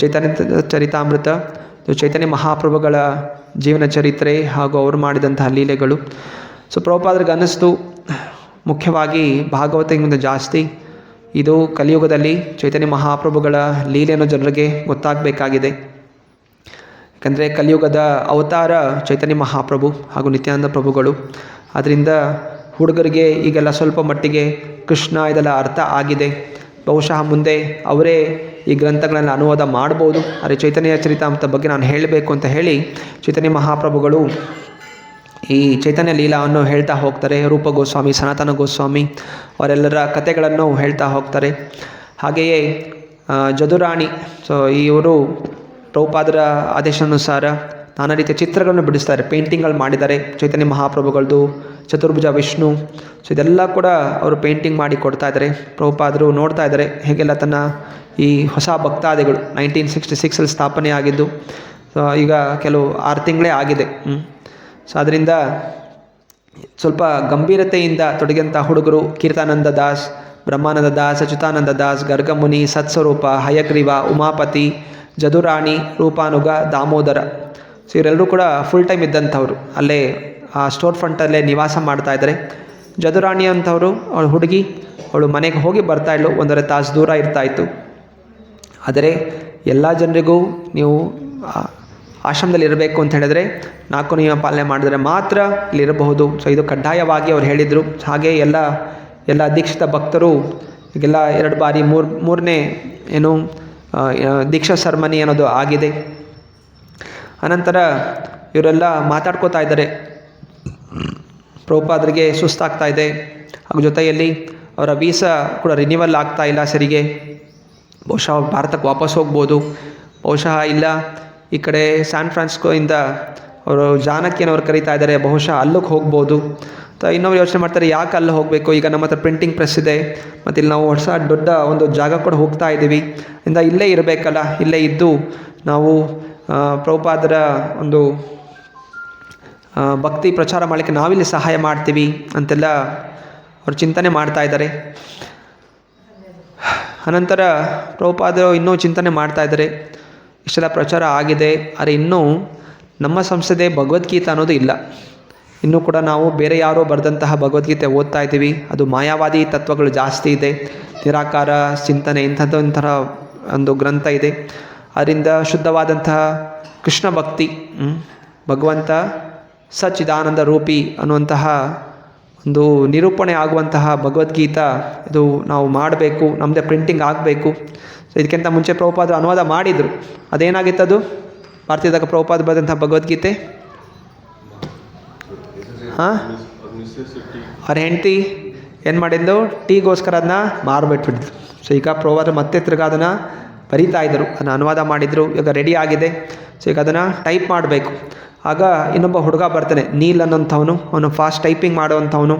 ಚೈತನ್ಯ ಚರಿತಾಮೃತ, ಚೈತನ್ಯ ಮಹಾಪ್ರಭುಗಳ ಜೀವನ ಚರಿತ್ರೆ ಹಾಗೂ ಅವರು ಮಾಡಿದಂತಹ ಲೀಲೆಗಳು. ಸೊ ಪ್ರಭುಪಾದ್ರಿಗೆ ಅನ್ನಿಸ್ತು, ಮುಖ್ಯವಾಗಿ ಭಾಗವತಕ್ಕಿಂತ ಜಾಸ್ತಿ ಇದು ಕಲಿಯುಗದಲ್ಲಿ ಚೈತನ್ಯ ಮಹಾಪ್ರಭುಗಳ ಲೀಲೆಯನ್ನು ಜನರಿಗೆ ಗೊತ್ತಾಗಬೇಕಾಗಿದೆ. ಯಾಕಂದರೆ ಕಲಿಯುಗದ ಅವತಾರ ಚೈತನ್ಯ ಮಹಾಪ್ರಭು ಹಾಗೂ ನಿತ್ಯಾನಂದ ಪ್ರಭುಗಳು. ಆದ್ದರಿಂದ ಹುಡುಗರಿಗೆ ಈಗೆಲ್ಲ ಸ್ವಲ್ಪ ಮಟ್ಟಿಗೆ ಕೃಷ್ಣ ಇದೆಲ್ಲ ಅರ್ಥ ಆಗಿದೆ. ಬಹುಶಃ ಮುಂದೆ ಅವರೇ ಈ ಗ್ರಂಥಗಳನ್ನು ಅನುವಾದ ಮಾಡ್ಬೋದು. ಆದರೆ ಚೈತನ್ಯ ಚರಿತಾಮೃತ ಬಗ್ಗೆ ನಾನು ಹೇಳಬೇಕು ಅಂತ ಹೇಳಿ ಚೈತನ್ಯ ಮಹಾಪ್ರಭುಗಳು ಈ ಚೈತನ್ಯ ಲೀಲಾವನ್ನು ಹೇಳ್ತಾ ಹೋಗ್ತಾರೆ. ರೂಪ ಗೋಸ್ವಾಮಿ, ಸನಾತನ ಗೋಸ್ವಾಮಿ ಅವರೆಲ್ಲರ ಕಥೆಗಳನ್ನು ಹೇಳ್ತಾ ಹೋಗ್ತಾರೆ. ಹಾಗೆಯೇ ಜದುರಾಣಿ, ಸೊ ಇವರು ಪ್ರಭುಪಾದರ ಆದೇಶಾನುಸಾರ ನಾನಾ ರೀತಿಯ ಚಿತ್ರಗಳನ್ನು ಬಿಡಿಸ್ತಾರೆ, ಪೇಂಟಿಂಗ್ಗಳು ಮಾಡಿದ್ದಾರೆ. ಚೈತನ್ಯ ಮಹಾಪ್ರಭುಗಳದ್ದು ಚತುರ್ಭುಜ ವಿಷ್ಣು, ಸೊ ಇದೆಲ್ಲ ಕೂಡ ಅವರು ಪೇಂಟಿಂಗ್ ಮಾಡಿ ಕೊಡ್ತಾ ಇದ್ದಾರೆ. ಪ್ರಭುಪಾದರು ನೋಡ್ತಾ ಇದ್ದಾರೆ ಹೇಗೆಲ್ಲ ತನ್ನ ಈ ಹೊಸ ಭಕ್ತಾದಿಗಳು 1966 ಸ್ಥಾಪನೆ ಆಗಿದ್ದು, ಈಗ ಕೆಲವು 6 ತಿಂಗಳೇ ಆಗಿದೆ. ಸೊ ಅದರಿಂದ ಸ್ವಲ್ಪ ಗಂಭೀರತೆಯಿಂದ ತೊಡಗಿದಂಥ ಹುಡುಗರು ಕೀರ್ತಾನಂದ ದಾಸ್, ಬ್ರಹ್ಮಾನಂದ ದಾಸ್, ಅಚ್ಯುತಾನಂದ ದಾಸ್, ಗರ್ಗಮುನಿ, ಸತ್ಸ್ವರೂಪ, ಹಯಗ್ರೀವ, ಉಮಾಪತಿ, ಜದುರಾಣಿ, ರೂಪಾನುಗ, ದಾಮೋದರ, ಸೊ ಇವರೆಲ್ಲರೂ ಕೂಡ ಫುಲ್ ಟೈಮ್ ಇದ್ದಂಥವ್ರು. ಅಲ್ಲೇ ಆ ಸ್ಟೋರ್ ಫ್ರಂಟಲ್ಲೇ ನಿವಾಸ ಮಾಡ್ತಾ ಇದ್ದಾರೆ. ಜದುರಾಣಿ ಅಂಥವರು, ಅವಳು ಹುಡುಗಿ, ಅವಳು ಮನೆಗೆ ಹೋಗಿ ಬರ್ತಾಯಿದ್ಳು, 1.5 ತಾಸು ದೂರ ಇರ್ತಾಯಿತ್ತು. ಆದರೆ ಎಲ್ಲ ಜನರಿಗೂ ನೀವು ಆಶ್ರಮದಲ್ಲಿ ಇರಬೇಕು ಅಂತ ಹೇಳಿದ್ರೆ 4 ನಿಯಮ ಪಾಲನೆ ಮಾಡಿದ್ರೆ ಮಾತ್ರ ಇಲ್ಲಿರಬಹುದು. ಸೊ ಇದು ಕಡ್ಡಾಯವಾಗಿ ಅವ್ರು ಹೇಳಿದರು. ಹಾಗೆ ಎಲ್ಲ ದೀಕ್ಷಿತ ಭಕ್ತರು ಈಗೆಲ್ಲ 2 ಬಾರಿ ಮೂರನೇ ಏನು ದೀಕ್ಷಾ ಸೆರೆಮನಿ ಅನ್ನೋದು ಆಗಿದೆ. ಅನಂತರ ಇವರೆಲ್ಲ ಮಾತಾಡ್ಕೋತಾ ಇದ್ದಾರೆ. ಪ್ರಭುಪಾದರಿಗೆ ಸುಸ್ತಾಗ್ತಾ ಇದೆ, ಹಾಗೂ ಜೊತೆಯಲ್ಲಿ ಅವರ ವೀಸಾ ಕೂಡ ರಿನ್ಯೂವಲ್ ಆಗ್ತಾ ಇಲ್ಲ ಸರಿಗೆ. ಬಹುಶಃ ಭಾರತಕ್ಕೆ ವಾಪಸ್ ಹೋಗ್ಬೋದು, ಬಹುಶಃ ಇಲ್ಲ ಈ ಕಡೆ ಸ್ಯಾನ್ ಫ್ರಾನ್ಸಿಸ್ಕೋಯಿಂದ ಅವರು ಜಾನಕಿಯನ್ನವ್ರು ಕರೀತಾ ಇದ್ದಾರೆ, ಬಹುಶಃ ಅಲ್ಲಿಗೆ ಹೋಗ್ಬೋದು. ಇನ್ನೊಬ್ರು ಯೋಚನೆ ಮಾಡ್ತಾರೆ, ಯಾಕೆ ಅಲ್ಲಿ ಹೋಗಬೇಕು, ಈಗ ನಮ್ಮ ಹತ್ರ ಪ್ರಿಂಟಿಂಗ್ ಪ್ರೆಸ್ ಇದೆ, ಮತ್ತು ಇಲ್ಲಿ ನಾವು ಹೊಸ ದೊಡ್ಡ ಒಂದು ಜಾಗ ಕೂಡ ಹೋಗ್ತಾ ಇದ್ದೀವಿ, ಇಂದ ಇಲ್ಲೇ ಇರಬೇಕಲ್ಲ, ಇಲ್ಲೇ ಇದ್ದು ನಾವು ಪ್ರಭುಪಾದರ ಒಂದು ಭಕ್ತಿ ಪ್ರಚಾರ ಮಾಡಲಿಕ್ಕೆ ನಾವಿಲ್ಲಿ ಸಹಾಯ ಮಾಡ್ತೀವಿ ಅಂತೆಲ್ಲ ಅವರು ಚಿಂತನೆ ಮಾಡ್ತಾ ಇದ್ದಾರೆ. ಅನಂತರ ಪ್ರಭುಪಾದರು ಇನ್ನೂ ಚಿಂತನೆ ಮಾಡ್ತಾ ಇದ್ದಾರೆ, ಇಷ್ಟೆಲ್ಲ ಪ್ರಚಾರ ಆಗಿದೆ, ಆದರೆ ಇನ್ನೂ ನಮ್ಮ ಸಂಸ್ಥೆದೇ ಭಗವದ್ಗೀತೆ ಅನ್ನೋದು ಇಲ್ಲ. ಇನ್ನೂ ಕೂಡ ನಾವು ಬೇರೆ ಯಾರೋ ಬರೆದಂತಹ ಭಗವದ್ಗೀತೆ ಓದ್ತಾ ಇದ್ದೀವಿ, ಅದು ಮಾಯಾವಾದಿ ತತ್ವಗಳು ಜಾಸ್ತಿ ಇದೆ, ನಿರಾಕಾರ ಚಿಂತನೆ ಇಂಥರ ಒಂದು ಗ್ರಂಥ ಇದೆ. ಅದರಿಂದ ಶುದ್ಧವಾದಂತಹ ಕೃಷ್ಣ ಭಕ್ತಿ, ಭಗವಂತ ಸಚ್ಚಿದಾನಂದ ರೂಪಿ ಅನ್ನುವಂತಹ ಒಂದು ನಿರೂಪಣೆ ಆಗುವಂತಹ ಭಗವದ್ಗೀತಾ ಇದು ನಾವು ಮಾಡಬೇಕು, ನಮ್ಮದೇ ಪ್ರಿಂಟಿಂಗ್ ಆಗಬೇಕು. ಸೊ ಇದಕ್ಕಿಂತ ಮುಂಚೆ ಪ್ರಭುಪಾದರು ಅನುವಾದ ಮಾಡಿದರು, ಅದೇನಾಗಿತ್ತದು ಭಾರತೀಯದಾಗ ಪ್ರಭುಪಾದ ಬರೆದಂತಹ ಭಗವದ್ಗೀತೆ? ಹಾಂ, ಅವ್ರ ಹೆಂಡತಿ ಏನು ಮಾಡಿದ್ಲು, ಟೀಗೋಸ್ಕರ ಅದನ್ನ ಮಾರ್ಬಿಟ್ಬಿಟ್ಟಿದ್ರು. ಸೊ ಈಗ ಪ್ರಭುಪಾದರು ಮತ್ತೆ ತಿರ್ಗಾ ಅದನ್ನು ಬರೀತಾ ಇದ್ದರು, ಅದನ್ನು ಅನುವಾದ ಮಾಡಿದರು, ಈಗ ರೆಡಿ ಆಗಿದೆ. ಸೊ ಈಗ ಅದನ್ನು ಟೈಪ್ ಮಾಡಬೇಕು. ಆಗ ಇನ್ನೊಬ್ಬ ಹುಡುಗ ಬರ್ತಾನೆ, ನೀಲ್ ಅನ್ನೋಂಥವನು, ಅವನು ಫಾಸ್ಟ್ ಟೈಪಿಂಗ್ ಮಾಡುವಂಥವನು.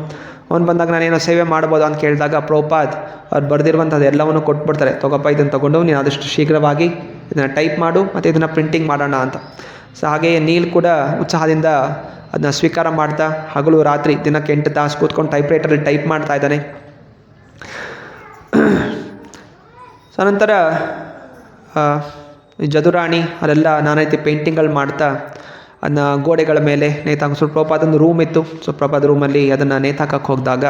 ಅವ್ನು ಬಂದಾಗ ನಾನೇನೋ ಸೇವೆ ಮಾಡ್ಬೋದಾ ಅಂತ ಕೇಳಿದಾಗ ಪ್ರಭುಪಾದ್ ಅವ್ರು ಬರೆದಿರುವಂಥದ್ದು ಎಲ್ಲವನ್ನು ಕೊಟ್ಬಿಡ್ತಾರೆ, ತಗೋಪ್ಪ ಇದನ್ನು ತೊಗೊಂಡು ನೀನು ಆದಷ್ಟು ಶೀಘ್ರವಾಗಿ ಇದನ್ನು ಟೈಪ್ ಮಾಡು ಮತ್ತು ಇದನ್ನು ಪ್ರಿಂಟಿಂಗ್ ಮಾಡೋಣ ಅಂತ. ಸೊ ಹಾಗೆಯೇ ನೀಲ್ ಕೂಡ ಉತ್ಸಾಹದಿಂದ ಅದನ್ನ ಸ್ವೀಕಾರ ಮಾಡ್ತಾ ಹಗಲು ರಾತ್ರಿ ದಿನಕ್ಕೆ 8 ತಾಸು ಕೂತ್ಕೊಂಡು ಟೈಪ್ರೈಟರಲ್ಲಿ ಟೈಪ್ ಮಾಡ್ತಾ ಇದ್ದಾನೆ. ಸೊ ಅನಂತರ ಜದುರಾಣಿ ಅವರೆಲ್ಲ ನಾನಾ ರೀತಿ ಪೇಂಟಿಂಗ್ಗಳು ಮಾಡ್ತಾ ಅದನ್ನ ಗೋಡೆಗಳ ಮೇಲೆ ನೇತಾಕ. ಸ್ವಲ್ಪ ಪ್ರಭುಪಾದೊಂದು ರೂಮ್ ಇತ್ತು. ಸೊ ಪ್ರಭುಪಾದ ರೂಮಲ್ಲಿ ಅದನ್ನು ನೇತಾಕಕ್ಕೆ ಹೋಗಿದಾಗ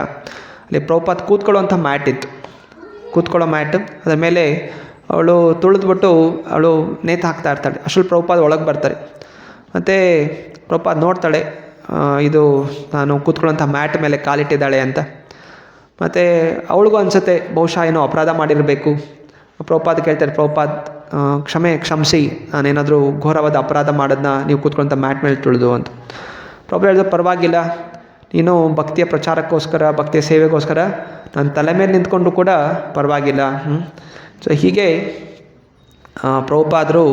ಅಲ್ಲಿ ಪ್ರಭುಪಾದ ಕೂತ್ಕೊಳ್ಳೋವಂಥ ಮ್ಯಾಟ್ ಇತ್ತು, ಕೂತ್ಕೊಳ್ಳೋ ಮ್ಯಾಟ್. ಅದರ ಮೇಲೆ ಅವಳು ತುಳಿದ್ಬಿಟ್ಟು ಅವಳು ನೇತು ಹಾಕ್ತಾ ಇರ್ತಾಳೆ. ಅಷ್ಟರಲ್ಲಿ ಪ್ರಭುಪಾದ ಒಳಗೆ ಬರ್ತಾರೆ. ಮತ್ತು ಪ್ರಭುಪಾದ ನೋಡ್ತಾಳೆ, ಇದು ನಾನು ಕೂತ್ಕೊಳ್ಳೋಂಥ ಮ್ಯಾಟ್ ಮೇಲೆ ಕಾಲಿಟ್ಟಿದ್ದಾಳೆ ಅಂತ. ಮತ್ತು ಅವಳಿಗೂ ಅನಿಸುತ್ತೆ ಬಹುಶಃ ಏನೋ ಅಪರಾಧ ಮಾಡಿರಬೇಕು. ಪ್ರಭುಪಾದ ಕೇಳ್ತಾರೆ, ಪ್ರಭುಪಾದ್ ಕ್ಷಮಿಸಿ, ನಾನೇನಾದರೂ ಘೋರವಾದ ಅಪರಾಧ ಮಾಡೋದನ್ನ ನೀವು ಕೂತ್ಕೊಳ್ಳೋಂಥ ಮ್ಯಾಟ್ ಮೇಲೆ ತುಳಿದು ಅಂತ. ಪ್ರಭುಪಾದ ಹೇಳಿದ್ರು, ಪರವಾಗಿಲ್ಲ, ನೀನು ಭಕ್ತಿಯ ಪ್ರಚಾರಕ್ಕೋಸ್ಕರ ಭಕ್ತಿಯ ಸೇವೆಗೋಸ್ಕರ ನನ್ನ ತಲೆ ಮೇಲೆ ನಿಂತ್ಕೊಂಡು ಕೂಡ ಪರವಾಗಿಲ್ಲ. ಸೊ ಹೀಗೆ ಪ್ರಭುಪಾದರು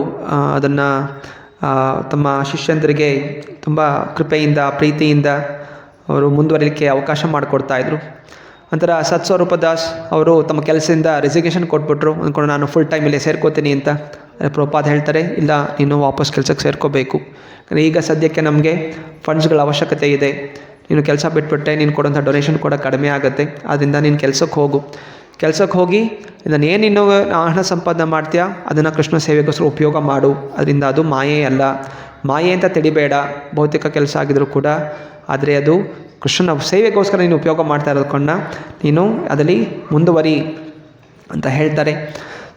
ಅದನ್ನು ತಮ್ಮ ಶಿಷ್ಯಂದರಿಗೆ ತುಂಬ ಕೃಪೆಯಿಂದ ಪ್ರೀತಿಯಿಂದ ಅವರು ಮುಂದುವರಿಲಿಕ್ಕೆ ಅವಕಾಶ ಮಾಡಿಕೊಡ್ತಾಯಿದ್ರು. ನಂತರ ಸತ್ಸ್ವರೂಪ ದಾಸ್ ಅವರು ತಮ್ಮ ಕೆಲಸದಿಂದ ರೆಸಿಗ್ನೇಷನ್ ಕೊಟ್ಬಿಟ್ರು, ಅಂದ್ಕೊಂಡು ನಾನು ಫುಲ್ ಟೈಮ್ ಇಲ್ಲೇ ಸೇರ್ಕೋತೀನಿ ಅಂತ. ಪ್ರಭುಪಾದ ಹೇಳ್ತಾರೆ, ಇಲ್ಲ, ನೀನು ವಾಪಸ್ ಕೆಲಸಕ್ಕೆ ಸೇರ್ಕೋಬೇಕು, ಯಾಕಂದರೆ ಈಗ ಸದ್ಯಕ್ಕೆ ನಮಗೆ ಫಂಡ್ಸ್ಗಳ ಅವಶ್ಯಕತೆ ಇದೆ. ನೀನು ಕೆಲಸ ಬಿಟ್ಬಿಟ್ಟೆ, ನೀನು ಕೊಡೋಂಥ ಡೊನೇಷನ್ ಕೂಡ ಕಡಿಮೆ ಆಗುತ್ತೆ, ಆದ್ದರಿಂದ ನೀನು ಕೆಲಸಕ್ಕೆ ಹೋಗು. ಕೆಲಸಕ್ಕೆ ಹೋಗಿ ಇದನ್ನು ಏನು ಇನ್ನೂ ಹಣ ಸಂಪಾದನೆ ಮಾಡ್ತೀಯಾ ಅದನ್ನು ಕೃಷ್ಣ ಸೇವೆಗೋಸ್ಕರ ಉಪಯೋಗ ಮಾಡು. ಅದರಿಂದ ಅದು ಮಾಯೆ ಅಲ್ಲ, ಮಾಯೆ ಅಂತ ತಿಳಿಬೇಡ, ಭೌತಿಕ ಕೆಲಸ ಆಗಿದ್ರೂ ಕೂಡ. ಆದರೆ ಅದು ಕೃಷ್ಣನ ಸೇವೆಗೋಸ್ಕರ ನೀನು ಉಪಯೋಗ ಮಾಡ್ತಾ ಇರೋದನ್ನ ನೀನು ಅದರಲ್ಲಿ ಮುಂದುವರಿ ಅಂತ ಹೇಳ್ತಾರೆ.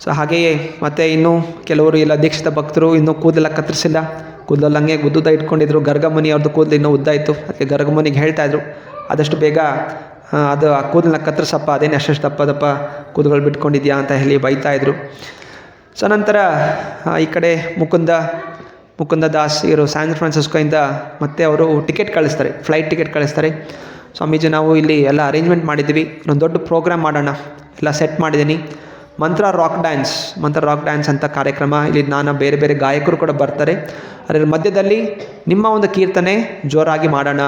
ಸೊ ಹಾಗೆಯೇ ಮತ್ತು ಇನ್ನೂ ಕೆಲವರು ಎಲ್ಲ ದೀಕ್ಷಿತ ಭಕ್ತರು ಇನ್ನೂ ಕೂದಲೆಲ್ಲ ಕತ್ತರಿಸಿಲ್ಲ, ಕೂದಲಲ್ಲಿ ಹಂಗೆ ಉದ್ದುದ್ದ ಇಟ್ಕೊಂಡಿದ್ರು. ಗರ್ಗಮುನಿ ಅವ್ರದ್ದು ಕೂದಲು ಇನ್ನೂ ಉದ್ದ ಇತ್ತು, ಅದಕ್ಕೆ ಗರ್ಗಮುನಿಗೆ ಹೇಳ್ತಾಯಿದ್ರು, ಆದಷ್ಟು ಬೇಗ ಅದು ಆ ಕೂದಲನ್ನ ಕತ್ತರಿಸಪ್ಪ, ಅದೇನು ಅಷ್ಟು ದಪ್ಪ ಕೂದಲು ಬಿಟ್ಕೊಂಡಿದ್ಯಾ ಅಂತ ಹೇಳಿ ಬೈತಾಯಿದ್ರು. ಸೊ ನಂತರ ಈ ಕಡೆ ಮುಕುಂದ ದಾಸ್ ಇವರು ಸ್ಯಾನ್ ಫ್ರಾನ್ಸಿಸ್ಕೋಯಿಂದ ಮತ್ತೆ ಅವರು ಟಿಕೆಟ್ ಕಳಿಸ್ತಾರೆ, ಫ್ಲೈಟ್ ಟಿಕೆಟ್ ಕಳಿಸ್ತಾರೆ. ಸ್ವಾಮೀಜಿ, ನಾವು ಇಲ್ಲಿ ಎಲ್ಲ ಅರೇಂಜ್ಮೆಂಟ್ ಮಾಡಿದ್ದೀವಿ, ಇನ್ನೊಂದು ದೊಡ್ಡ ಪ್ರೋಗ್ರಾಮ್ ಮಾಡೋಣ, ಎಲ್ಲ ಸೆಟ್ ಮಾಡಿದ್ದೀನಿ. ಮಂತ್ರ ರಾಕ್ ಡ್ಯಾನ್ಸ್ ಅಂತ ಕಾರ್ಯಕ್ರಮ, ಇಲ್ಲಿ ಬೇರೆ ಬೇರೆ ಗಾಯಕರು ಕೂಡ ಬರ್ತಾರೆ. ಅದರ ಮಧ್ಯದಲ್ಲಿ ನಿಮ್ಮ ಒಂದು ಕೀರ್ತನೆ ಜೋರಾಗಿ ಮಾಡೋಣ,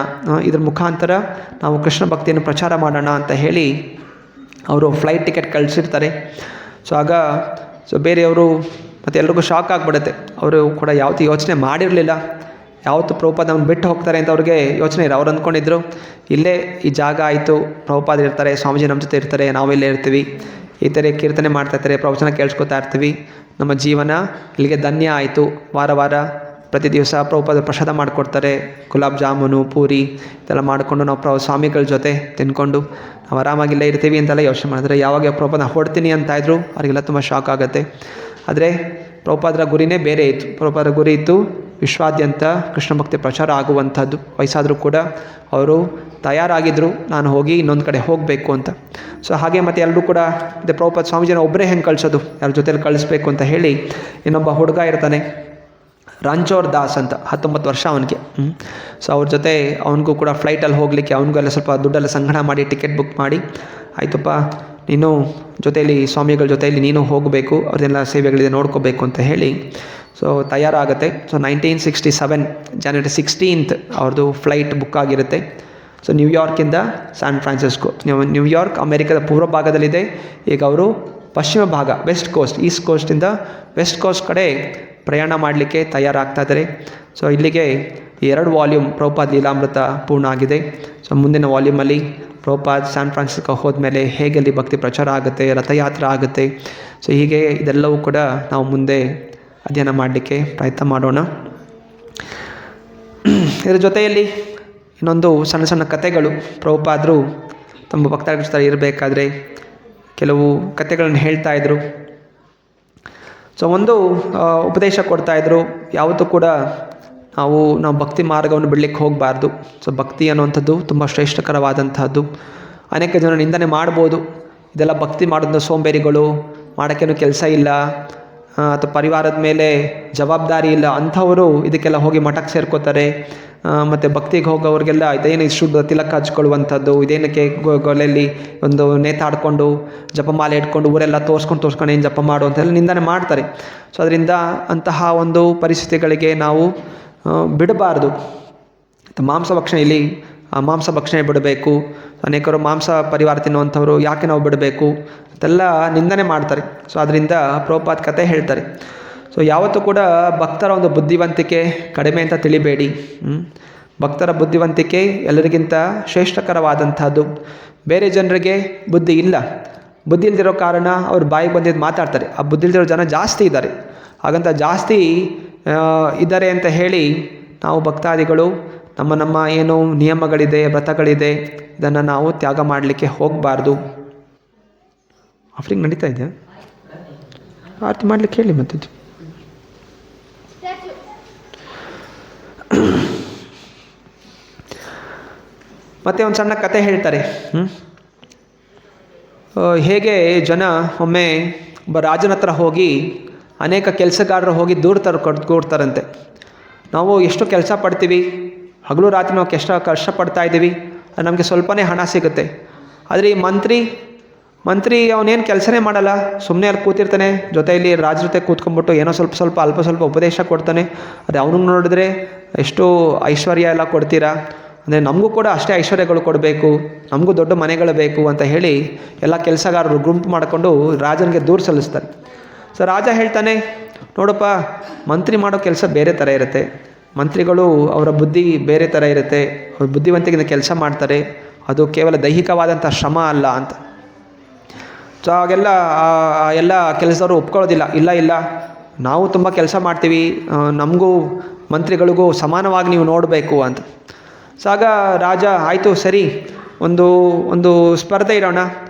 ಇದ್ರ ಮುಖಾಂತರ ನಾವು ಕೃಷ್ಣ ಭಕ್ತಿಯನ್ನು ಪ್ರಚಾರ ಮಾಡೋಣ ಅಂತ ಹೇಳಿ ಅವರು ಫ್ಲೈಟ್ ಟಿಕೆಟ್ ಕಳಿಸಿರ್ತಾರೆ. ಸೊ ಬೇರೆಯವರು ಮತ್ತು ಎಲ್ರಿಗೂ ಶಾಕ್ ಆಗಿಬಿಡುತ್ತೆ. ಅವರು ಕೂಡ ಯಾವತ್ತೂ ಯೋಚನೆ ಮಾಡಿರಲಿಲ್ಲ, ಯಾವತ್ತು ಪ್ರಭುಪಾದ ಅವ್ನು ಬಿಟ್ಟು ಹೋಗ್ತಾರೆ ಅಂತ ಅವ್ರಿಗೆ ಯೋಚನೆ ಇಲ್ಲ. ಅವ್ರು ಅಂದ್ಕೊಂಡಿದ್ರು, ಇಲ್ಲೇ ಈ ಜಾಗ ಆಯಿತು, ಪ್ರಭುಪಾದ ಇರ್ತಾರೆ, ಸ್ವಾಮೀಜಿ ನಮ್ಮ ಜೊತೆ ಇರ್ತಾರೆ, ನಾವಿಲ್ಲೇ ಇರ್ತೀವಿ, ಈ ಥರ ಕೀರ್ತನೆ ಮಾಡ್ತಾಯಿರ್ತಾರೆ, ಪ್ರವಚನ ಕೇಳಿಸ್ಕೊತಾ ಇರ್ತೀವಿ, ನಮ್ಮ ಜೀವನ ಇಲ್ಲಿಗೆ ಧನ್ಯ ಆಯಿತು. ವಾರ ಪ್ರತಿ ದಿವಸ ಪ್ರಭುಪಾದ ಪ್ರಸಾದ ಮಾಡಿಕೊಡ್ತಾರೆ, ಗುಲಾಬ್ ಜಾಮೂನು ಪೂರಿ ಇದೆಲ್ಲ ಮಾಡಿಕೊಂಡು ನಾವು ಸ್ವಾಮಿಗಳ ಜೊತೆ ತಿನ್ಕೊಂಡು ನಾವು ಆರಾಮಾಗಿಲ್ಲೇ ಇರ್ತೀವಿ ಅಂತೆಲ್ಲ ಯೋಚನೆ ಮಾಡಿದ್ರೆ, ಯಾವಾಗ ಪ್ರಭುಪಾದ ಹೊಡ್ತೀನಿ ಅಂತಾಯಿದ್ರು ಅವರಿಗೆಲ್ಲ ತುಂಬ ಶಾಕ್ ಆಗುತ್ತೆ. ಆದರೆ ಪ್ರಭುಪಾದರ ಗುರಿನೇ ಬೇರೆ ಇತ್ತು. ಪ್ರಭುಪಾದರ ಗುರಿ ಇತ್ತು ವಿಶ್ವಾದ್ಯಂತ ಕೃಷ್ಣ ಭಕ್ತಿ ಪ್ರಚಾರ ಆಗುವಂಥದ್ದು. ವಯಸ್ಸಾದರೂ ಕೂಡ ಅವರು ತಯಾರಾಗಿದ್ದರು, ನಾನು ಹೋಗಿ ಇನ್ನೊಂದು ಕಡೆ ಹೋಗಬೇಕು ಅಂತ. ಸೊ ಹಾಗೆ ಮತ್ತು ಎಲ್ಲರೂ ಕೂಡ ಮತ್ತು ಪ್ರಭುಪಾದ ಸ್ವಾಮೀಜಿನ ಒಬ್ಬರೇ ಹೆಂಗೆ ಕಳಿಸೋದು, ಯಾರ ಜೊತೆಲಿ ಕಳಿಸ್ಬೇಕು ಅಂತ ಹೇಳಿ ಇನ್ನೊಬ್ಬ ಹುಡುಗ ಇರ್ತಾನೆ, ರಂಚೋರ್ ದಾಸ್ ಅಂತ, 19 ವರ್ಷ ಅವನಿಗೆ. ಸೊ ಅವ್ರ ಜೊತೆ ಅವನಿಗೂ ಕೂಡ ಫ್ಲೈಟಲ್ಲಿ ಹೋಗಲಿಕ್ಕೆ ಅವನಿಗೂ ಎಲ್ಲ ಸ್ವಲ್ಪ ದುಡ್ಡೆಲ್ಲ ಸಂಗ್ರಹ ಮಾಡಿ ಟಿಕೆಟ್ ಬುಕ್ ಮಾಡಿ, ಆಯಿತಪ್ಪ ನೀನು ಜೊತೆಯಲ್ಲಿ ಸ್ವಾಮಿಗಳ ಜೊತೆಯಲ್ಲಿ ನೀನು ಹೋಗಬೇಕು, ಅವ್ರದ್ದೆಲ್ಲ ಸೇವೆಗಳಿದೆ ನೋಡ್ಕೋಬೇಕು ಅಂತ ಹೇಳಿ ಸೊ ತಯಾರಾಗುತ್ತೆ. ಸೊ 1967 ಜನವರಿ 16 ಅವ್ರದ್ದು ಫ್ಲೈಟ್ ಬುಕ್ ಆಗಿರುತ್ತೆ. ಸೊ ನ್ಯೂಯಾರ್ಕಿಂದ ಸ್ಯಾನ್ ಫ್ರಾನ್ಸಿಸ್ಕೋ. ನ್ಯೂಯಾರ್ಕ್ ಅಮೇರಿಕದ ಪೂರ್ವ ಭಾಗದಲ್ಲಿದೆ. ಈಗ ಅವರು ಪಶ್ಚಿಮ ಭಾಗ ವೆಸ್ಟ್ ಕೋಸ್ಟ್, ಈಸ್ಟ್ ಕೋಸ್ಟಿಂದ ವೆಸ್ಟ್ ಕೋಸ್ಟ್ ಕಡೆ ಪ್ರಯಾಣ ಮಾಡಲಿಕ್ಕೆ ತಯಾರಾಗ್ತಾ ಇದ್ದಾರೆ. ಸೊ ಇಲ್ಲಿಗೆ 2 ವಾಲ್ಯೂಮ್ ಪ್ರಭುಪಾದ್ ಲೀಲಾಮೃತ ಪೂರ್ಣ ಆಗಿದೆ. ಸೊ ಮುಂದಿನ ವಾಲ್ಯೂಮಲ್ಲಿ ಪ್ರಭುಪಾದ್ ಸ್ಯಾನ್ ಫ್ರಾನ್ಸಿಸ್ಕೋ ಹೋದ್ಮೇಲೆ ಹೇಗೆ ಅಲ್ಲಿ ಭಕ್ತಿ ಪ್ರಚಾರ ಆಗುತ್ತೆ, ರಥಯಾತ್ರೆ ಆಗುತ್ತೆ, ಸೊ ಹೀಗೆ ಇದೆಲ್ಲವೂ ಕೂಡ ನಾವು ಮುಂದೆ ಅಧ್ಯಯನ ಮಾಡಲಿಕ್ಕೆ ಪ್ರಯತ್ನ ಮಾಡೋಣ. ಇದರ ಜೊತೆಯಲ್ಲಿ ಇನ್ನೊಂದು ಸಣ್ಣ ಸಣ್ಣ ಕಥೆಗಳು, ಪ್ರಭುಪಾದರು ತಮ್ಮ ಭಕ್ತರ ಜೊತೆ ಇರಬೇಕಾದ್ರೆ ಕೆಲವು ಕಥೆಗಳನ್ನು ಹೇಳ್ತಾಯಿದ್ರು. ಸೊ ಒಂದು ಉಪದೇಶ ಕೊಡ್ತಾಯಿದ್ರು, ಯಾವತ್ತೂ ಕೂಡ ನಾವು ಭಕ್ತಿ ಮಾರ್ಗವನ್ನು ಬಿಡಲಿಕ್ಕೆ ಹೋಗಬಾರ್ದು. ಸೊ ಭಕ್ತಿ ಅನ್ನುವಂಥದ್ದು ತುಂಬ ಶ್ರೇಷ್ಠಕರವಾದಂಥದ್ದು. ಅನೇಕ ಜನ ನಿಂದನೆ ಮಾಡ್ಬೋದು, ಇದೆಲ್ಲ ಭಕ್ತಿ ಮಾಡೋದು ಸೋಂಬೇರಿಗಳು, ಮಾಡೋಕ್ಕೇನು ಕೆಲಸ ಇಲ್ಲ, ಅಥವಾ ಪರಿವಾರದ ಮೇಲೆ ಜವಾಬ್ದಾರಿ ಇಲ್ಲ ಅಂಥವರು ಇದಕ್ಕೆಲ್ಲ ಹೋಗಿ ಮಠಕ್ಕೆ ಸೇರ್ಕೋತಾರೆ. ಮತ್ತು ಭಕ್ತಿಗೆ ಹೋಗೋವ್ರಿಗೆಲ್ಲ ಇದೇನು ಶುದ್ಧ ತಿಲಕ ಹಚ್ಕೊಳ್ಳುವಂಥದ್ದು, ಇದೇನಕ್ಕೆ ಗೊಲೆಯಲ್ಲಿ ಒಂದು ನೇತಾಡ್ಕೊಂಡು ಜಪಮಾಲೆ ಇಟ್ಕೊಂಡು ಊರೆಲ್ಲ ತೋರಿಸ್ಕೊಂಡು ಏನು ಜಪ ಮಾಡು ಅಂತೆಲ್ಲ ನಿಂದನೆ ಮಾಡ್ತಾರೆ. ಸೊ ಅದರಿಂದ ಅಂತಹ ಒಂದು ಪರಿಸ್ಥಿತಿಗಳಿಗೆ ನಾವು ಬಿಡಬಾರ್ದು. ಮಾಂಸಭಕ್ಷಣೆಯಲ್ಲಿ ಮಾಂಸಭಕ್ಷಣೆ ಬಿಡಬೇಕು. ಅನೇಕರು ಮಾಂಸ ಪರಿವಾರ ತಿನ್ನುವಂಥವ್ರು ಯಾಕೆ ನಾವು ಬಿಡಬೇಕು ಅಂತೆಲ್ಲ ನಿಂದನೆ ಮಾಡ್ತಾರೆ. ಸೊ ಅದರಿಂದ ಪ್ರಭುಪಾದ್ ಕಥೆ ಹೇಳ್ತಾರೆ. ಸೊ ಯಾವತ್ತೂ ಕೂಡ ಭಕ್ತರ ಒಂದು ಬುದ್ಧಿವಂತಿಕೆ ಕಡಿಮೆ ಅಂತ ತಿಳಿಬೇಡಿ. ಭಕ್ತರ ಬುದ್ಧಿವಂತಿಕೆ ಎಲ್ಲರಿಗಿಂತ ಶ್ರೇಷ್ಠಕರವಾದಂಥದ್ದು. ಬೇರೆ ಜನರಿಗೆ ಬುದ್ಧಿ ಇಲ್ಲ, ಬುದ್ಧಿ ಇಲ್ದಿರೋ ಕಾರಣ ಅವ್ರು ಬಾಯಿಗೆ ಬಂದಿದ್ದು ಮಾತಾಡ್ತಾರೆ. ಆ ಬುದ್ಧಿ ಇಲ್ದಿರೋ ಜನ ಜಾಸ್ತಿ ಇದ್ದಾರೆ. ಹಾಗಂತ ಜಾಸ್ತಿ ಇದ್ದಾರೆ ಅಂತ ಹೇಳಿ ನಾವು ಭಕ್ತಾದಿಗಳು ನಮ್ಮ ಏನು ನಿಯಮಗಳಿದೆ, ವ್ರತಗಳಿದೆ, ಇದನ್ನು ನಾವು ತ್ಯಾಗ ಮಾಡಲಿಕ್ಕೆ ಹೋಗಬಾರ್ದು. ಆಫರಿಂಗ್ ನಡೀತಾ ಇದೆ, ಆರತಿ ಮಾಡಲಿಕ್ಕೆ ಹೇಳಿ ಮತ್ತಿದ್ದು. ಮತ್ತೆ ಒಂದು ಸಣ್ಣ ಕತೆ ಹೇಳ್ತಾರೆ. ಹೇಗೆ ಜನ ಒಮ್ಮೆ ಒಬ್ಬ ರಾಜನ ಹತ್ರ ಹೋಗಿ ಅನೇಕ ಕೆಲಸಗಾರರು ಹೋಗಿ ದೂರ ಕೊಡ್ತಾರಂತೆ. ನಾವು ಎಷ್ಟು ಕೆಲಸ ಪಡ್ತೀವಿ, ಹಗಲು ರಾತ್ರಿ ನಾವು ಎಷ್ಟು ಕಷ್ಟಪಡ್ತಾ ಇದ್ದೀವಿ, ಅದು ನಮಗೆ ಸ್ವಲ್ಪನೇ ಹಣ ಸಿಗುತ್ತೆ. ಆದರೆ ಈ ಮಂತ್ರಿ ಅವನೇನು ಕೆಲಸನೇ ಮಾಡಲ್ಲ, ಸುಮ್ಮನೆ ಅಲ್ಲಿ ಕೂತಿರ್ತಾನೆ, ಜೊತೆಯಲ್ಲಿ ರಾಜ ಜೊತೆ ಕೂತ್ಕೊಂಡ್ಬಿಟ್ಟು ಏನೋ ಅಲ್ಪ ಸ್ವಲ್ಪ ಉಪದೇಶ ಕೊಡ್ತಾನೆ. ಅದೇ ಅವನಿಗೆ ನೋಡಿದ್ರೆ ಎಷ್ಟು ಐಶ್ವರ್ಯ ಎಲ್ಲ ಕೊಡ್ತೀರಾ, ಅಂದರೆ ನಮಗೂ ಕೂಡ ಅಷ್ಟೇ ಐಶ್ವರ್ಯಗಳು ಕೊಡಬೇಕು, ನಮಗೂ ದೊಡ್ಡ ಮನೆಗಳು ಬೇಕು ಅಂತ ಹೇಳಿ ಎಲ್ಲ ಕೆಲಸಗಾರರು ಗುಂಪು ಮಾಡಿಕೊಂಡು ರಾಜನಿಗೆ ದೂರು ಸಲ್ಲಿಸ್ತಾರೆ. ಸೊ ರಾಜ ಹೇಳ್ತಾನೆ, ನೋಡಪ್ಪ, ಮಂತ್ರಿ ಮಾಡೋ ಕೆಲಸ ಬೇರೆ ಥರ ಇರುತ್ತೆ, ಮಂತ್ರಿಗಳು ಅವರ ಬುದ್ಧಿ ಬೇರೆ ಥರ ಇರುತ್ತೆ, ಅವ್ರ ಬುದ್ಧಿವಂತಿಕೆಯಿಂದ ಕೆಲಸ ಮಾಡ್ತಾರೆ, ಅದು ಕೇವಲ ದೈಹಿಕವಾದಂಥ ಶ್ರಮ ಅಲ್ಲ ಅಂತ. ಸೊ ಆಗೆಲ್ಲ ಎಲ್ಲ ಕೆಲಸದವರು ಒಪ್ಕೊಳ್ಳೋದಿಲ್ಲ. ಇಲ್ಲ ನಾವು ತುಂಬ ಕೆಲಸ ಮಾಡ್ತೀವಿ, ನಮಗೂ ಮಂತ್ರಿಗಳಿಗೂ ಸಮಾನವಾಗಿ ನೀವು ನೋಡಬೇಕು ಅಂತ. ಸೊ ಆಗ ರಾಜ ಆಯಿತು ಸರಿ, ಒಂದು ಸ್ಪರ್ಧೆ ಇಡೋಣ,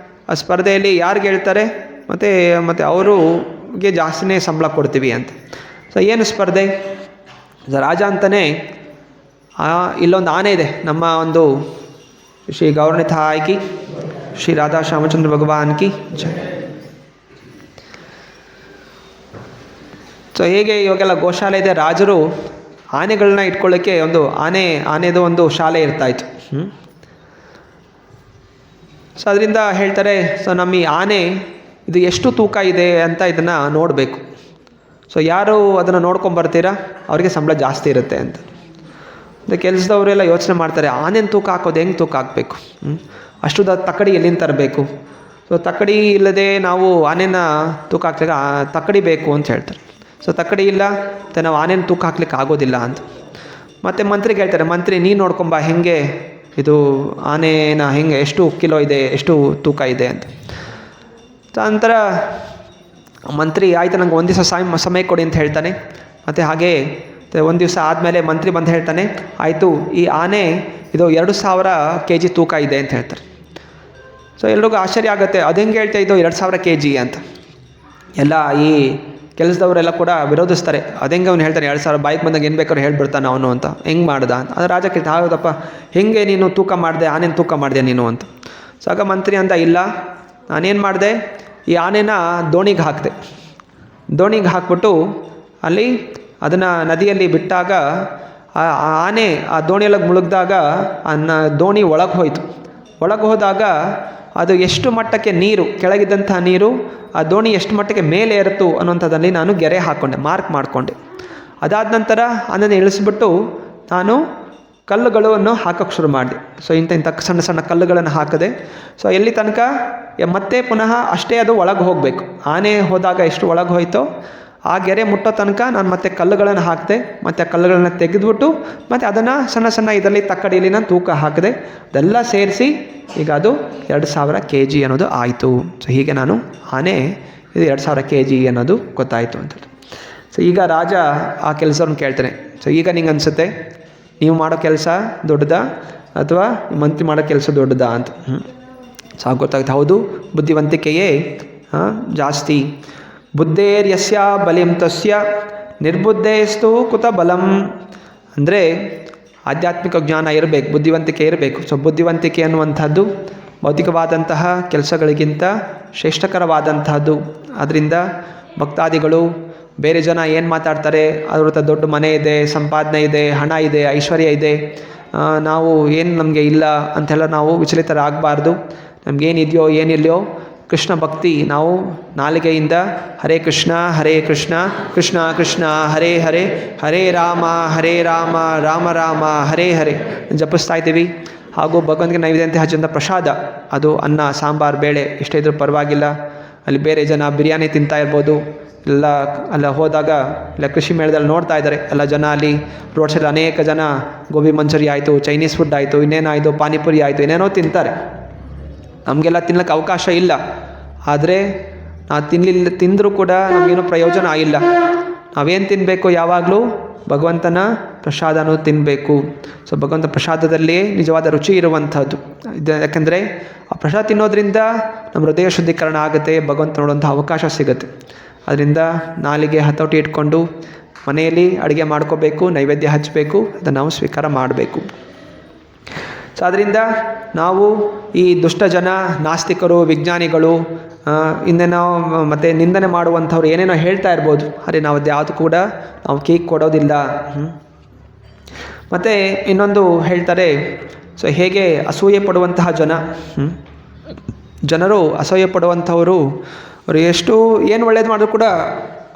ಆ ಸ್ಪರ್ಧೆಯಲ್ಲಿ ಯಾರಿಗೆ ಹೇಳ್ತಾರೆ ಮತ್ತು ಅವರಿಗೆ ಜಾಸ್ತಿನೇ ಸಂಬಳ ಕೊಡ್ತೀವಿ ಅಂತ. ಸೊ ಏನು ಸ್ಪರ್ಧೆ? ರಾಜ ಅಂತಾನೆ ಇಲ್ಲೊಂದು ಆನೆ ಇದೆ, ನಮ್ಮ ಒಂದು ಶ್ರೀ ಗೌರನಿತ ಆಯ್ಕಿ ಶ್ರೀ ರಾಧಾ ಶ್ಯಾಮಚಂದ್ರ ಭಗವಾನ್ ಕಿ ಜೈ. ಸೊ ಹೇಗೆ ಇವಾಗೆಲ್ಲ ಗೋಶಾಲೆ ಇದೆ, ರಾಜರು ಆನೆಗಳನ್ನ ಇಟ್ಕೊಳ್ಳೋಕ್ಕೆ ಒಂದು ಆನೆದು ಒಂದು ಶಾಲೆ ಇರ್ತಾಯಿತ್ತು. ಸೊ ಅದರಿಂದ ಹೇಳ್ತಾರೆ, ಸೊ ನಮ್ಮ ಈ ಆನೆ ಇದು ಎಷ್ಟು ತೂಕ ಇದೆ ಅಂತ ಇದನ್ನು ನೋಡಬೇಕು. ಸೊ ಯಾರು ಅದನ್ನು ನೋಡ್ಕೊಂಬರ್ತೀರಾ ಅವರಿಗೆ ಸಂಬಳ ಜಾಸ್ತಿ ಇರುತ್ತೆ ಅಂತ. ಮತ್ತು ಕೆಲಸದವರೆಲ್ಲ ಯೋಚನೆ ಮಾಡ್ತಾರೆ, ಆನೆನ ತೂಕ ಹಾಕೋದು ಹೆಂಗೆ ತೂಕ ಹಾಕಬೇಕು, ಅಷ್ಟು ತಕ್ಕಡಿ ಎಲ್ಲಿಂದ ತರಬೇಕು. ಸೊ ತಕ್ಕಡಿ ಇಲ್ಲದೆ ನಾವು ಆನೆನ ತೂಕ ಹಾಕ್ಲಿಕ್ಕೆ ತಕ್ಕಡಿ ಬೇಕು ಅಂತ ಹೇಳ್ತಾರೆ. ಸೊ ತಕ್ಕಡಿ ಇಲ್ಲ ಮತ್ತು ನಾವು ಆನೆನ ತೂಕ ಹಾಕ್ಲಿಕ್ಕೆ ಆಗೋದಿಲ್ಲ ಅಂತ. ಮತ್ತು ಮಂತ್ರಿಗೆ ಹೇಳ್ತಾರೆ, ಮಂತ್ರಿ ನೀನು ನೋಡ್ಕೊಂಬ ಹೆಂಗೆ ಇದು ಆನೆನ ಹೆಂಗೆ ಎಷ್ಟು ಕಿಲೋ ಇದೆ, ಎಷ್ಟು ತೂಕ ಇದೆ ಅಂತ. ನಂತರ ಮಂತ್ರಿ ಆಯಿತು ನಂಗೆ ಒಂದು ದಿವಸ ಸಮಯ ಕೊಡಿ ಅಂತ ಹೇಳ್ತಾನೆ. ಮತ್ತು ಹಾಗೆ ಒಂದು ದಿವಸ ಆದಮೇಲೆ ಮಂತ್ರಿ ಬಂದು ಹೇಳ್ತಾನೆ, ಆಯಿತು ಈ ಆನೆ ಇದು 2000 kg ತೂಕ ಇದೆ ಅಂತ ಹೇಳ್ತಾರೆ. ಸೊ ಎಲ್ರಿಗೂ ಆಶ್ಚರ್ಯ ಆಗುತ್ತೆ, ಅದು ಹೆಂಗೆ ಹೇಳ್ತಾ ಇದ್ದು 2000 kg ಅಂತ. ಎಲ್ಲ ಈ ಕೆಲಸದವರೆಲ್ಲ ಕೂಡ ವಿರೋಧಿಸ್ತಾರೆ, ಅದೆಂಗೆ ಅವ್ನು ಹೇಳ್ತಾನೆ 2000, ಬಾಯಿಗೆ ಬಂದಾಗ ಏನು ಬೇಕಾದ್ರೂ ಹೇಳ್ಬಿಡ್ತಾನೆ ಅವನು ಅಂತ, ಹೆಂಗೆ ಮಾಡ್ದ ಅಂತ. ಅದು ರಾಜ ಕೇಳ್ತಾ, ಹೌದಪ್ಪ ಹೆಂಗೆ ನೀನು ತೂಕ ಮಾಡಿದೆ, ಆನೆನ ತೂಕ ಮಾಡಿದೆ ನೀನು ಅಂತ. ಸೊ ಆಗ ಮಂತ್ರಿ ಅಂದ, ಇಲ್ಲ ನಾನೇನು ಮಾಡಿದೆ, ಈ ಆನೆನ ದೋಣಿಗೆ ಹಾಕಿದೆ. ದೋಣಿಗೆ ಹಾಕ್ಬಿಟ್ಟು ಅಲ್ಲಿ ಅದನ್ನು ನದಿಯಲ್ಲಿ ಬಿಟ್ಟಾಗ ಆ ಆನೆ ಆ ದೋಣಿಯೊಳಗೆ ಮುಳುಗಿದಾಗ ದೋಣಿ ಒಳಗೆ ಹೋಯಿತು. ಒಳಗೆ ಹೋದಾಗ ಅದು ಎಷ್ಟು ಮಟ್ಟಕ್ಕೆ ನೀರು ಕೆಳಗಿದ್ದಂಥ ನೀರು ಆ ದೋಣಿ ಎಷ್ಟು ಮಟ್ಟಕ್ಕೆ ಮೇಲೆ ಏರಿತು ಅನ್ನೋಂಥದ್ದಲ್ಲಿ ನಾನು ಗೆರೆ ಹಾಕ್ಕೊಂಡೆ, ಮಾರ್ಕ್ ಮಾಡಿಕೊಂಡೆ. ಅದಾದ ನಂತರ ಅದನ್ನು ಇಳಿಸ್ಬಿಟ್ಟು ನಾನು ಕಲ್ಲುಗಳನ್ನು ಹಾಕೋಕ್ಕೆ ಶುರು ಮಾಡಿದೆ. ಸೊ ಇಂಥ ಸಣ್ಣ ಸಣ್ಣ ಕಲ್ಲುಗಳನ್ನು ಹಾಕಿದೆ. ಸೊ ಎಲ್ಲಿ ತನಕ ಮತ್ತೆ ಪುನಃ ಅಷ್ಟೇ ಅದು ಒಳಗೆ ಹೋಗಬೇಕು. ಆನೆ ಹೋದಾಗ ಎಷ್ಟು ಒಳಗೆ ಹೋಯ್ತೋ ಆ ಗೆರೆ ಮುಟ್ಟೋ ತನಕ ನಾನು ಮತ್ತೆ ಕಲ್ಲುಗಳನ್ನು ಹಾಕಿದೆ. ಮತ್ತು ಆ ಕಲ್ಲುಗಳನ್ನು ತೆಗೆದುಬಿಟ್ಟು ಮತ್ತು ಅದನ್ನು ಸಣ್ಣ ಸಣ್ಣ ಇದರಲ್ಲಿ ತಕ್ಕಡಿಯಲ್ಲಿ ನಾನು ತೂಕ ಹಾಕಿದೆ. ಅದೆಲ್ಲ ಸೇರಿಸಿ ಈಗ ಅದು 2000 kg ಅನ್ನೋದು ಆಯಿತು. ಸೊ ಹೀಗೆ ನಾನು ಆನೆ ಇದು 2000 kg ಅನ್ನೋದು ಗೊತ್ತಾಯಿತು ಅಂತೇಳಿ. ಸೊ ಈಗ ರಾಜ ಆ ಕೆಲಸವನ್ನು ಕೇಳ್ತಾನೆ. ಸೊ ಈಗ ನಿಂಗೆ ಅನಿಸುತ್ತೆ ನೀವು ಮಾಡೋ ಕೆಲಸ ದೊಡ್ಡದಾ ಅಥವಾ ಮಂತ್ರಿ ಮಾಡೋ ಕೆಲಸ ದೊಡ್ಡದಾ ಅಂತ. ಸೊ ಗೊತ್ತಾಗುತ್ತೆ, ಹೌದು ಬುದ್ಧಿವಂತಿಕೆಯೇ ಜಾಸ್ತಿ. ಬುದ್ಧೇರ್ಯಸ್ಯ ಬಲಿಂ ತಸ್ಯ ನಿರ್ಬುದ್ಧೇಸ್ತು ಕುತ ಬಲಂ. ಅಂದರೆ ಆಧ್ಯಾತ್ಮಿಕ ಜ್ಞಾನ ಇರಬೇಕು, ಬುದ್ಧಿವಂತಿಕೆ ಇರಬೇಕು. ಸೊ ಬುದ್ಧಿವಂತಿಕೆ ಅನ್ನುವಂಥದ್ದು ಭೌತಿಕವಾದಂತಹ ಕೆಲಸಗಳಿಗಿಂತ ಶ್ರೇಷ್ಠಕರವಾದಂತಹದ್ದು. ಅದರಿಂದ ಭಕ್ತಾದಿಗಳು ಬೇರೆ ಜನ ಏನು ಮಾತಾಡ್ತಾರೆ, ಅವ್ರ ಹತ್ರ ದೊಡ್ಡ ಮನೆ ಇದೆ, ಸಂಪಾದನೆ ಇದೆ, ಹಣ ಇದೆ, ಐಶ್ವರ್ಯ ಇದೆ, ನಾವು ಏನು ನಮಗೆ ಇಲ್ಲ ಅಂತೆಲ್ಲ ನಾವು ವಿಚಲಿತರಾಗಬಾರ್ದು. ನಮಗೇನಿದೆಯೋ ಏನಿಲ್ಲೋ ಕೃಷ್ಣ ಭಕ್ತಿ ನಾವು ನಾಲಿಗೆಯಿಂದ ಹರೇ ಕೃಷ್ಣ ಕೃಷ್ಣ ಕೃಷ್ಣ ಹರೇ ಹರೇ, ಹರೇ ರಾಮ ರಾಮ ರಾಮ ಹರೇ ಹರೇ ಜಪಿಸ್ತಾ ಇದ್ದೀವಿ. ಹಾಗೂ ಭಗವಂತನಿಗೆ ನೈವೇದ್ಯ ಹಚ್ಚಂಥ ಪ್ರಸಾದ ಅದು ಅನ್ನ ಸಾಂಬಾರು ಬೇಳೆ ಇಷ್ಟೇ ಇದ್ರೂ ಪರವಾಗಿಲ್ಲ. ಅಲ್ಲಿ ಬೇರೆ ಜನ ಬಿರಿಯಾನಿ ತಿಂತಾ ಇರ್ಬೋದು. ಎಲ್ಲ ಅಲ್ಲ ಹೋದಾಗ ಇಲ್ಲ ಕೃಷಿ ಮೇಳದಲ್ಲಿ ನೋಡ್ತಾ ಇದ್ದಾರೆ ಎಲ್ಲ ಜನ. ಅಲ್ಲಿ ರೋಡ್ ಸೈಡ್ ಅನೇಕ ಜನ ಗೋಬಿ ಮಂಚೂರಿ ಆಯಿತು, ಚೈನೀಸ್ ಫುಡ್ ಆಯಿತು, ಇನ್ನೇನಾಯಿತು ಪಾನಿಪುರಿ ಆಯಿತು, ಏನೇನೋ ತಿಂತಾರೆ. ನಮಗೆಲ್ಲ ತಿನ್ನಕ್ಕೆ ಅವಕಾಶ ಇಲ್ಲ. ಆದರೆ ನಾವು ತಿಂದರೂ ಕೂಡ ನಮಗೇನು ಪ್ರಯೋಜನ ಆಗಿಲ್ಲ. ನಾವೇನು ತಿನ್ನಬೇಕು, ಯಾವಾಗಲೂ ಭಗವಂತನ ಪ್ರಸಾದನೂ ತಿನ್ನಬೇಕು. ಸೊ ಭಗವಂತ ಪ್ರಸಾದದಲ್ಲಿ ನಿಜವಾದ ರುಚಿ ಇರುವಂಥದ್ದು ಇದು. ಯಾಕೆಂದರೆ ಆ ಪ್ರಸಾದ ತಿನ್ನೋದ್ರಿಂದ ನಮ್ಮ ಹೃದಯ ಶುದ್ಧೀಕರಣ ಆಗುತ್ತೆ, ಭಗವಂತ ನೋಡುವಂಥ ಅವಕಾಶ ಸಿಗುತ್ತೆ. ಅದರಿಂದ ನಾಲಿಗೆ ಹತೋಟಿ ಇಟ್ಕೊಂಡು ಮನೆಯಲ್ಲಿ ಅಡುಗೆ ಮಾಡ್ಕೋಬೇಕು, ನೈವೇದ್ಯ ಹಚ್ಚಬೇಕು, ಅದನ್ನು ನಾವು ಸ್ವೀಕಾರ ಮಾಡಬೇಕು. ಸೊ ಅದರಿಂದ ನಾವು ಈ ದುಷ್ಟ ಜನ, ನಾಸ್ತಿಕರು, ವಿಜ್ಞಾನಿಗಳು, ಇನ್ನೇನೋ ಮತ್ತು ನಿಂದನೆ ಮಾಡುವಂಥವ್ರು ಏನೇನೋ ಹೇಳ್ತಾ ಇರ್ಬೋದು. ಅರೆ ನಾವು ಅದು ಯಾವುದು ಕೂಡ ನಾವು ಕೇಕ್ ಕೊಡೋದಿಲ್ಲ. ಮತ್ತು ಇನ್ನೊಂದು ಹೇಳ್ತಾರೆ, ಸೊ ಹೇಗೆ ಅಸೂಯೆ ಪಡುವಂತಹ ಜನರು ಅಸೂಯೆ ಪಡುವಂಥವರು ಅವರು ಎಷ್ಟು ಏನು ಒಳ್ಳೇದು ಮಾಡಿದ್ರು ಕೂಡ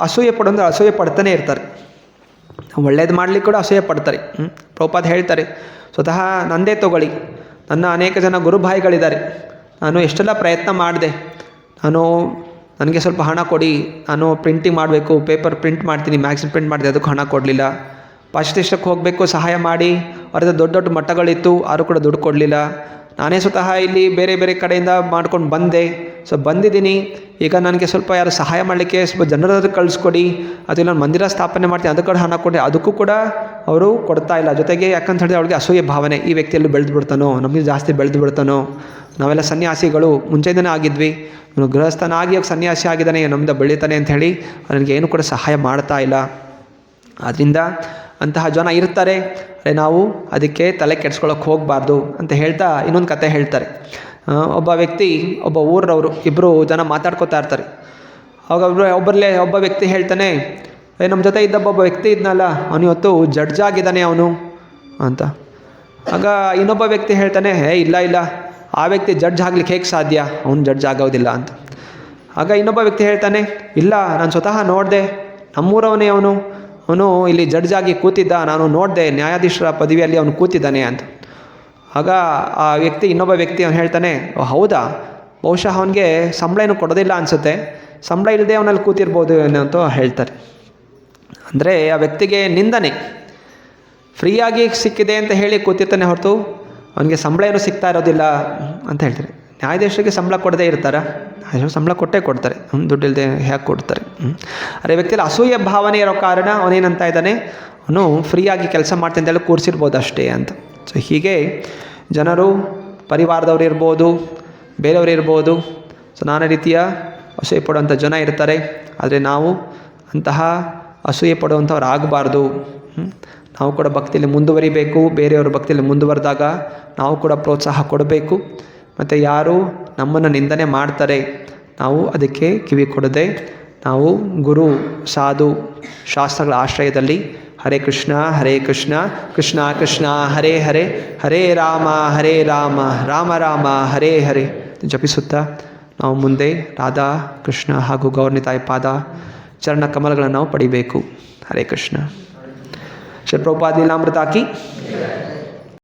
ಅಸೂಯೆ ಪಡೋಂದ್ರೆ ಅಸೂಯೆ ಪಡ್ತಾನೆ ಇರ್ತಾರೆ. ಒಳ್ಳೇದು ಮಾಡಲಿಕ್ಕೆ ಕೂಡ ಅಸೂಯೆ ಪಡ್ತಾರೆ. ಪ್ರಭುಪಾದ ಹೇಳ್ತಾರೆ, ಸ್ವತಃ ನಂದೇ ತಗೊಳ್ಳಿ, ನನ್ನ ಅನೇಕ ಜನ ಗುರುಭಾಯಿಗಳಿದ್ದಾರೆ. ನಾನು ಎಷ್ಟೆಲ್ಲ ಪ್ರಯತ್ನ ಮಾಡಿದೆ, ನನಗೆ ಸ್ವಲ್ಪ ಹಣ ಕೊಡಿ, ನಾನು ಪ್ರಿಂಟಿಂಗ್ ಮಾಡಬೇಕು, ಪೇಪರ್ ಪ್ರಿಂಟ್ ಮಾಡ್ತೀನಿ, ಮ್ಯಾಗ್ಝಿನ್ ಪ್ರಿಂಟ್ ಮಾಡಿದೆ, ಅದಕ್ಕೂ ಹಣ ಕೊಡಲಿಲ್ಲ. ಪಾಶ್ಚಿತ್ಯಕ್ಕೆ ಹೋಗಬೇಕು, ಸಹಾಯ ಮಾಡಿ, ಅವ್ರದ್ದು ದೊಡ್ಡ ದೊಡ್ಡ ಮಟ್ಟಗಳಿತ್ತು, ಆದರೂ ಕೂಡ ದುಡ್ಡು ಕೊಡಲಿಲ್ಲ. ನಾನೇ ಸ್ವತಃ ಇಲ್ಲಿ ಬೇರೆ ಬೇರೆ ಕಡೆಯಿಂದ ಮಾಡ್ಕೊಂಡು ಬಂದೆ. ಸೊ ಬಂದಿದ್ದೀನಿ, ಈಗ ನನಗೆ ಸ್ವಲ್ಪ ಯಾರು ಸಹಾಯ ಮಾಡಲಿಕ್ಕೆ ಸ್ವಲ್ಪ ಜನರಾದ್ರೂ ಕಳಿಸ್ಕೊಡಿ, ಅಥವಾ ನಾನು ಮಂದಿರ ಸ್ಥಾಪನೆ ಮಾಡ್ತೀನಿ, ಅದಕ್ಕೆ ಹಣ ಕೊಡಿ, ಅದಕ್ಕೂ ಕೂಡ ಅವರು ಕೊಡ್ತಾ ಇಲ್ಲ. ಜೊತೆಗೆ ಯಾಕಂತ ಹೇಳಿದ್ರೆ ಅವ್ರಿಗೆ ಅಸೂಯೆ ಭಾವನೆ, ಈ ವ್ಯಕ್ತಿಯಲ್ಲಿ ಬೆಳೆದು ಬಿಡ್ತಾನೋ, ನಮಗೆ ಜಾಸ್ತಿ ಬೆಳೆದು ಬಿಡ್ತಾನೋ, ನಾವೆಲ್ಲ ಸನ್ಯಾಸಿಗಳು ಮುಂಚೆನೇ ಆಗಿದ್ವಿ, ಇವನು ಗೃಹಸ್ಥನಾಗಿ ಸನ್ಯಾಸಿ ಆಗಿದ್ದಾನೆ, ನಮ್ದು ಬೆಳೀತಾನೆ ಅಂತ ಹೇಳಿ ನನಗೆ ಏನು ಕೂಡ ಸಹಾಯ ಮಾಡ್ತಾ ಇಲ್ಲ. ಆದ್ದರಿಂದ ಅಂತಹ ಜನ ಇರ್ತಾರೆ, ನಾವು ಅದಕ್ಕೆ ತಲೆ ಕೆಡಿಸ್ಕೊಳ್ಳೋಕೆ ಹೋಗಬಾರ್ದು ಅಂತ ಹೇಳ್ತಾ ಇನ್ನೊಂದು ಕತೆ ಹೇಳ್ತಾರೆ. ಒಬ್ಬ ವ್ಯಕ್ತಿ, ಒಬ್ಬ ಊರವರು, ಇಬ್ಬರು ಜನ ಮಾತಾಡ್ಕೋತಾ ಇರ್ತಾರೆ. ಆವಾಗ ಒಬ್ಬ ವ್ಯಕ್ತಿ ಹೇಳ್ತಾನೆ, ನಮ್ಮ ಜೊತೆ ಇದ್ದ ಒಬ್ಬ ವ್ಯಕ್ತಿ ಇದ್ನಲ್ಲ, ಅವನು ಇವತ್ತು ಜಡ್ಜ್ ಆಗಿದ್ದಾನೆ ಅವನು ಅಂತ. ಆಗ ಇನ್ನೊಬ್ಬ ವ್ಯಕ್ತಿ ಹೇಳ್ತಾನೆ, ಇಲ್ಲ ಆ ವ್ಯಕ್ತಿ ಜಡ್ಜ್ ಆಗ್ಲಿಕ್ಕೆ ಹೇಗೆ ಸಾಧ್ಯ, ಅವನು ಜಡ್ಜ್ ಆಗೋದಿಲ್ಲ ಅಂತ. ಆಗ ಇನ್ನೊಬ್ಬ ವ್ಯಕ್ತಿ ಹೇಳ್ತಾನೆ, ಇಲ್ಲ ನಾನು ಸ್ವತಃ ನೋಡಿದೆ, ನಮ್ಮೂರವನೇ ಅವನು ಇಲ್ಲಿ ಜಡ್ಜ್ ಆಗಿ ಕೂತಿದ್ದ, ನಾನು ನೋಡಿದೆ, ನ್ಯಾಯಾಧೀಶರ ಪದವಿಯಲ್ಲಿ ಅವನು ಕೂತಿದ್ದಾನೆ ಅಂತ. ಆಗ ಆ ವ್ಯಕ್ತಿ, ಇನ್ನೊಬ್ಬ ವ್ಯಕ್ತಿ ಅವನು ಹೇಳ್ತಾನೆ, ಹೌದಾ, ಬಹುಶಃ ಅವನಿಗೆ ಸಂಬಳ ಏನು ಕೊಡೋದಿಲ್ಲ ಅನಿಸುತ್ತೆ, ಸಂಬಳ ಇಲ್ಲದೆ ಅವನಲ್ಲಿ ಕೂತಿರ್ಬೋದು ಅಂತ ಹೇಳ್ತಾರೆ. ಅಂದರೆ ಆ ವ್ಯಕ್ತಿಗೆ ನಿಂದನೆ, ಫ್ರೀಯಾಗಿ ಸಿಕ್ಕಿದೆ ಅಂತ ಹೇಳಿ ಕೂತಿರ್ತಾನೆ ಹೊರತು ಅವನಿಗೆ ಸಂಬಳ ಏನೂ ಸಿಗ್ತಾ ಇರೋದಿಲ್ಲ ಅಂತ ಹೇಳ್ತಾರೆ. ನ್ಯಾಯಾಧೀಶರಿಗೆ ಸಂಬಳ ಕೊಡದೇ ಇರ್ತಾರಾ? ಸಂಬಳ ಕೊಟ್ಟೇ ಕೊಡ್ತಾರೆ, ದುಡ್ಡಿಲ್ಲದೆ ಹೇಗೆ ಕೊಡ್ತಾರೆ. ಅದೇ ವ್ಯಕ್ತಿಯಲ್ಲಿ ಅಸೂಯೆ ಭಾವನೆ ಇರೋ ಕಾರಣ ಅವನೇನಂತ ಇದ್ದಾನೆ, ಅವನು ಫ್ರೀಯಾಗಿ ಕೆಲಸ ಮಾಡ್ತೀನಿ ಅಂತೇಳಿ ಕೂರಿಸಿರ್ಬೋದು ಅಷ್ಟೇ ಅಂತ. ಸೊ ಹೀಗೆ ಜನರು, ಪರಿವಾರದವ್ರು ಇರ್ಬೋದು, ಬೇರೆಯವರು ಇರ್ಬೋದು, ಸೊ ನಾನಾ ರೀತಿಯ ಅಸೂಯೆ ಪಡುವಂಥ ಜನ ಇರ್ತಾರೆ. ಆದರೆ ನಾವು ಅಂತಹ ಅಸೂಯೆ ಪಡುವಂಥವ್ರು ಆಗಬಾರ್ದು. ನಾವು ಕೂಡ ಭಕ್ತಿಯಲ್ಲಿ ಮುಂದುವರಿಬೇಕು. ಬೇರೆಯವರು ಭಕ್ತಿಯಲ್ಲಿ ಮುಂದುವರೆದಾಗ ನಾವು ಕೂಡ ಪ್ರೋತ್ಸಾಹ ಕೊಡಬೇಕು. ಮತ್ತು ಯಾರು ನಮ್ಮನ್ನು ನಿಂದನೆ ಮಾಡ್ತಾರೆ, ನಾವು ಅದಕ್ಕೆ ಕಿವಿ ಕೊಡದೆ ನಾವು ಗುರು, ಸಾಧು, ಶಾಸ್ತ್ರಗಳ ಆಶ್ರಯದಲ್ಲಿ ಹರೇ ಕೃಷ್ಣ ಕೃಷ್ಣ ಕೃಷ್ಣ ಹರೇ ಹರೇ, ಹರೇ ರಾಮ ರಾಮ ರಾಮ ಹರೇ ಹರೇ ಜಪಿಸುತ್ತಾ ನಾವು ಮುಂದೆ ರಾಧಾ ಕೃಷ್ಣ ಹಾಗೂ ಗೌರ್ನಿತಾಯಿ ಪಾದ ಚರಣ ಕಮಲಗಳನ್ನು ನಾವು ಪಡಿಬೇಕು. ಹರೇ ಕೃಷ್ಣ. ಶ್ರೀ ಪ್ರಭುಪಾದ ಲೀಲಾಮೃತ ಕಿ